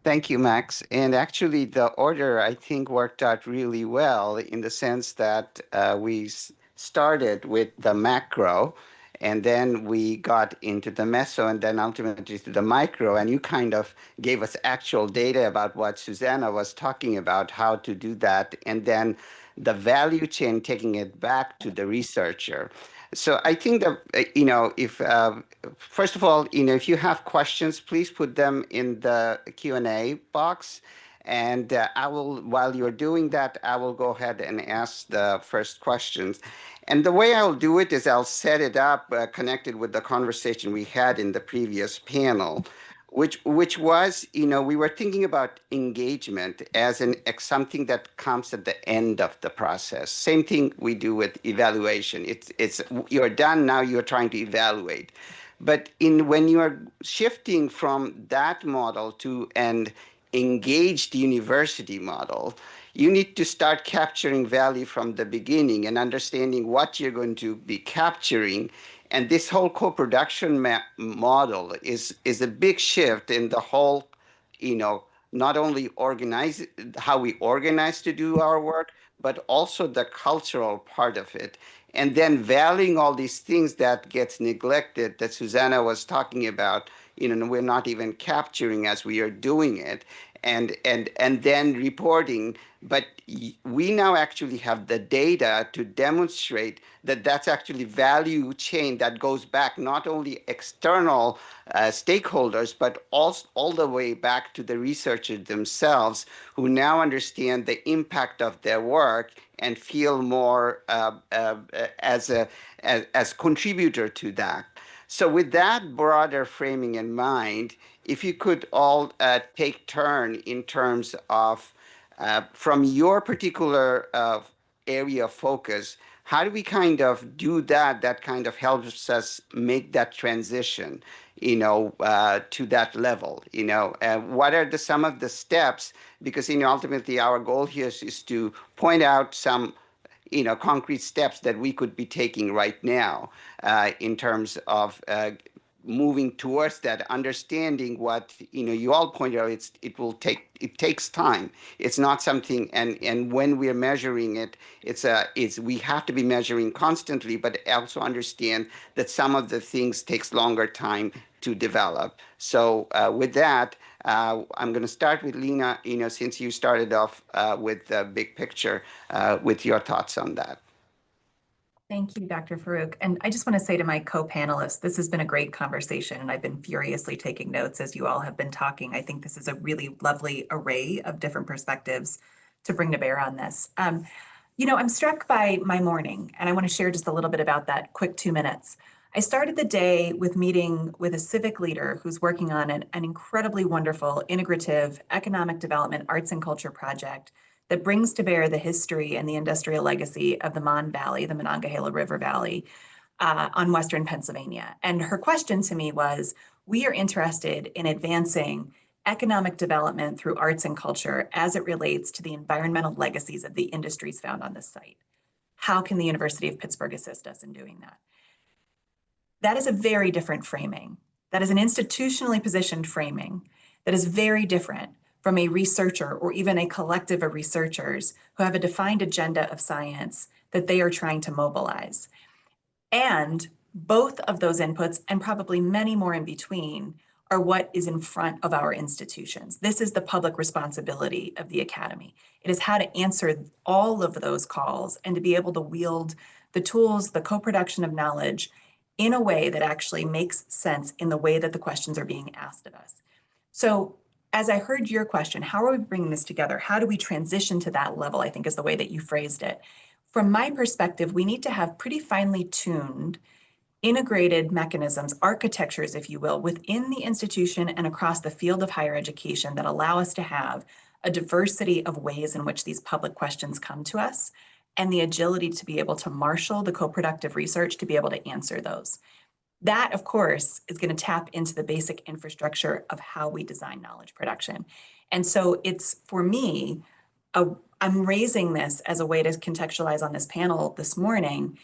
Thank you, Max. And actually, the order, I think, worked out really well in the sense that we started with the macro, and then we got into the meso, and then ultimately to the micro. And you kind of gave us actual data about what Susanna was talking about, how to do that, and then the value chain, taking it back to the researcher. So I think that, if first of all, if you have questions, please put them in the Q&A box. And while you're doing that, I will go ahead and ask the first questions. And the way I'll do it is I'll set it up connected with the conversation we had in the previous panel, which was, we were thinking about engagement as something that comes at the end of the process. Same thing we do with evaluation. It's you're done, now you're trying to evaluate. But when you are shifting from that model to an engaged university model, you need to start capturing value from the beginning and understanding what you're going to be capturing And this whole co-production model is a big shift in the whole, not only how we organize to do our work, but also the cultural part of it. And then valuing all these things that gets neglected that Susanna was talking about, we're not even capturing as we are doing it, and then reporting. But we now actually have the data to demonstrate that that's actually value chain that goes back not only external stakeholders, but also all the way back to the researchers themselves, who now understand the impact of their work and feel more as contributor to that. So with that broader framing in mind, if you could all take turn in terms of from your particular area of focus, how do we kind of do that? That kind of helps us make that transition, to that level. What are some of the steps? Because ultimately our goal here is to point out some concrete steps that we could be taking right now in terms of moving towards that understanding. What you all pointed out, it takes time. It's not something, and when we're measuring it, we have to be measuring constantly, but also understand that some of the things takes longer time to develop. So with that, I'm going to start with Lena, since you started off with the big picture, with your thoughts on that. Thank you, Dr. Farouk. And I just want to say to my co-panelists, this has been a great conversation, and I've been furiously taking notes as you all have been talking. I think this is a really lovely array of different perspectives to bring to bear on this. I'm struck by my morning, and I want to share just a little bit about that quick 2 minutes. I started the day with meeting with a civic leader who's working on an incredibly wonderful integrative economic development arts and culture project that brings to bear the history and the industrial legacy of the Mon Valley, the Monongahela River Valley, on Western Pennsylvania. And her question to me was, we are interested in advancing economic development through arts and culture as it relates to the environmental legacies of the industries found on this site. How can the University of Pittsburgh assist us in doing that? That is a very different framing. That is an institutionally positioned framing that is very different from a researcher or even a collective of researchers who have a defined agenda of science that they are trying to mobilize. And both of those inputs, and probably many more in between, are what is in front of our institutions. This is the public responsibility of the Academy. It is how to answer all of those calls and to be able to wield the tools, the co-production of knowledge in a way that actually makes sense in the way that the questions are being asked of us. So as I heard your question, how are we bringing this together? How do we transition to that level, I think is the way that you phrased it. From my perspective, we need to have pretty finely tuned integrated mechanisms, architectures, if you will, within the institution and across the field of higher education that allow us to have a diversity of ways in which these public questions come to us and the agility to be able to marshal the co-productive research to be able to answer those. That, of course, is going to tap into the basic infrastructure of how we design knowledge production. And so it's, for me, I'm raising this as a way to contextualize on this panel this morning.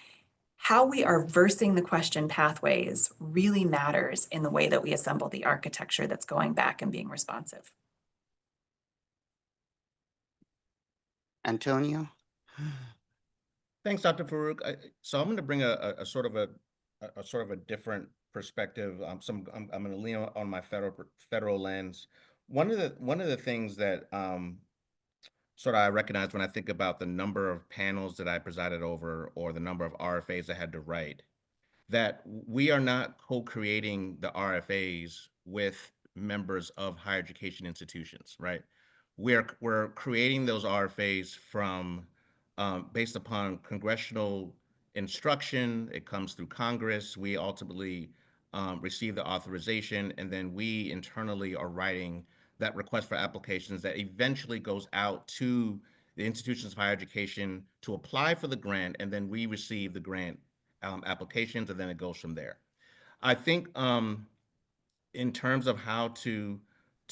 How we are versing the question pathways really matters in the way that we assemble the architecture that's going back and being responsive. Antonio? Thanks, Dr. Farouk. So I'm going to bring a sort of a different perspective. I'm going to lean on my federal lens. One of the things that sort of I recognize when I think about the number of panels that I presided over or the number of RFAs I had to write, that we are not co-creating the RFAs with members of higher education institutions, right? We're creating those RFAs from based upon congressional instruction. It comes through Congress. We ultimately receive the authorization, and then we internally are writing that request for applications that eventually goes out to the institutions of higher education to apply for the grant, and then we receive the grant applications, and then it goes from there. I think in terms of how to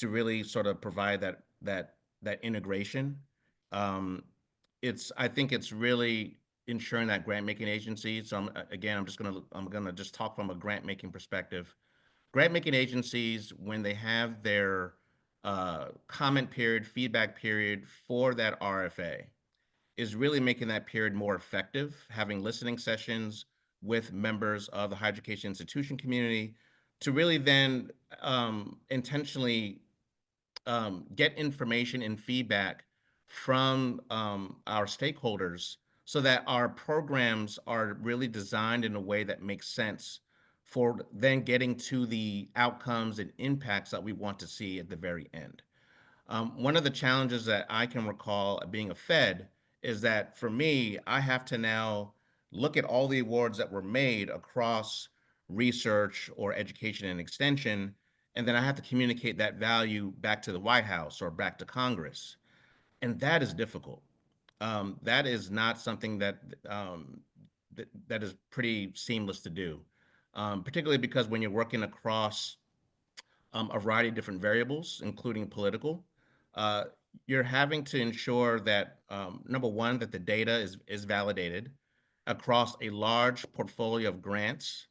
really sort of provide that integration, I think it's really ensuring that grant making agencies. So I'm gonna just talk from a grant making perspective. Grant making agencies, when they have their comment period, feedback period for that RFA, is really making that period more effective, having listening sessions with members of the higher education institution community to really then intentionally get information and feedback from our stakeholders so that our programs are really designed in a way that makes sense for then getting to the outcomes and impacts that we want to see at the very end. One of the challenges that I can recall being a Fed is that for me, I have to now look at all the awards that were made across research or education and extension, and then I have to communicate that value back to the White House or back to Congress. And that is difficult. That is not something that is pretty seamless to do, particularly because when you're working across a variety of different variables, including political, uh, you're having to ensure that number one, that the data is validated across a large portfolio of grants.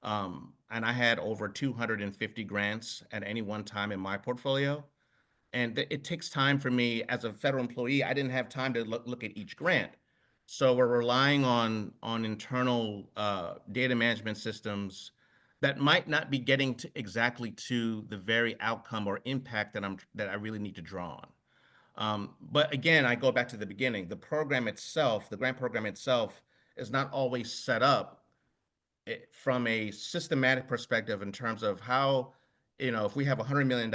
And I had over 250 grants at any one time in my portfolio. And it takes time for me as a federal employee. I didn't have time to look at each grant. So we're relying on internal data management systems that might not be getting to exactly to the very outcome or impact that I really need to draw on. But again, I go back to the beginning. The program itself, the grant program itself, is not always set up from a systematic perspective in terms of how, if we have $100 million,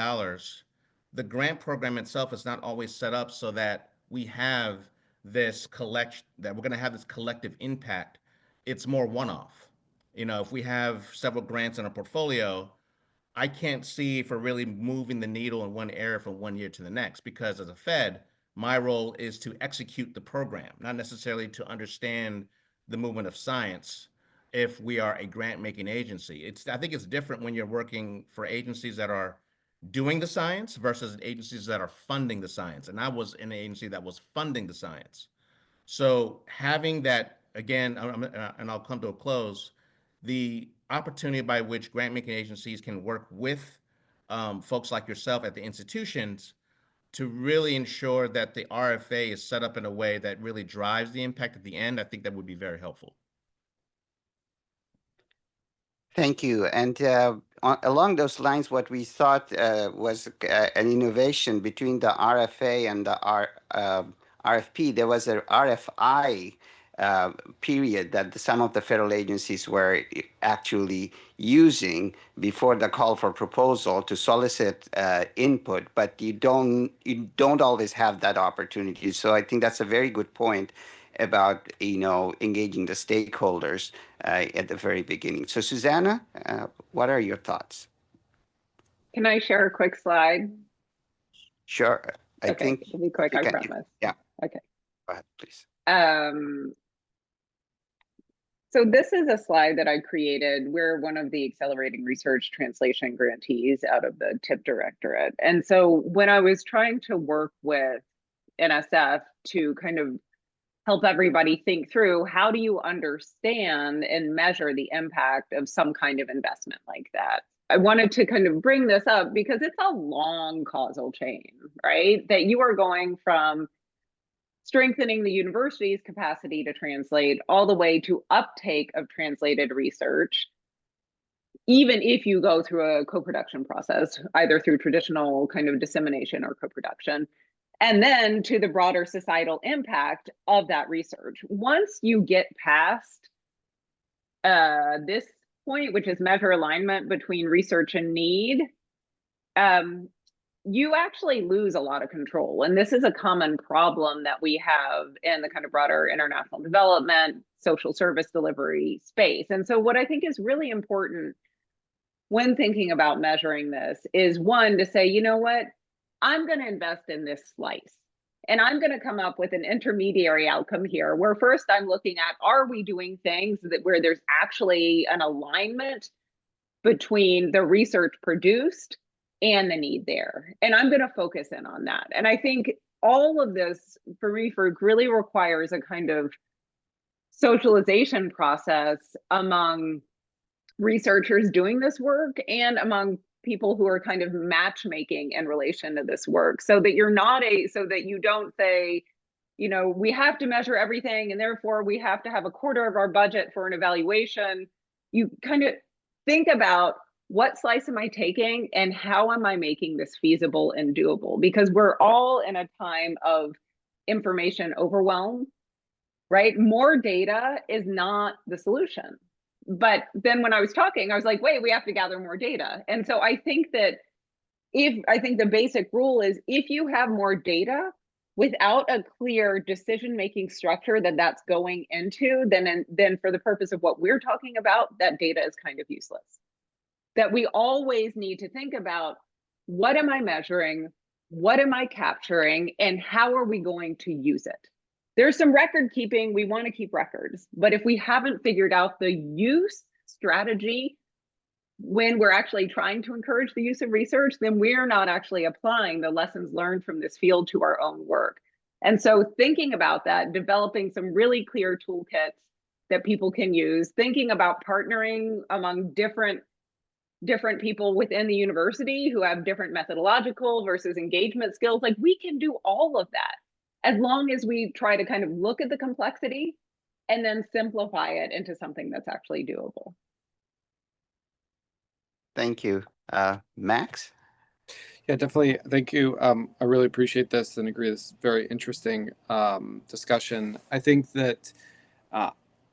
the grant program itself is not always set up so that we have this collection, that we're going to have this collective impact. It's more one-off. If we have several grants in a portfolio, I can't see if we're really moving the needle in one area from one year to the next, because as a Fed, my role is to execute the program, not necessarily to understand the movement of science if we are a grant making agency. I think it's different when you're working for agencies that are doing the science versus agencies that are funding the science. And I was in an agency that was funding the science. So having that, again, and I'll come to a close, the opportunity by which grant making agencies can work with folks like yourself at the institutions to really ensure that the RFA is set up in a way that really drives the impact at the end, I think that would be very helpful. Thank you. And along those lines, what we thought was an innovation between the RFA and the RFP. There was a RFI period that some of the federal agencies were actually using before the call for proposal to solicit input, but you don't always have that opportunity. So I think that's a very good point about engaging the stakeholders at the very beginning. So Susanna, what are your thoughts? Can I share a quick slide? Sure. I think it'll be quick, I promise. Yeah. Okay. Go ahead, please. So this is a slide that I created. We're one of the accelerating research translation grantees out of the TIP Directorate. And so when I was trying to work with NSF to kind of help everybody think through, how do you understand and measure the impact of some kind of investment like that? I wanted to kind of bring this up because it's a long causal chain, right? That you are going from strengthening the university's capacity to translate all the way to uptake of translated research, even if you go through a co-production process, either through traditional kind of dissemination or co-production, and then to the broader societal impact of that research. Once you get past this point, which is measure alignment between research and need, you actually lose a lot of control. And this is a common problem that we have in the kind of broader international development, social service delivery space. And so what I think is really important when thinking about measuring this is, one, to say, you know what, I'm going to invest in this slice. And I'm going to come up with an intermediary outcome here where first I'm looking at, are we doing things where there's actually an alignment between the research produced and the need there? And I'm going to focus in on that. And I think all of this for me really requires a kind of socialization process among researchers doing this work and among people who are kind of matchmaking in relation to this work, so that so that you don't say, we have to measure everything and therefore we have to have a quarter of our budget for an evaluation. You kind of think about, what slice am I taking and how am I making this feasible and doable? Because we're all in a time of information overwhelm, right? More data is not the solution. But then when I was talking, I was like, wait, we have to gather more data. And so I think that the basic rule is, if you have more data without a clear decision-making structure that's going into, then for the purpose of what we're talking about, that data is kind of useless. That we always need to think about, what am I measuring? What am I capturing? And how are we going to use it? There's some record keeping, we want to keep records, but if we haven't figured out the use strategy when we're actually trying to encourage the use of research, then we're not actually applying the lessons learned from this field to our own work. And so thinking about that, developing some really clear toolkits that people can use, thinking about partnering among different people within the university who have different methodological versus engagement skills, like we can do all of that, as long as we try to kind of look at the complexity and then simplify it into something that's actually doable. Thank you. Max? Yeah, definitely. Thank you. I really appreciate this and agree this is very interesting discussion. I think that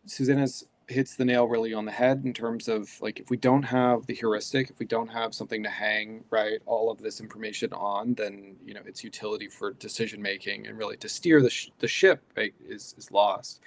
Susanna's hits the nail really on the head in terms of, like, if we don't have the heuristic, if we don't have something to hang all of this information on, then its utility for decision making and really to steer the ship is lost.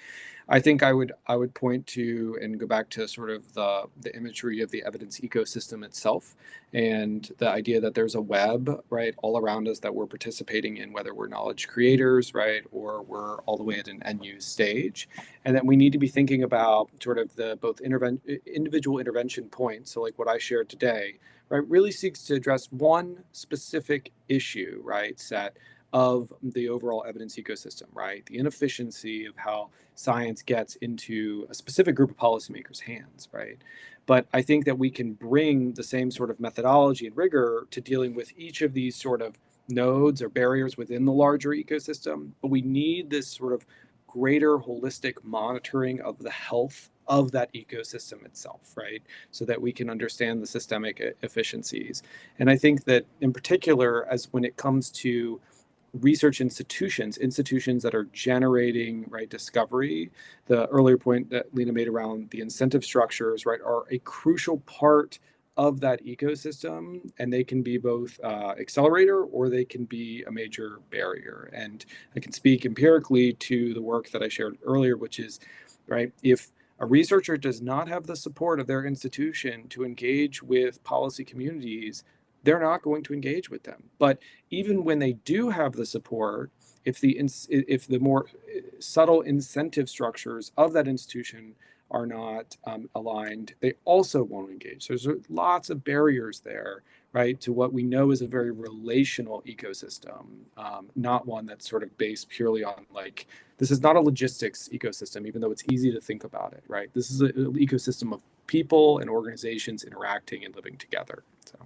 I think I would point to and go back to sort of the imagery of the evidence ecosystem itself, and the idea that there's a web all around us that we're participating in, whether we're knowledge creators or we're all the way at an end use stage, and that we need to be thinking about sort of the both individual intervention points. So like what I shared today, really seeks to address one specific issue set of the overall evidence ecosystem, the inefficiency of how science gets into a specific group of policymakers' hands, But I think that we can bring the same sort of methodology and rigor to dealing with each of these sort of nodes or barriers within the larger ecosystem. But we need this sort of greater holistic monitoring of the health of that ecosystem itself, so that we can understand the systemic efficiencies. And I think that in particular, as when it comes to research institutions that are generating discovery, the earlier point that Lena made around the incentive structures are a crucial part of that ecosystem, and they can be both accelerator or they can be a major barrier. And I can speak empirically to the work that I shared earlier, which is if a researcher does not have the support of their institution to engage with policy communities, they're not going to engage with them. But even when they do have the support, if the more subtle incentive structures of that institution are not aligned, they also won't engage. So there's lots of barriers there, to what we know is a very relational ecosystem, not one that's sort of based purely on this is not a logistics ecosystem, even though it's easy to think about it, This is an ecosystem of people and organizations interacting and living together. So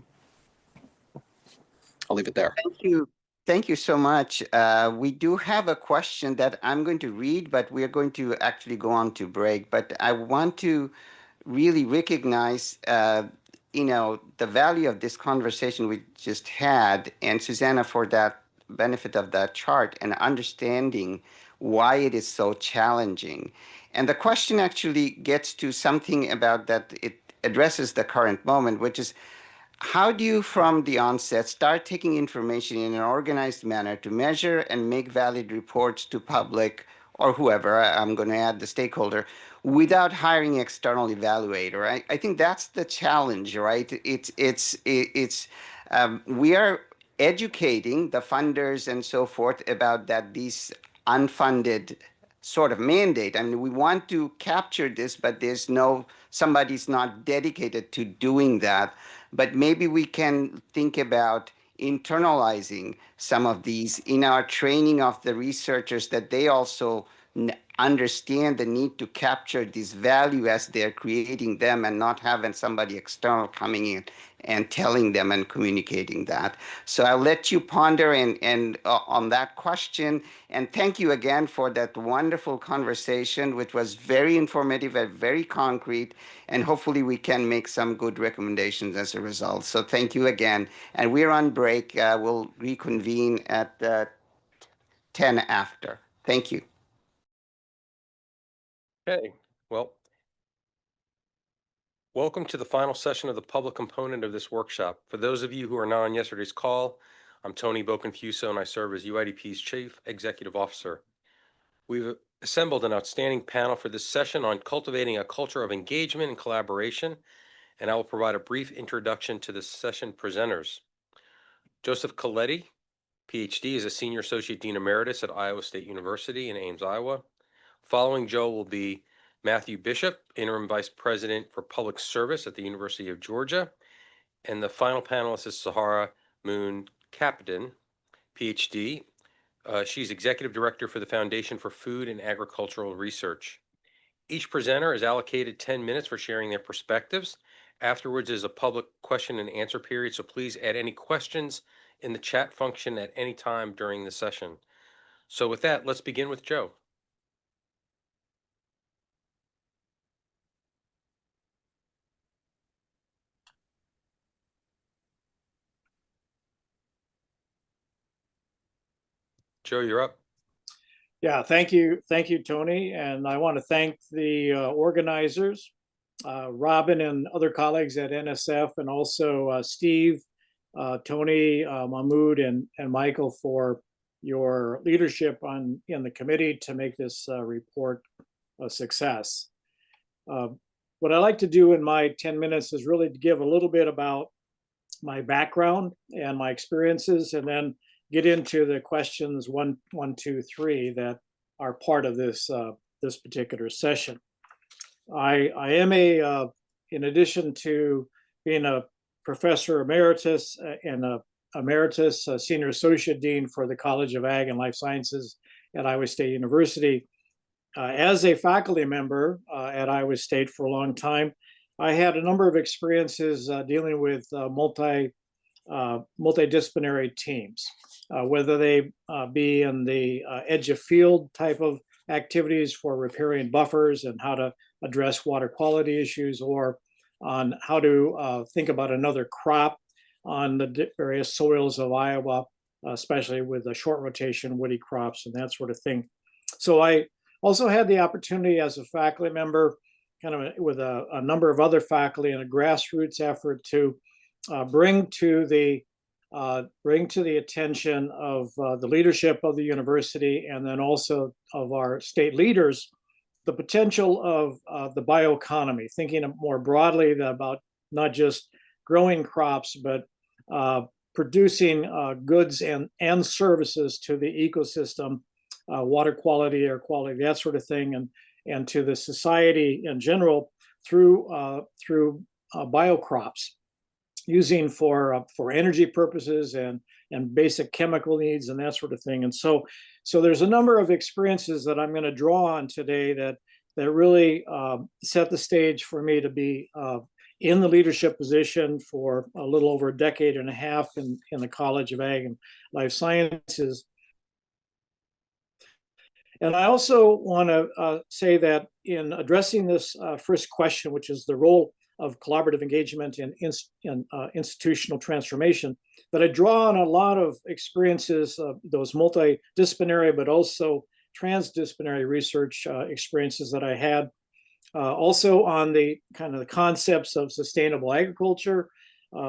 I'll leave it there. Thank you. Thank you so much. We do have a question that I'm going to read, but we are going to actually go on to break. But I want to really recognize, the value of this conversation we just had, and Susanna for that benefit of that chart and understanding why it is so challenging. And the question actually gets to something about that. It addresses the current moment, which is, how do you, from the onset, start taking information in an organized manner to measure and make valid reports to public or whoever, I'm going to add the stakeholder, without hiring external evaluator? I think that's the challenge, we are educating the funders and so forth about that these unfunded sort of mandate. I mean, we want to capture this, but somebody's not dedicated to doing that. But maybe we can think about internalizing some of these in our training of the researchers, that they also understand the need to capture this value as they're creating them and not having somebody external coming in and telling them and communicating that. So I'll let you ponder and on that question. And thank you again for that wonderful conversation, which was very informative and very concrete. And hopefully we can make some good recommendations as a result. So thank you again. And we're on break. We'll reconvene at 10 after. Thank you. Okay, well, welcome to the final session of the public component of this workshop. For those of you who are not on yesterday's call, I'm Tony Boconfuso and I serve as UIDP's Chief Executive Officer. We've assembled an outstanding panel for this session on cultivating a culture of engagement and collaboration, and I will provide a brief introduction to the session presenters. Joseph Coletti, PhD, is a Senior Associate Dean Emeritus at Iowa State University in Ames, Iowa. Following Joe will be Matthew Bishop, Interim Vice President for Public Service at the University of Georgia. And the final panelist is Sahara Moon Captain, PhD. She's Executive Director for the Foundation for Food and Agricultural Research. Each presenter is allocated 10 minutes for sharing their perspectives. Afterwards is a public question and answer period, so please add any questions in the chat function at any time during the session. So with that, let's begin with Joe. Joe, you're up. Yeah, thank you, Tony. And I want to thank the organizers, Robin and other colleagues at NSF, and also Steve, Tony, Mahmoud, and Michael for your leadership in the committee to make this report a success. What I like to do in my 10 minutes is really to give a little bit about my background and my experiences, and then get into the questions 1, 2, 3 that are part of this this particular session. I am in addition to being a professor emeritus and a emeritus senior associate dean for the College of Ag and Life Sciences at Iowa State University. As a faculty member at Iowa State for a long time, I had a number of experiences dealing with multidisciplinary teams, whether they be in the edge of field type of activities for repairing buffers and how to address water quality issues, or on how to think about another crop on the various soils of Iowa, especially with the short rotation woody crops and that sort of thing. So I also had the opportunity as a faculty member, kind of with a number of other faculty, in a grassroots effort to bring to the attention of the leadership of the university, and then also of our state leaders, the potential of the bioeconomy, thinking more broadly about not just growing crops, but producing goods and services to the ecosystem, water quality, air quality, that sort of thing, and to the society in general through biocrops, using for energy purposes and basic chemical needs and that sort of thing. And so there's a number of experiences that I'm going to draw on today that really set the stage for me to be in the leadership position for a little over a decade and a half in the College of Ag and Life Sciences. And I also want to say that in addressing this first question, which is the role of collaborative engagement in institutional transformation, that I draw on a lot of experiences, those multidisciplinary but also transdisciplinary research experiences that I had, also on the kind of the concepts of sustainable agriculture,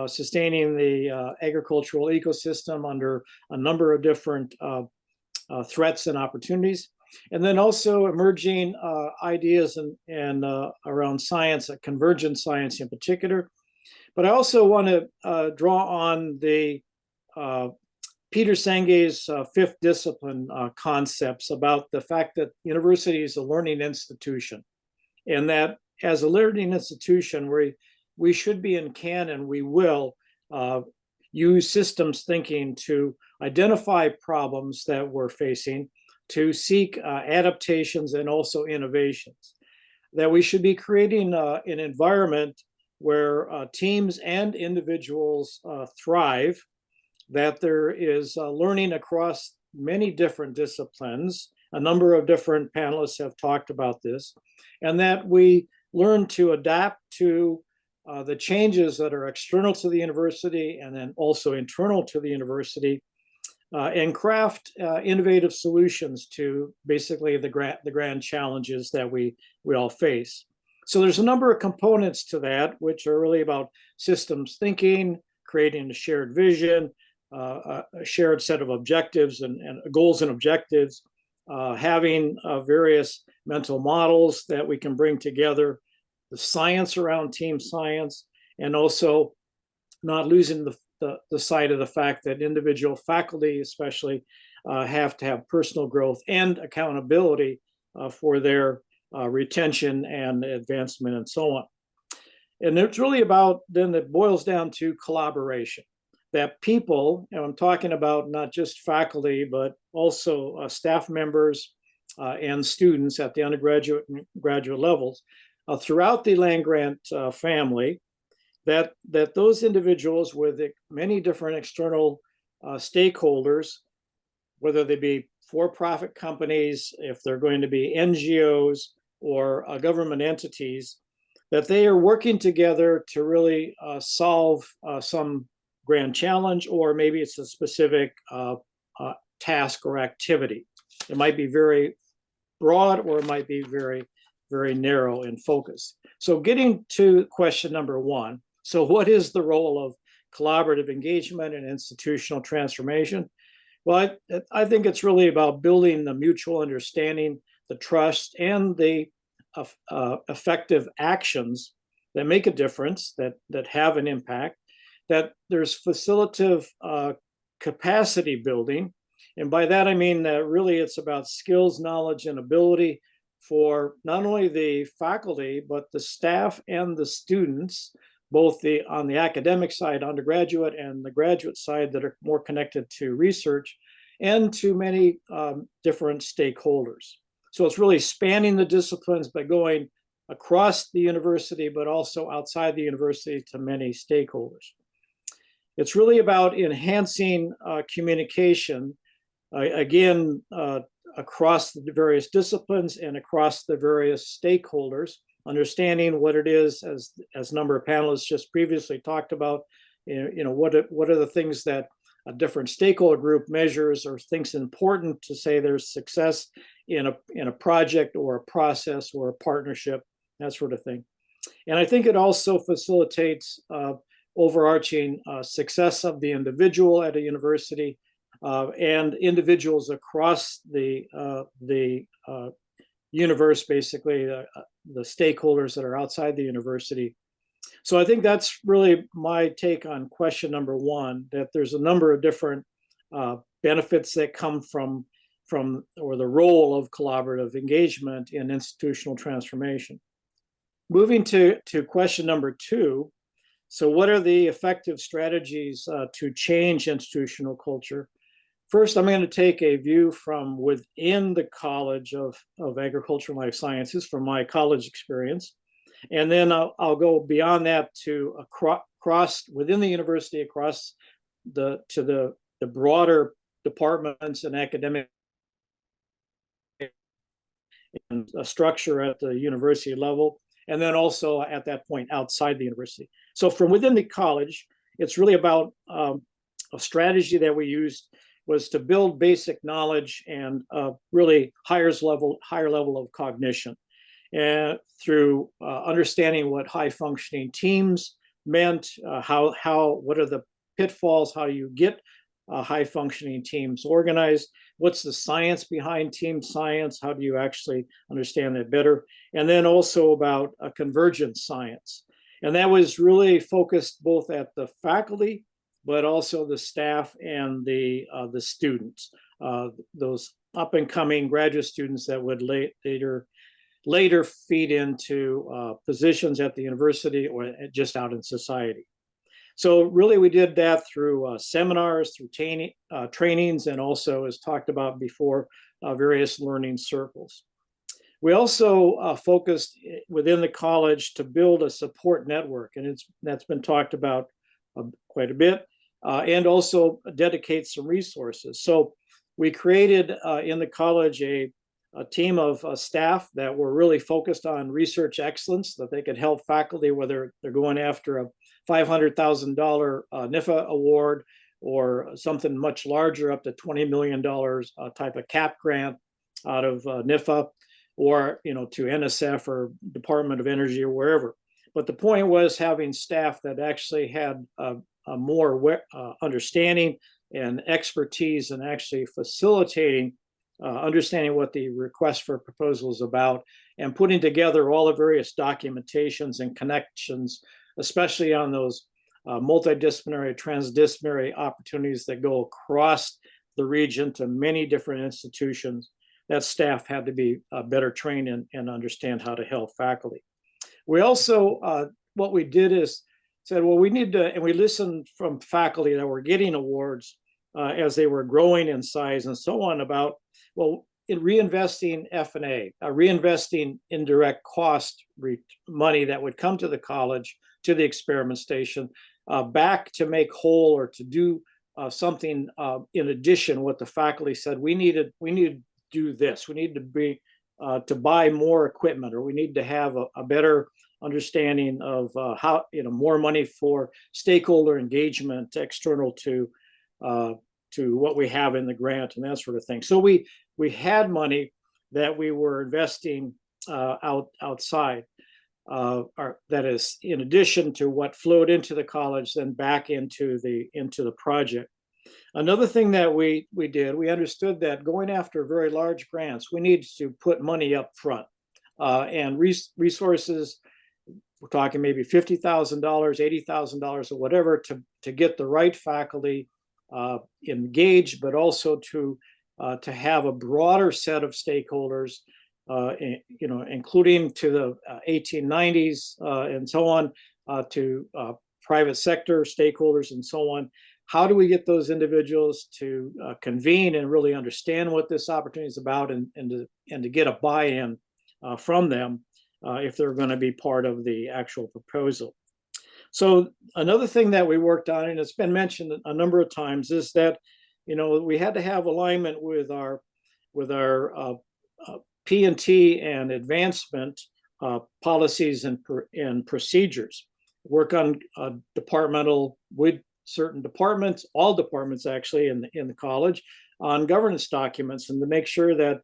sustaining the agricultural ecosystem under a number of different threats and opportunities. And then also emerging ideas and around science, convergent science in particular. But I also want to draw on the Peter Senge's fifth discipline concepts about the fact that university is a learning institution, and that as a learning institution, we should be and can and we will use systems thinking to identify problems that we're facing, to seek adaptations and also innovations. That we should be creating an environment where teams and individuals thrive, that there is learning across many different disciplines. A number of different panelists have talked about this, and that we learn to adapt to the changes that are external to the university and then also internal to the university, and craft innovative solutions to basically the grand challenges that we all face. So there's a number of components to that, which are really about systems thinking, creating a shared vision, a shared set of objectives and goals and objectives, having various mental models that we can bring together, the science around team science, and also not losing the sight of the fact that individual faculty especially have to have personal growth and accountability for their retention and advancement and so on. And it's really about, then it boils down to collaboration. That people, and I'm talking about not just faculty, but also staff members and students at the undergraduate and graduate levels throughout the land-grant family, that those individuals with many different external stakeholders, whether they be for-profit companies, if they're going to be NGOs or government entities, that they are working together to really solve some grand challenge, or maybe it's a specific task or activity. It might be very broad, or it might be very, very narrow in focus. So getting to question number one, so what is the role of collaborative engagement and institutional transformation? Well, I think it's really about building the mutual understanding, the trust, and the effective actions that make a difference, that have an impact, that there's facilitative capacity building. And by that, I mean that really it's about skills, knowledge, and ability for not only the faculty, but the staff and the students, both on the academic side, undergraduate, and the graduate side that are more connected to research, and to many different stakeholders. So it's really spanning the disciplines by going across the university, but also outside the university to many stakeholders. It's really about enhancing communication, again, across the various disciplines and across the various stakeholders, understanding what it is, as a number of panelists just previously talked about, what are the things that a different stakeholder group measures or thinks important to say there's success in a project or a process or a partnership, that sort of thing. And I think it also facilitates overarching success of the individual at a university and individuals across the universe, basically the stakeholders that are outside the university. So I think that's really my take on question number one, that there's a number of different benefits that come from or the role of collaborative engagement in institutional transformation. Moving to question number two, so what are the effective strategies to change institutional culture? First, I'm going to take a view from within the College of Agriculture and Life Sciences, from my college experience. And then I'll go beyond that to across within the university, across to the broader departments and academic and a structure at the university level, and then also at that point outside the university. So from within the college, it's really about a strategy that we used was to build basic knowledge and really higher level of cognition, and through understanding what high functioning teams meant, what are the pitfalls, how you get high functioning teams organized, what's the science behind team science, how do you actually understand that better, and then also about a convergent science. And that was really focused both at the faculty, but also the staff and the students, those up and coming graduate students that would later feed into positions at the university or just out in society. So really we did that through seminars, through trainings, and also, as talked about before, various learning circles. We also focused within the college to build a support network, and that's been talked about quite a bit, and also dedicate some resources. So we created in the college a team of staff that were really focused on research excellence, that they could help faculty, whether they're going after a $500,000 NIFA award or something much larger, up to $20 million type of cap grant out of NIFA, or to NSF or Department of Energy or wherever. But the point was having staff that actually had a more understanding and expertise in actually facilitating understanding what the request for proposal is about, and putting together all the various documentations and connections, especially on those multidisciplinary, transdisciplinary opportunities that go across the region to many different institutions. That staff had to be better trained and understand how to help faculty. We also, what we did is said, well, we need to, and we listened from faculty that were getting awards as they were growing in size and so on, about, well, in reinvesting F&A, reinvesting indirect cost money that would come to the college, to the experiment station, back to make whole or to do something in addition. What the faculty said, we need to do this. We need to be to buy more equipment, or we need to have a better understanding of how, more money for stakeholder engagement external to what we have in the grant and that sort of thing. So we had money that we were investing outside, that is in addition to what flowed into the college, then back into the project. Another thing that we did, we understood that going after very large grants, we need to put money up front, and resources. We're talking maybe $50,000, $80,000, or whatever, to get the right faculty engaged, but also to have a broader set of stakeholders, including to the 1890s and so on, to private sector stakeholders and so on. How do we get those individuals to convene and really understand what this opportunity is about, and to get a buy-in from them if they're going to be part of the actual proposal? So another thing that we worked on, and it's been mentioned a number of times, is that we had to have alignment with our P&T and advancement policies and procedures. Work on departmental with certain departments, all departments actually in the college, on governance documents, and to make sure that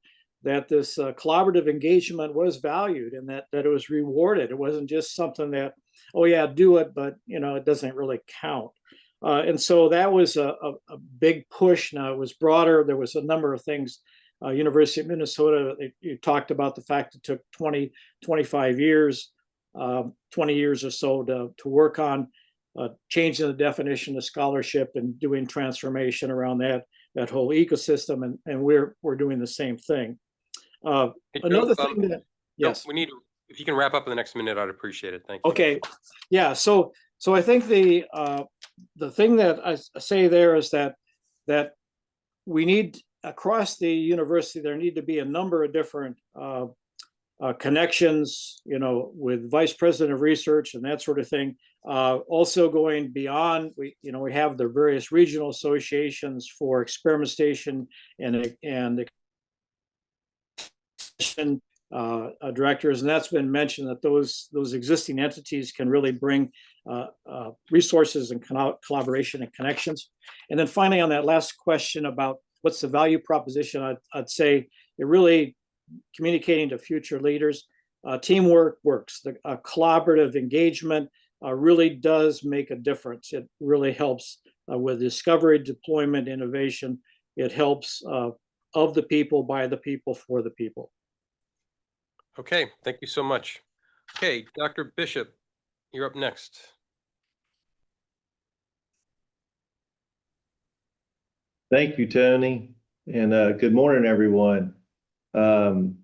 this collaborative engagement was valued, and that it was rewarded. It wasn't just something that, oh yeah, do it, but it doesn't really count. And so that was a big push. Now it was broader. There was a number of things. University of Minnesota, you talked about the fact it took 25 years, 20 years or so to work on changing the definition of scholarship and doing transformation around that whole ecosystem, and we're doing the same thing. Another thing that, yes, we need, if you can wrap up in the next minute, I'd appreciate it. Thank you. Okay, yeah. So I think the thing that I say there is that we need, across the university, there need to be a number of different connections, with vice president of research and that sort of thing. Also going beyond, we have the various regional associations for experimentation and directors, and that's been mentioned, that those existing entities can really bring resources and collaboration and connections. And then finally, on that last question about what's the value proposition, I'd say it really communicating to future leaders. Teamwork works. The collaborative engagement really does make a difference. It really helps with discovery, deployment, innovation. It helps of the people, by the people, for the people. Okay, thank you so much. Okay, Dr. Bishop, you're up next. Thank you, Tony, and good morning, everyone. I'm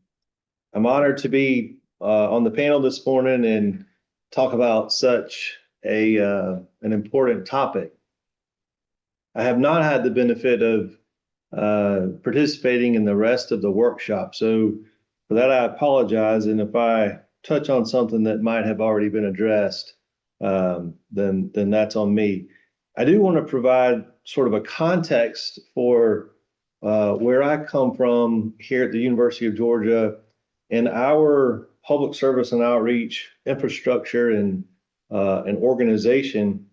honored to be on the panel this morning and talk about such an important topic. I have not had the benefit of participating in the rest of the workshop. So for that, I apologize. And if I touch on something that might have already been addressed, then that's on me. I do want to provide sort of a context for where I come from here at the University of Georgia and our public service and outreach infrastructure and organization.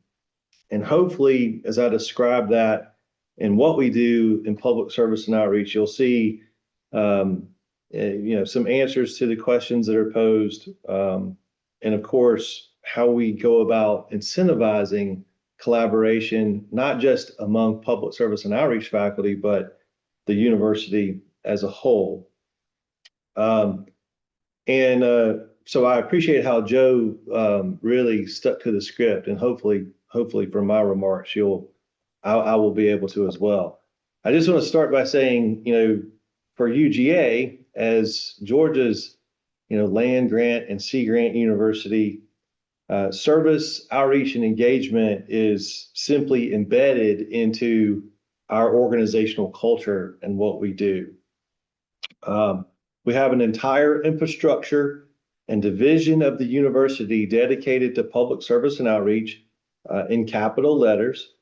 And hopefully, as I describe that and what we do in public service and outreach, you'll see some answers to the questions that are posed. And of course, how we go about incentivizing collaboration, not just among public service and outreach faculty, but the university as a whole. So I appreciate how Joe really stuck to the script, and hopefully from my remarks, I will be able to as well. I just want to start by saying, for UGA as Georgia's, land grant and sea grant university, service, outreach, and engagement is simply embedded into our organizational culture and what we do. We have an entire infrastructure and division of the university dedicated to public service and outreach in capital letters,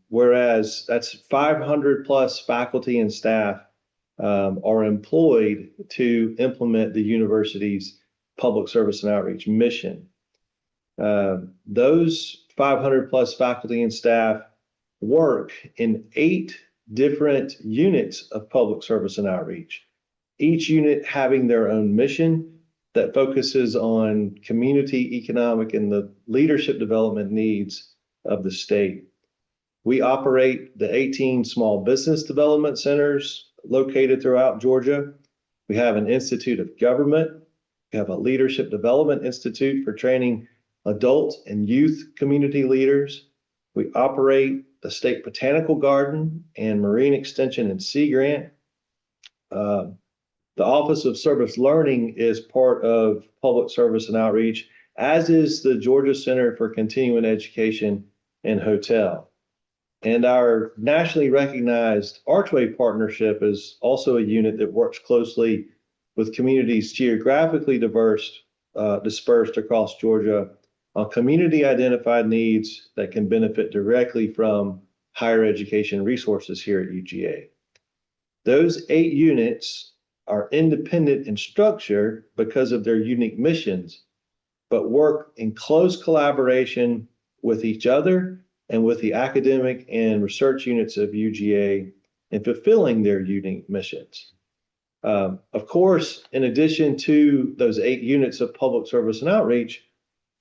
whereas that's 500 plus faculty and staff are employed to implement the university's public service and outreach mission. Those 500 plus faculty and staff work in 8 different units of public service and outreach, each unit having their own mission that focuses on community, economic, and the leadership development needs of the state. We operate the 18 small business development centers located throughout Georgia. We have an Institute of Government. We have a Leadership Development Institute for training adult and youth community leaders. We operate the State Botanical Garden and Marine Extension and Sea Grant. The Office of Service Learning is part of Public Service and Outreach, as is the Georgia Center for Continuing Education and Hotel. And our nationally recognized Archway Partnership is also a unit that works closely with communities geographically dispersed across Georgia on community identified needs that can benefit directly from higher education resources here at UGA. Those 8 units are independent in structure because of their unique missions, but work in close collaboration with each other and with the academic and research units of UGA in fulfilling their unique missions. Of course, in addition to those 8 units of public service and outreach,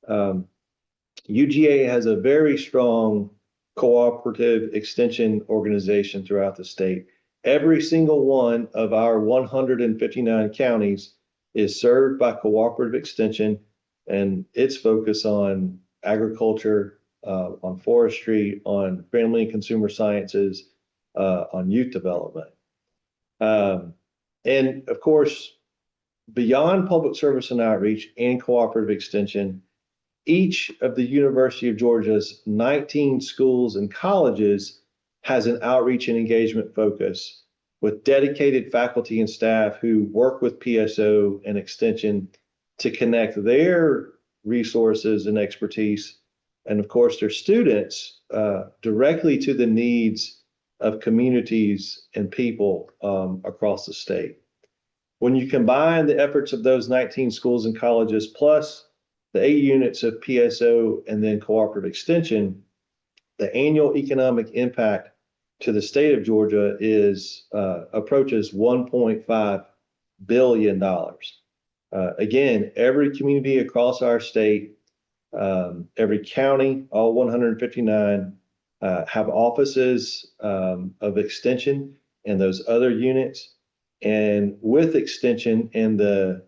UGA has a very strong cooperative extension organization throughout the state. Every single one of our 159 counties is served by cooperative extension, and its focus on agriculture, on forestry, on family and consumer sciences, on youth development. And of course, beyond public service and outreach and cooperative extension, each of the University of Georgia's 19 schools and colleges has an outreach and engagement focus with dedicated faculty and staff who work with PSO and extension to connect their resources and expertise, and of course their students, directly to the needs of communities and people across the state. When you combine the efforts of those 19 schools and colleges plus the 8 units of PSO and then cooperative extension, the annual economic impact to the state of Georgia approaches $1.5 billion. Again, every community across our state, every county, all 159, have offices of extension and those other units. And with extension and the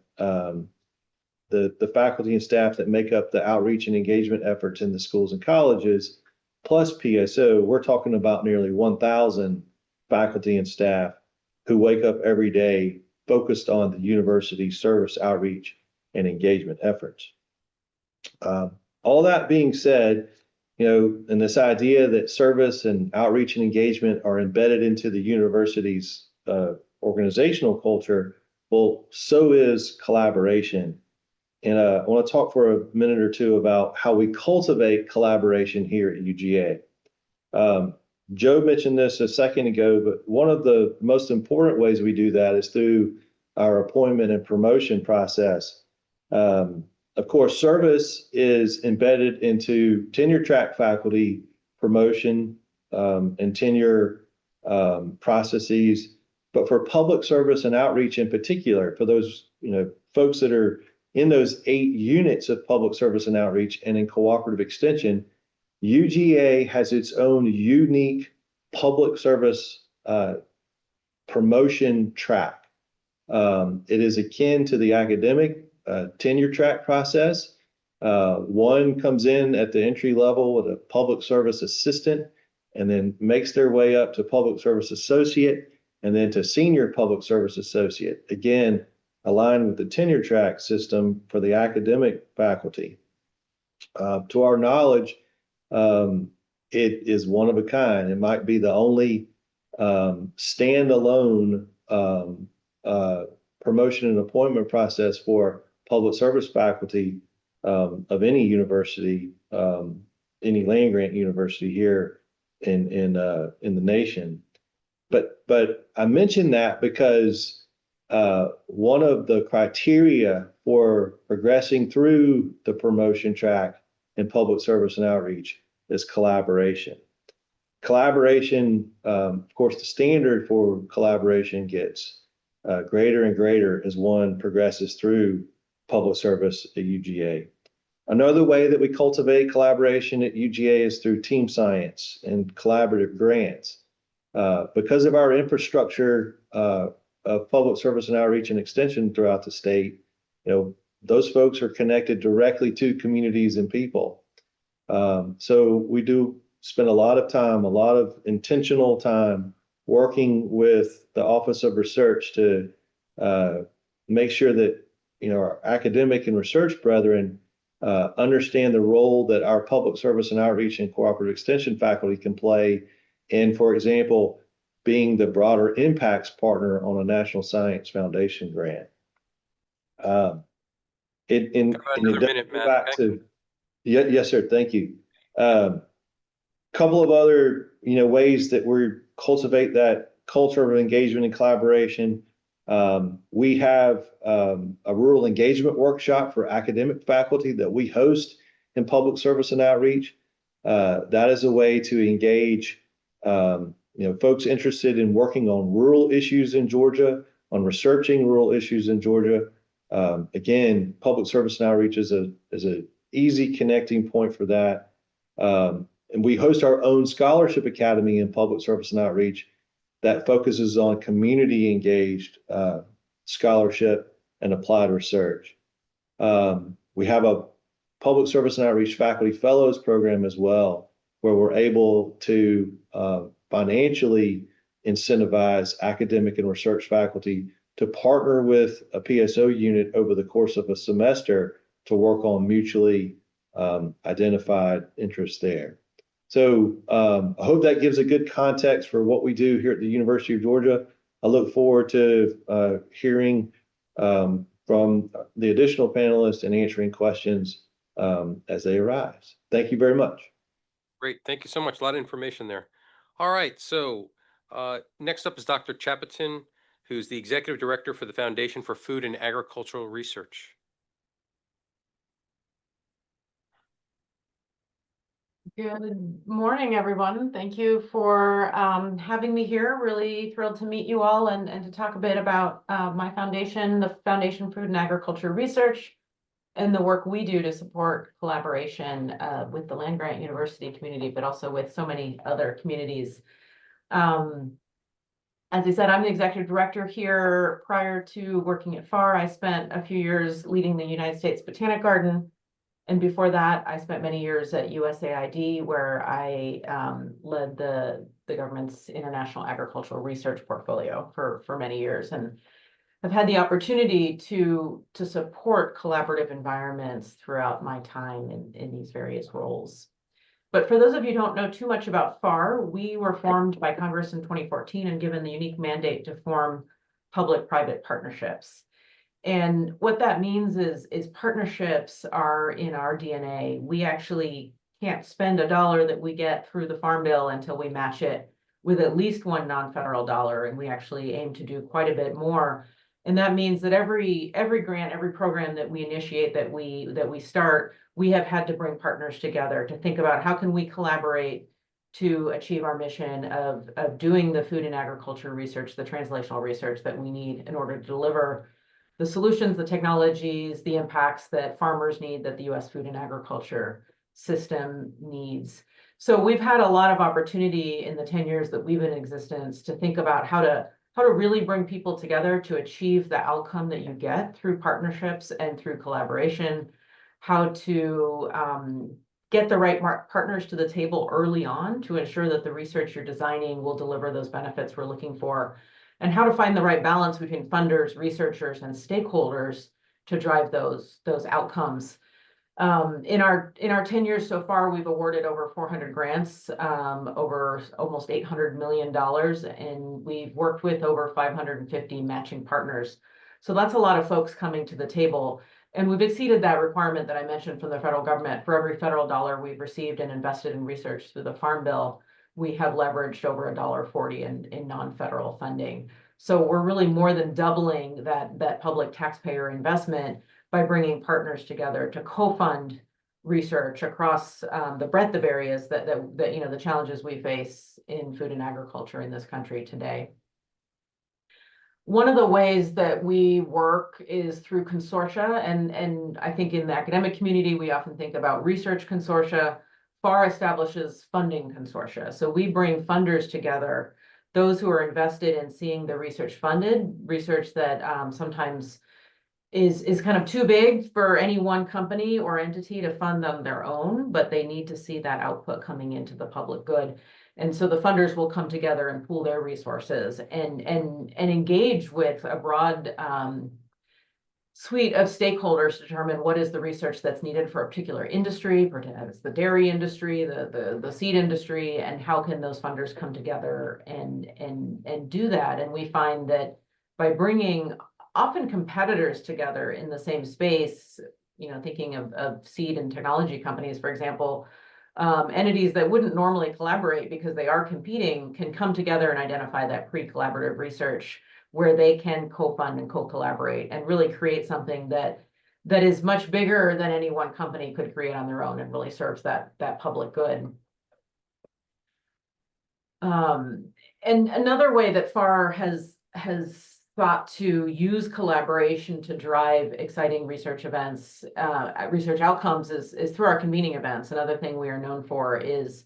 faculty and staff that make up the outreach and engagement efforts in the schools and colleges, plus PSO, we're talking about nearly 1,000 faculty and staff who wake up every day focused on the university's service, outreach, and engagement efforts. All that being said, and this idea that service and outreach and engagement are embedded into the university's organizational culture, well, so is collaboration. And I want to talk for a minute or two about how we cultivate collaboration here at UGA. Joe mentioned this a second ago, but one of the most important ways we do that is through our appointment and promotion process. Of course, service is embedded into tenure track faculty promotion and tenure processes. But for public service and outreach in particular, for those folks that are in those 8 units of public service and outreach and in cooperative extension, UGA has its own unique public service promotion track. It is akin to the academic tenure track process. One comes in at the entry level with a public service assistant and then makes their way up to public service associate and then to senior public service associate. Again, aligned with the tenure track system for the academic faculty. To our knowledge, it is one of a kind. It might be the only standalone promotion and appointment process for public service faculty of any university, any land-grant university here in the nation. But I mention that because one of the criteria for progressing through the promotion track in public service and outreach is collaboration. Collaboration, of course, the standard for collaboration gets greater and greater as one progresses through public service at UGA. Another way that we cultivate collaboration at UGA is through team science and collaborative grants. Because of our infrastructure of public service and outreach and extension throughout the state, those folks are connected directly to communities and people. So we do spend a lot of intentional time working with the Office of Research to make sure that our academic and research brethren understand the role that our public service and outreach and cooperative extension faculty can play in, for example, being the broader impacts partner on a National Science Foundation grant. Yes, sir. Thank you. Couple of other ways that we cultivate that culture of engagement and collaboration. We have a rural engagement workshop for academic faculty that we host in public service and outreach. That is a way to engage folks interested in working on rural issues in Georgia, on researching rural issues in Georgia. Again, public service and outreach is a easy connecting point for that. And we host our own scholarship academy in public service and outreach that focuses on community engaged scholarship and applied research. We have a public service and outreach faculty fellows program as well, where we're able to financially incentivize academic and research faculty to partner with a PSO unit over the course of a semester to work on mutually identified interests there. So I hope that gives a good context for what we do here at the University of Georgia. I look forward to hearing from the additional panelists and answering questions as they arise. Thank you very much. Great. Thank you so much. A lot of information there. All right. So next up is Dr. Chapatin, who's the Executive Director for the Foundation for Food and Agricultural Research. Good morning, everyone. Thank you for having me here. Really thrilled to meet you all and to talk a bit about my foundation, the Foundation for Food and Agriculture Research, and the work we do to support collaboration with the land-grant university community, but also with so many other communities. As I said, I'm the executive director here. Prior to working at FAR, I spent a few years leading the United States Botanic Garden. And before that, I spent many years at USAID, where I led the government's international agricultural research portfolio for many years. And I've had the opportunity to support collaborative environments throughout my time in these various roles. But for those of you who don't know too much about FAR, we were formed by Congress in 2014 and given the unique mandate to form public-private partnerships. And what that means is partnerships are in our DNA. We actually can't spend a dollar that we get through the Farm Bill until we match it with at least one non-federal dollar, and we actually aim to do quite a bit more. And that means that every grant, every program that we initiate, that we start, we have had to bring partners together to think about how can we collaborate to achieve our mission of doing the food and agriculture research, the translational research that we need in order to deliver the solutions, the technologies, the impacts that farmers need, that the U.S. food and agriculture system needs. So we've had a lot of opportunity in the 10 years that we've been in existence to think about how to really bring people together to achieve the outcome that you get through partnerships and through collaboration, how to get the right partners to the table early on to ensure that the research you're designing will deliver those benefits we're looking for, and how to find the right balance between funders, researchers, and stakeholders to drive those outcomes. In our 10 years so far, we've awarded over 400 grants, over almost $800 million, and we've worked with over 550 matching partners. So that's a lot of folks coming to the table. And we've exceeded that requirement that I mentioned from the federal government. For every federal dollar we've received and invested in research through the Farm Bill, we have leveraged over $1.40 in non-federal funding. So we're really more than doubling that public taxpayer investment by bringing partners together to co-fund research across the breadth of areas that the challenges we face in food and agriculture in this country today. One of the ways that we work is through consortia, and I think in the academic community, we often think about research consortia. FAR establishes funding consortia. So we bring funders together, those who are invested in seeing the research funded, research that sometimes is kind of too big for any one company or entity to fund them their own, but they need to see that output coming into the public good. And so the funders will come together and pool their resources and engage with a broad suite of stakeholders to determine what is the research that's needed for a particular industry, perhaps the dairy industry, the seed industry, and how can those funders come together and do that. And we find that by bringing often competitors together in the same space, thinking of seed and technology companies, for example, entities that wouldn't normally collaborate because they are competing can come together and identify that pre-collaborative research where they can co-fund and co-collaborate and really create something that is much bigger than any one company could create on their own and really serves that public good. And another way that FAR has thought to use collaboration to drive exciting research events, research outcomes is through our convening events. Another thing we are known for is,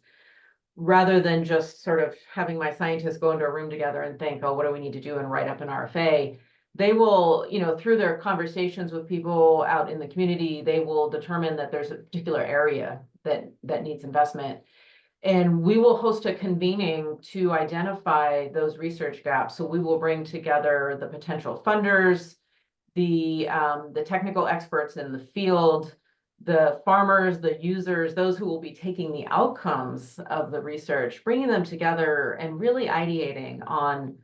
rather than just sort of having my scientists go into a room together and think, oh, what do we need to do and write up an RFA? They will, through their conversations with people out in the community, they will determine that there's a particular area that needs investment. And we will host a convening to identify those research gaps. So we will bring together the potential funders, the technical experts in the field, the farmers, the users, those who will be taking the outcomes of the research, bringing them together and really ideating on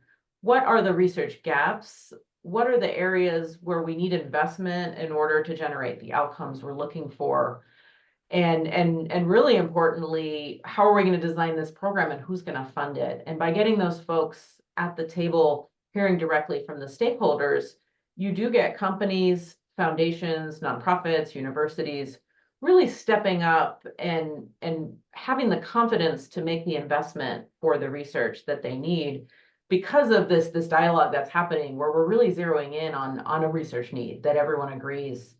what are the research gaps, what are the areas where we need investment in order to generate the outcomes we're looking for. And really importantly, how are we going to design this program and who's going to fund it? And by getting those folks at the table, hearing directly from the stakeholders, you do get companies, foundations, nonprofits, universities, really stepping up and having the confidence to make the investment for the research that they need because of this dialogue that's happening where we're really zeroing in on a research need that everyone agrees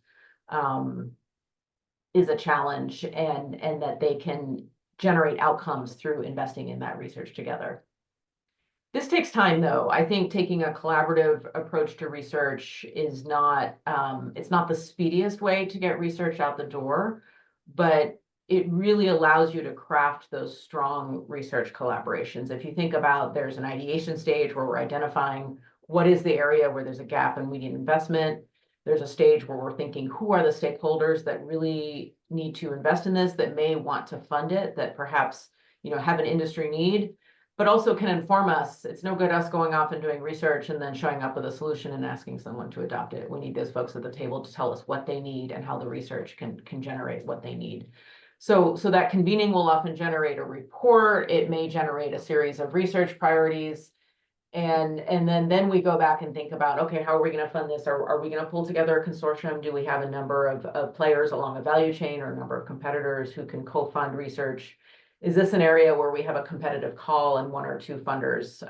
is a challenge and that they can generate outcomes through investing in that research together. This takes time, though. I think taking a collaborative approach to research is not, it's not the speediest way to get research out the door, but it really allows you to craft those strong research collaborations. If you think about, there's an ideation stage where we're identifying what is the area where there's a gap and we need investment. There's a stage where we're thinking, who are the stakeholders that really need to invest in this, that may want to fund it, that perhaps, have an industry need, but also can inform us. It's no good us going off and doing research and then showing up with a solution and asking someone to adopt it. We need those folks at the table to tell us what they need and how the research can generate what they need. So that convening will often generate a report. It may generate a series of research priorities. And then we go back and think about, okay, how are we going to fund this? Are we going to pull together a consortium? Do we have a number of players along a value chain or a number of competitors who can co-fund research? Is this an area where we have a competitive call and one or two funders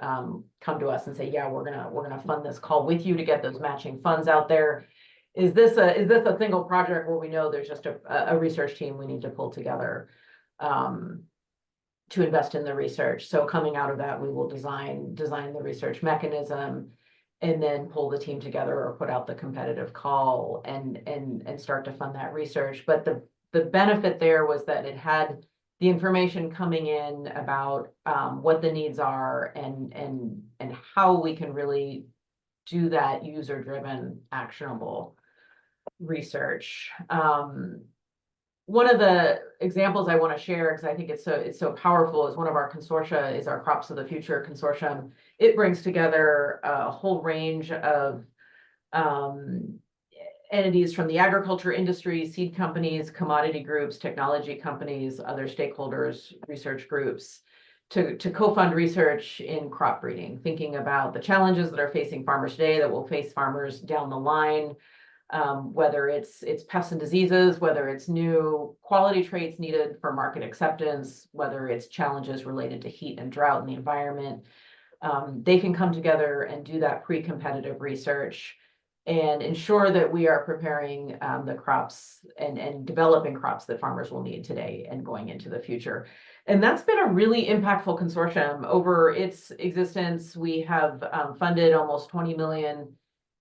come to us and say, yeah, we're gonna fund this call with you to get those matching funds out there? Is this a single project where we know there's just a research team we need to pull together to invest in the research? So coming out of that, we will design the research mechanism and then pull the team together or put out the competitive call and start to fund that research. But the benefit there was that it had the information coming in about what the needs are and how we can really do that user-driven, actionable research. One of the examples I want to share, because I think it's so powerful, is one of our consortia is our Crops of the Future consortium. It brings together a whole range of entities from the agriculture industry, seed companies, commodity groups, technology companies, other stakeholders, research groups, to co-fund research in crop breeding, thinking about the challenges that are facing farmers today that will face farmers down the line, whether it's pests and diseases, whether it's new quality traits needed for market acceptance, whether it's challenges related to heat and drought in the environment. They can come together and do that pre-competitive research and ensure that we are preparing the crops and developing crops that farmers will need today and going into the future. And that's been a really impactful consortium. Over its existence, we have funded almost 20 million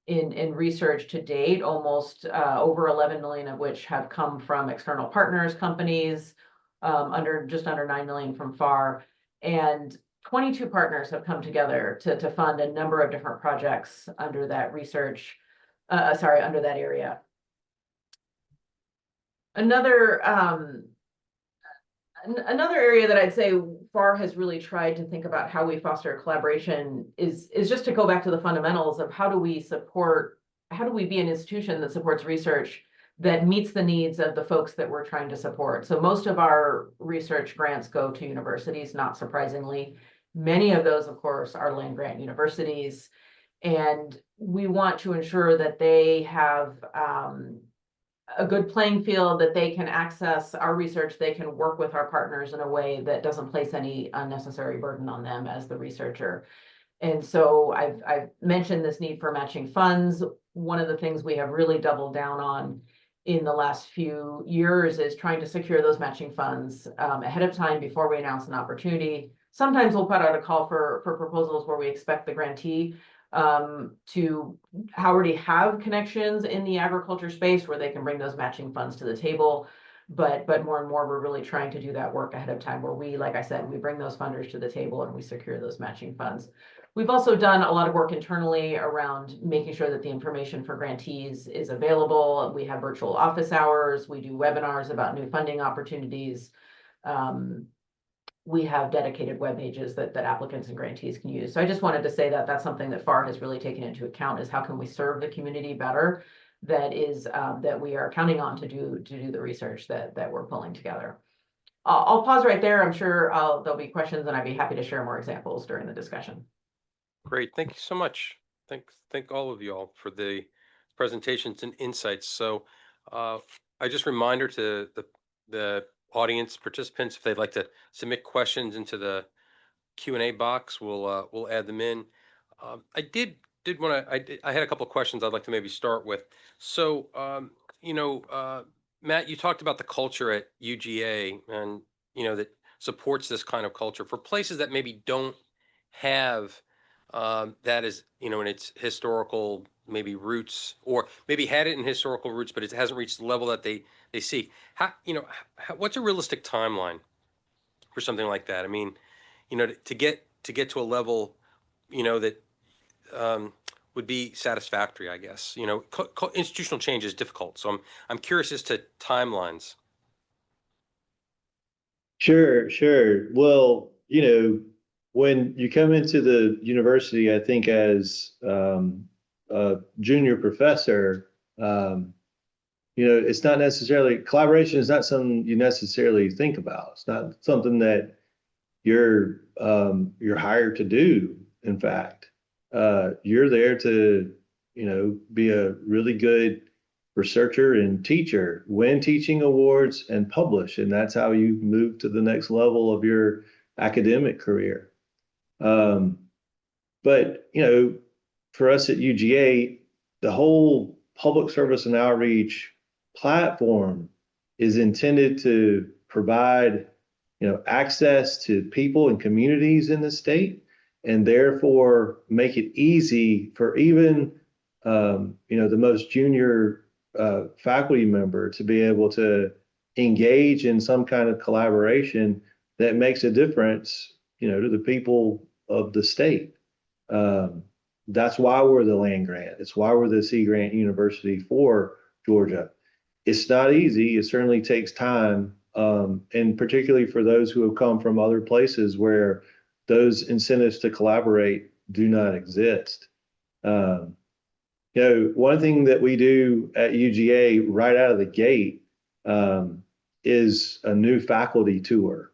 in research to date, almost over 11 million of which have come from external partners, companies, just under 9 million from FAR. And 22 partners have come together to fund a number of different projects under that research, under that area. Another area that I'd say FAR has really tried to think about how we foster collaboration is just to go back to the fundamentals of how do we be an institution that supports research that meets the needs of the folks that we're trying to support. So most of our research grants go to universities, not surprisingly. Many of those, of course, are land-grant universities, and we want to ensure that they have a good playing field, that they can access our research, they can work with our partners in a way that doesn't place any unnecessary burden on them as the researcher. And so I've mentioned this need for matching funds. One of the things we have really doubled down on in the last few years is trying to secure those matching funds ahead of time before we announce an opportunity. Sometimes we'll put out a call for proposals where we expect the grantee to already have connections in the agriculture space where they can bring those matching funds to the table. But more and more, we're really trying to do that work ahead of time where we, like I said, we bring those funders to the table and we secure those matching funds. We've also done a lot of work internally around making sure that the information for grantees is available. We have virtual office hours. We do webinars about new funding opportunities. We have dedicated web pages that applicants and grantees can use. So I just wanted to say that that's something that FAR has really taken into account, is how can we serve the community better that we are counting on to do the research that we're pulling together. I'll pause right there. I'm sure there'll be questions and I'd be happy to share more examples during the discussion. Great, thank you so much. Thank all of you all for the presentations and insights. So I just reminder to the audience participants, if they'd like to submit questions into the Q&A box, we'll add them in. I did want to, I had a couple of questions I'd like to maybe start with. So, Matt, you talked about the culture at UGA and, that supports this kind of culture for places that maybe don't have that is, in its historical maybe roots, or maybe had it in historical roots, but it hasn't reached the level that they seek. What's a realistic timeline for something like that? I mean, to get to a level, that would be satisfactory, I guess. You know, institutional change is difficult, so I'm curious as to timelines. Sure, sure. Well, you know, when you come into the university, I think as a junior professor, you know, it's not necessarily collaboration is not something you necessarily think about. It's not something that you're hired to do. In fact, you're there to, you know, be a really good researcher and teacher, win teaching awards and publish, and that's how you move to the next level of your academic career. Um, but you know, for us at UGA, the whole public service and outreach platform is intended to provide, you know, access to people and communities in the state, and therefore make it easy for even, you know, the most junior faculty member to be able to engage in some kind of collaboration that makes a difference, you know, to the people of the state. That's why we're the land grant. It's why we're the Sea Grant University for Georgia. It's not easy. It certainly takes time, and particularly for those who have come from other places where those incentives to collaborate do not exist. You know, one thing that we do at UGA right out of the gate is a new faculty tour.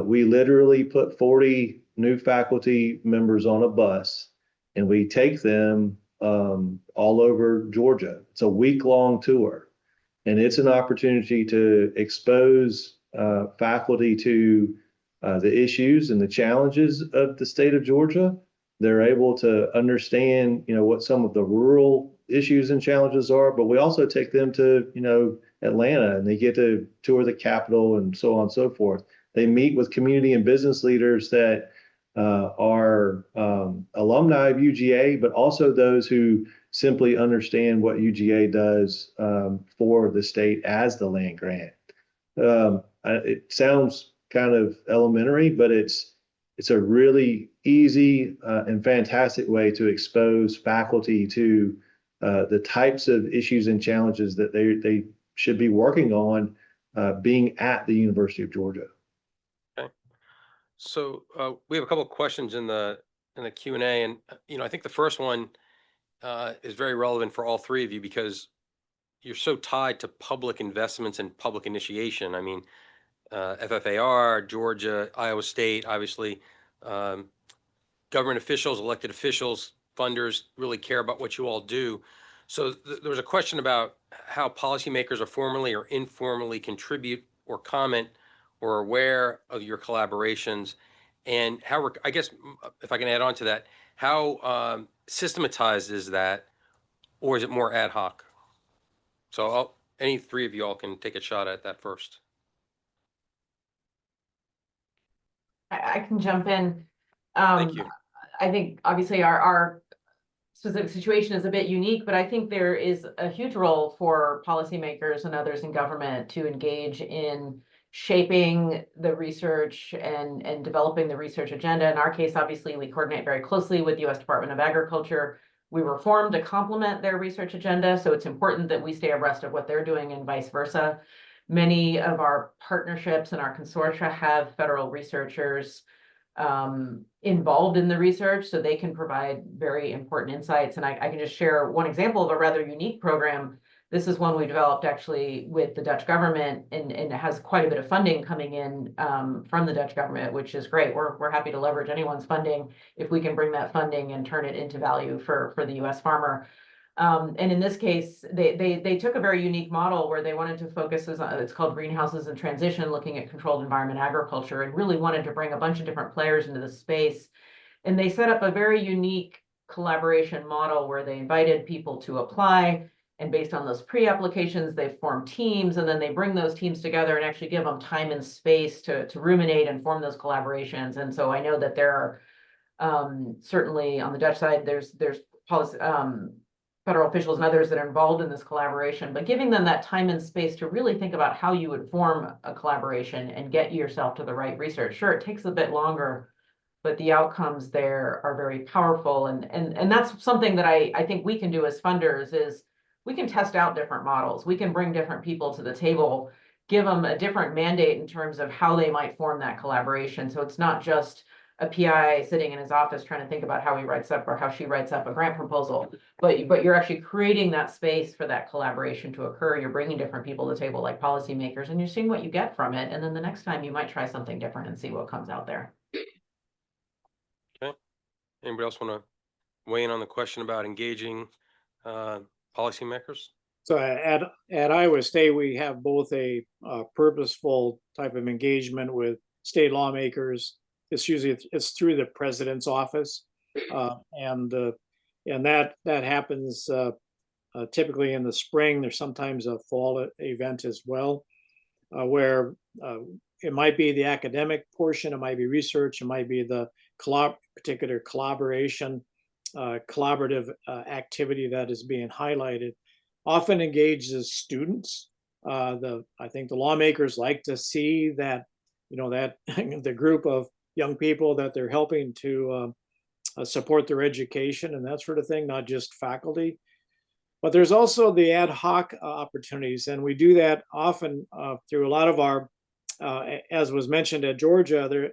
We literally put 40 new faculty members on a bus and we take them all over Georgia. It's a week-long tour, and it's an opportunity to expose faculty to the issues and the challenges of the state of Georgia. They're able to understand, you know, what some of the rural issues and challenges are, but we also take them to, you know, Atlanta, and they get to tour the Capitol and so on and so forth. They meet with community and business leaders that are alumni of UGA, but also those who simply understand what UGA does for the state as the land grant. It sounds kind of elementary, but it's a really easy and fantastic way to expose faculty to the types of issues and challenges that they should be working on being at the University of Georgia. Okay. So we have a couple of questions in the Q&A, and you know, I think the first one is very relevant for all three of you because you're so tied to public investments and public initiation. I mean, FFAR, Georgia, Iowa State, obviously, government officials, elected officials, funders really care about what you all do. So there was a question about how policymakers are formally or informally contribute or comment or aware of your collaborations, and how, I guess, if I can add on to that, how systematized is that, or is it more ad hoc? So any three of you all can take a shot at that first. I can jump in. Thank you. I think obviously our specific situation is a bit unique, but I think there is a huge role for policymakers and others in government to engage in shaping the research and developing the research agenda. In our case, obviously, we coordinate very closely with the U.S. Department of Agriculture. We were formed to complement their research agenda, so it's important that we stay abreast of what they're doing and vice versa. Many of our partnerships and our consortia have federal researchers involved in the research, so they can provide very important insights. And I can just share one example of a rather unique program. This is one we developed actually with the Dutch government, and it has quite a bit of funding coming in from the Dutch government, which is great. We're happy to leverage anyone's funding if we can bring that funding and turn it into value for the U.S. farmer. And in this case, they took a very unique model where they wanted to focus on, it's called Greenhouses in Transition, looking at controlled environment agriculture, and really wanted to bring a bunch of different players into the space. And they set up a very unique collaboration model where they invited people to apply, and based on those pre-applications, they form teams, and then they bring those teams together and actually give them time and space to ruminate and form those collaborations. And so I know that there are certainly on the Dutch side, there's policy, federal officials and others that are involved in this collaboration, but giving them that time and space to really think about how you would form a collaboration and get yourself to the right research. Sure, it takes a bit longer but the outcomes there are very powerful. And that's something that I think we can do as funders is we can test out different models. We can bring different people to the table, give them a different mandate in terms of how they might form that collaboration. So it's not just a PI sitting in his office trying to think about how he writes up or how she writes up a grant proposal, but you're actually creating that space for that collaboration to occur. You're bringing different people to the table like policymakers, and you're seeing what you get from it. And then the next time you might try something different and see what comes out there. Okay. Anybody else want to weigh in on the question about engaging policymakers? So at Iowa State, we have both a purposeful type of engagement with state lawmakers. It's usually it's through the president's office, and that happens typically in the spring. There's sometimes a fall event as well, where it might be the academic portion, it might be research, it might be the particular collaboration, collaborative activity that is being highlighted. Often engages students. I think the lawmakers like to see that, that the group of young people that they're helping to support their education and that sort of thing, not just faculty. But there's also the ad hoc opportunities, and we do that often through a lot of our, as was mentioned at Georgia, there,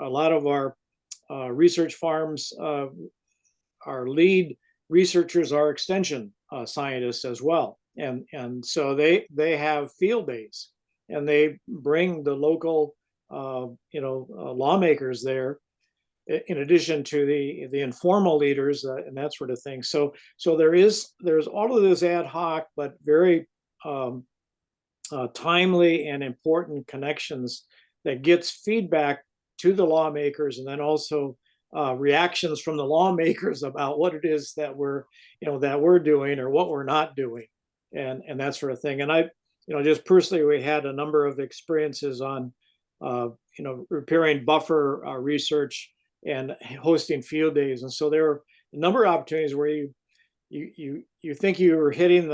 a lot of our research farms, our lead researchers are extension scientists as well, and so they have field days, and they bring the local lawmakers there, in addition to the informal leaders and that sort of thing. So there's all of this ad hoc but very timely and important connections that gets feedback to the lawmakers, and then also reactions from the lawmakers about what it is that we're doing or what we're not doing, and that sort of thing. And I, just personally, we had a number of experiences on preparing buffer research and hosting field days, and so there are a number of opportunities where you think you were hitting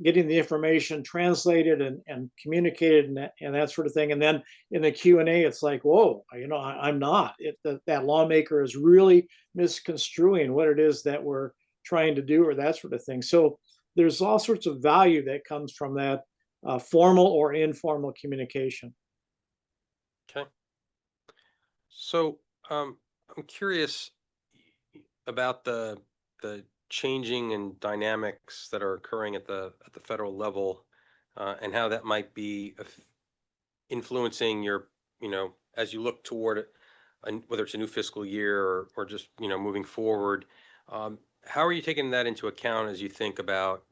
getting the information translated and communicated and that sort of thing, and then in the Q&A it's like, whoa, I'm not. That lawmaker is really misconstruing what it is that we're trying to do or that sort of thing. So there's all sorts of value that comes from that formal or informal communication. Okay. So I'm curious about the changing and dynamics that are occurring at the federal level, and how that might be influencing your, as you look toward it, whether it's a new fiscal year or just moving forward. How are you taking that into account as you think about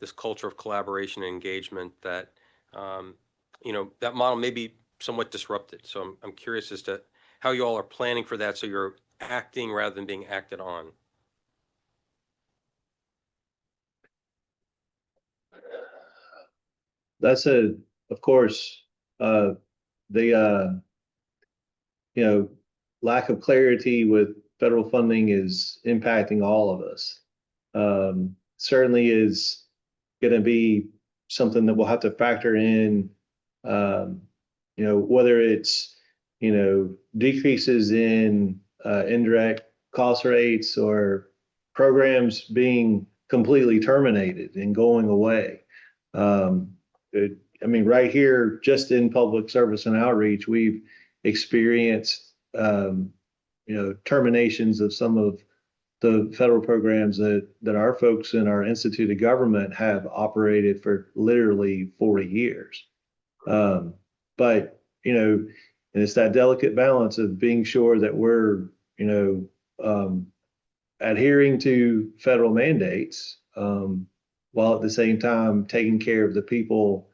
this culture of collaboration and engagement that that model may be somewhat disrupted? So I'm curious as to how you all are planning for that, so you're acting rather than being acted on. That's of course, the lack of clarity with federal funding is impacting all of us. Certainly is going to be something that we'll have to factor in, whether it's, decreases in indirect cost rates or programs being completely terminated and going away. Right here, just in public service and outreach, we've experienced, terminations of some of the federal programs that our folks in our Institute of Government have operated for literally 40 years. But, and it's that delicate balance of being sure that we're, adhering to federal mandates, while at the same time taking care of the people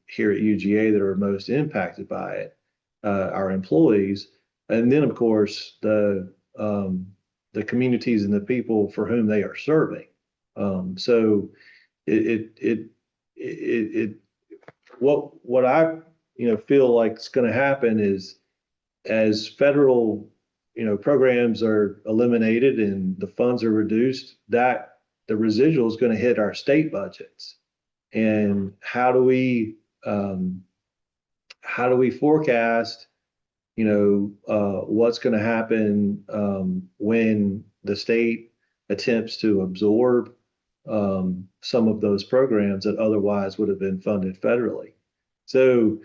here at UGA that are most impacted by it, our employees, and then of course the communities and the people for whom they are serving. So what I feel like is going to happen is, as federal programs are eliminated and the funds are reduced, that the residual is going to hit our state budgets. And how do we forecast what's going to happen when the state attempts to absorb some of those programs that otherwise would have been funded federally. So,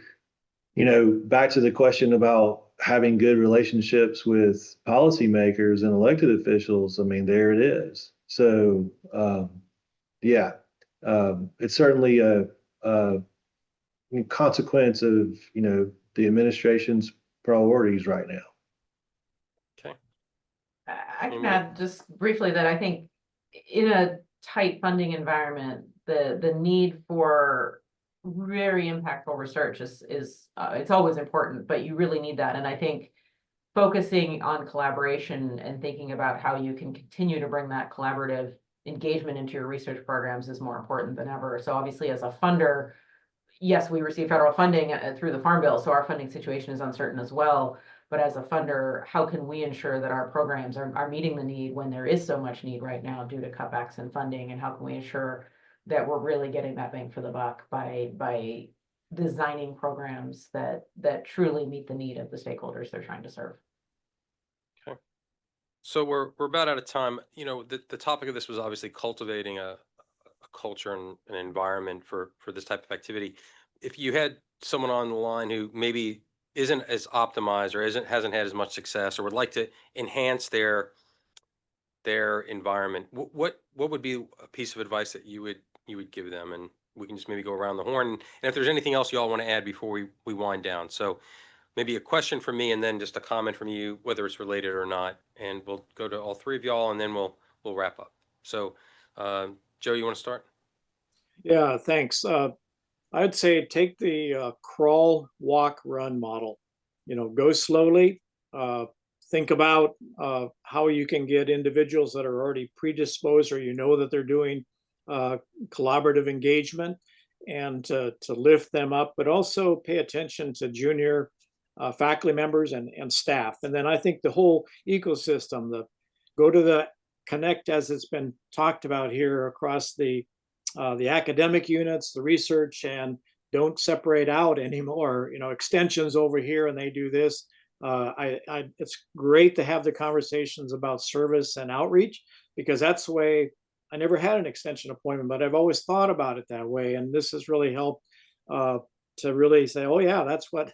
back to the question about having good relationships with policymakers and elected officials, I mean, there it is. So, yeah, it's certainly a consequence of, the administration's priorities right now. Okay. I can add just briefly that I think in a tight funding environment, the need for very impactful research is it's always important, but you really need that. And I think focusing on collaboration and thinking about how you can continue to bring that collaborative engagement into your research programs is more important than ever. So obviously, as a funder, yes, we receive federal funding through the Farm Bill, so our funding situation is uncertain as well. But as a funder, how can we ensure that our programs are meeting the need when there is so much need right now due to cutbacks in funding? And how can we ensure that we're really getting that bang for the buck by designing programs that truly meet the need of the stakeholders they're trying to serve? Okay. So we're about out of time. The topic of this was obviously cultivating a culture and an environment for this type of activity. If you had someone on the line who maybe isn't as optimized or hasn't had as much success or would like to enhance their environment, what would be a piece of advice that you would give them? And we can just maybe go around the horn. And if there's anything else you all want to add before we wind down. So maybe a question from me and then just a comment from you, whether it's related or not. And we'll go to all three of y'all and then we'll wrap up. So Joe, you want to start? Yeah, thanks. I'd say take the crawl, walk, run model. Go slowly. Think about how you can get individuals that are already predisposed or that they're doing collaborative engagement and to lift them up, but also pay attention to junior faculty members and staff. And then I think the whole ecosystem, go to the connect, as it's been talked about here, across the academic units, the research, and don't separate out anymore. Extensions over here and they do this. It's great to have the conversations about service and outreach, because that's the way. I never had an extension appointment, but I've always thought about it that way. And this has really helped to really say, oh yeah, that's what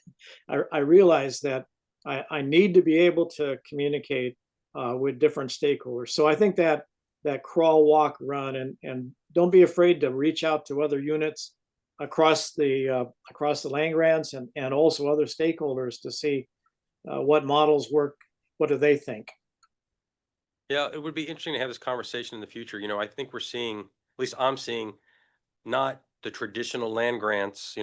I realized, that I need to be able to communicate with different stakeholders. So I think that crawl, walk, run, and don't be afraid to reach out to other units across the land grants and also other stakeholders to see what models work. What do they think? Yeah, it would be interesting to have this conversation in the future. I think we're seeing, at least I'm seeing, not the traditional land grants,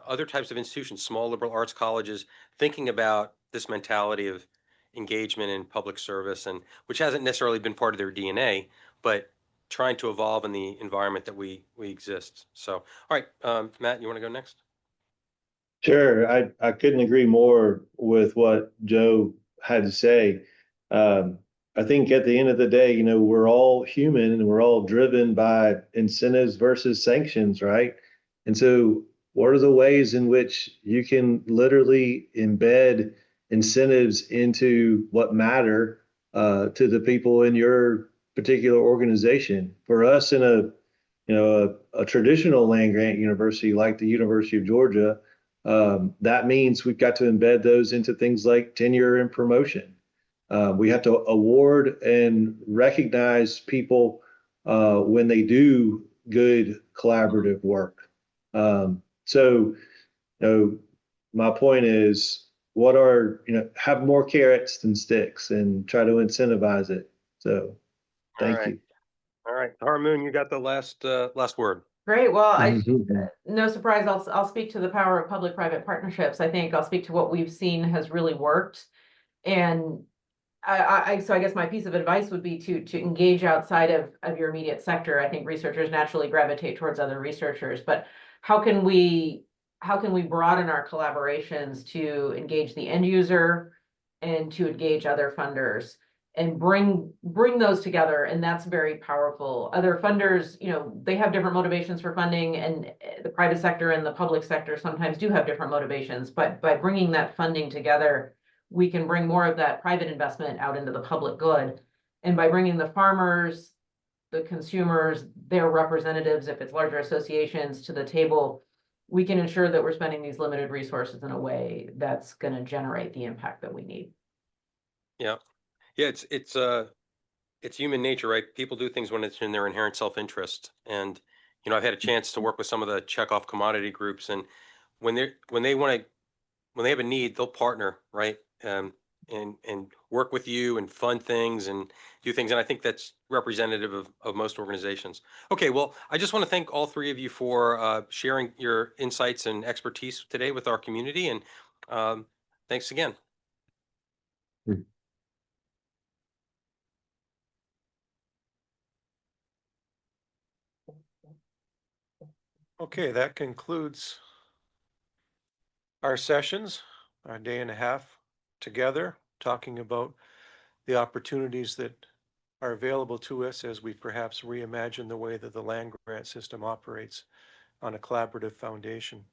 other types of institutions, small liberal arts colleges, thinking about this mentality of engagement in public service, and which hasn't necessarily been part of their DNA, but trying to evolve in the environment that we exist. So, all right, Matt, you want to go next? Sure. I couldn't agree more with what Joe had to say. I think at the end of the day, we're all human and we're all driven by incentives versus sanctions, right? And so what are the ways in which you can literally embed incentives into what matter to the people in your particular organization? For us in a traditional land grant university like the University of Georgia, that means we've got to embed those into things like tenure and promotion. We have to award and recognize people when they do good collaborative work. So, my point is, have more carrots than sticks and try to incentivize it. So, thank you. All right, Harmoon, you got the last word. Great. Well, no surprise, I'll speak to the power of public-private partnerships. I think I'll speak to what we've seen has really worked. And so I guess my piece of advice would be to engage outside of your immediate sector. I think researchers naturally gravitate towards other researchers, but how can we broaden our collaborations to engage the end user and to engage other funders and bring those together? And that's very powerful. Other funders, they have different motivations for funding, and the private sector and the public sector sometimes do have different motivations, but by bringing that funding together, we can bring more of that private investment out into the public good. And by bringing the farmers, the consumers, their representatives, if it's larger associations, to the table, we can ensure that we're spending these limited resources in a way that's going to generate the impact that we need. Yeah. Yeah, it's human nature, right? People do things when it's in their inherent self-interest. And, you know, I've had a chance to work with some of the checkoff commodity groups, and when they have a need, they'll partner, right? And work with you and fund things and do things. And I think that's representative of most organizations. Okay, well, I just want to thank all three of you for sharing your insights and expertise today with our community. And thanks again. Okay, that concludes our sessions, our day and a half together, talking about the opportunities that are available to us as we perhaps reimagine the way that the land grant system operates on a collaborative foundation.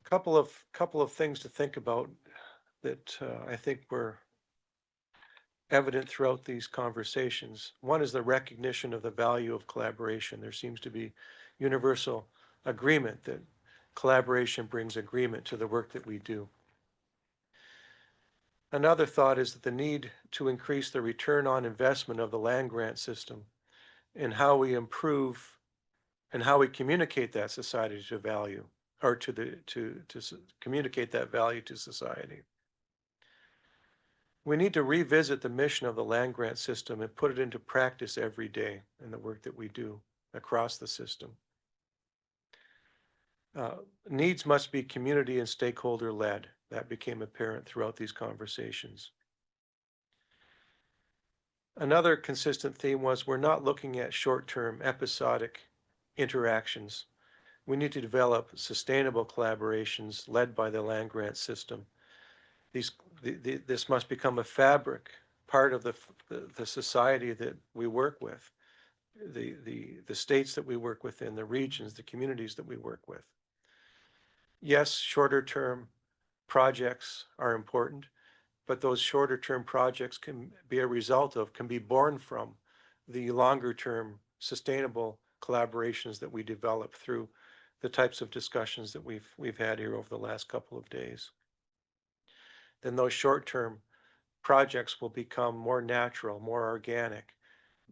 Couple of things to think about that I think were evident throughout these conversations. One is the recognition of the value of collaboration. There seems to be universal agreement that collaboration brings agreement to the work that we do. Another thought is that the need to increase the return on investment of the land grant system and how we improve and how we communicate that society to value, or to communicate that value to society. We need to revisit the mission of the land grant system and put it into practice every day in the work that we do across the system. Needs must be community and stakeholder led. That became apparent throughout these conversations. Another consistent theme was we're not looking at short-term episodic interactions. We need to develop sustainable collaborations led by the land grant system. This must become a fabric, part of the society that we work with, the states that we work within, the regions, the communities that we work with. Yes, shorter term projects are important, but those shorter term projects can be a result of, can be born from the longer term sustainable collaborations that we develop through the types of discussions that we've had here over the last couple of days. Then those short-term projects will become more natural, more organic,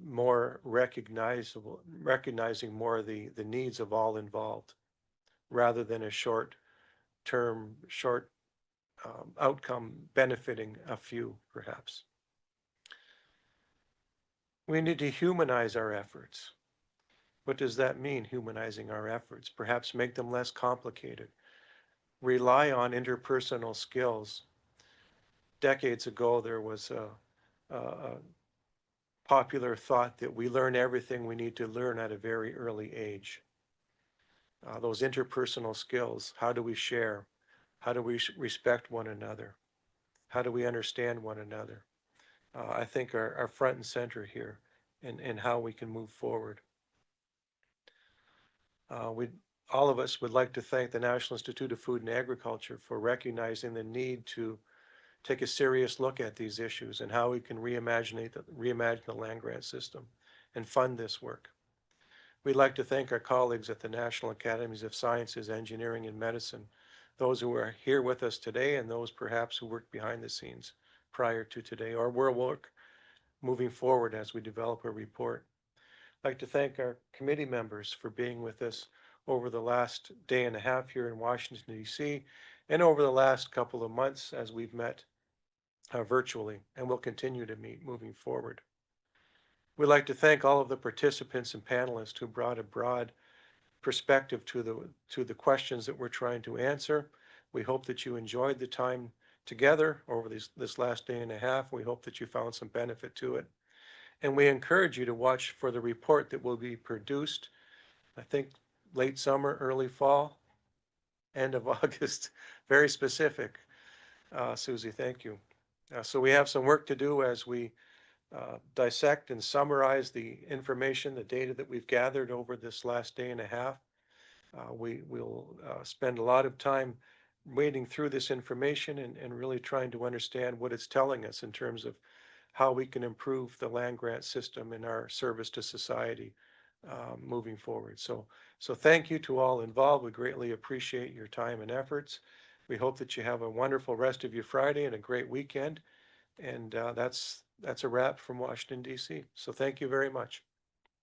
more recognizable, recognizing more of the needs of all involved, rather than a short-term, outcome benefiting a few, perhaps. We need to humanize our efforts. What does that mean, humanizing our efforts? Perhaps make them less complicated. Rely on interpersonal skills. Decades ago, there was a popular thought that we learn everything we need to learn at a very early age. Those interpersonal skills, how do we share? How do we respect one another? How do we understand one another? I think are front and center here in how we can move forward. All of us would like to thank the National Institute of Food and Agriculture for recognizing the need to take a serious look at these issues and how we can reimagine the land grant system and fund this work. We'd like to thank our colleagues at the National Academies of Sciences, Engineering, and Medicine, those who are here with us today and those perhaps who worked behind the scenes prior to today or will work moving forward as we develop a report. I'd like to thank our committee members for being with us over the last day and a half here in Washington, D.C., and over the last couple of months as we've met virtually, and will continue to meet moving forward. We'd like to thank all of the participants and panelists who brought a broad perspective to the questions that we're trying to answer. We hope that you enjoyed the time together over this last day and a half. We hope that you found some benefit to it. And we encourage you to watch for the report that will be produced, I think, late summer, early fall, end of August, very specific. Susie, thank you. So we have some work to do as we dissect and summarize the information, the data that we've gathered over this last day and a half. We will spend a lot of time wading through this information and really trying to understand what it's telling us in terms of how we can improve the land grant system in our service to society moving forward. So thank you to all involved. We greatly appreciate your time and efforts. We hope that you have a wonderful rest of your Friday and a great weekend. And that's a wrap from Washington, D.C. So thank you very much.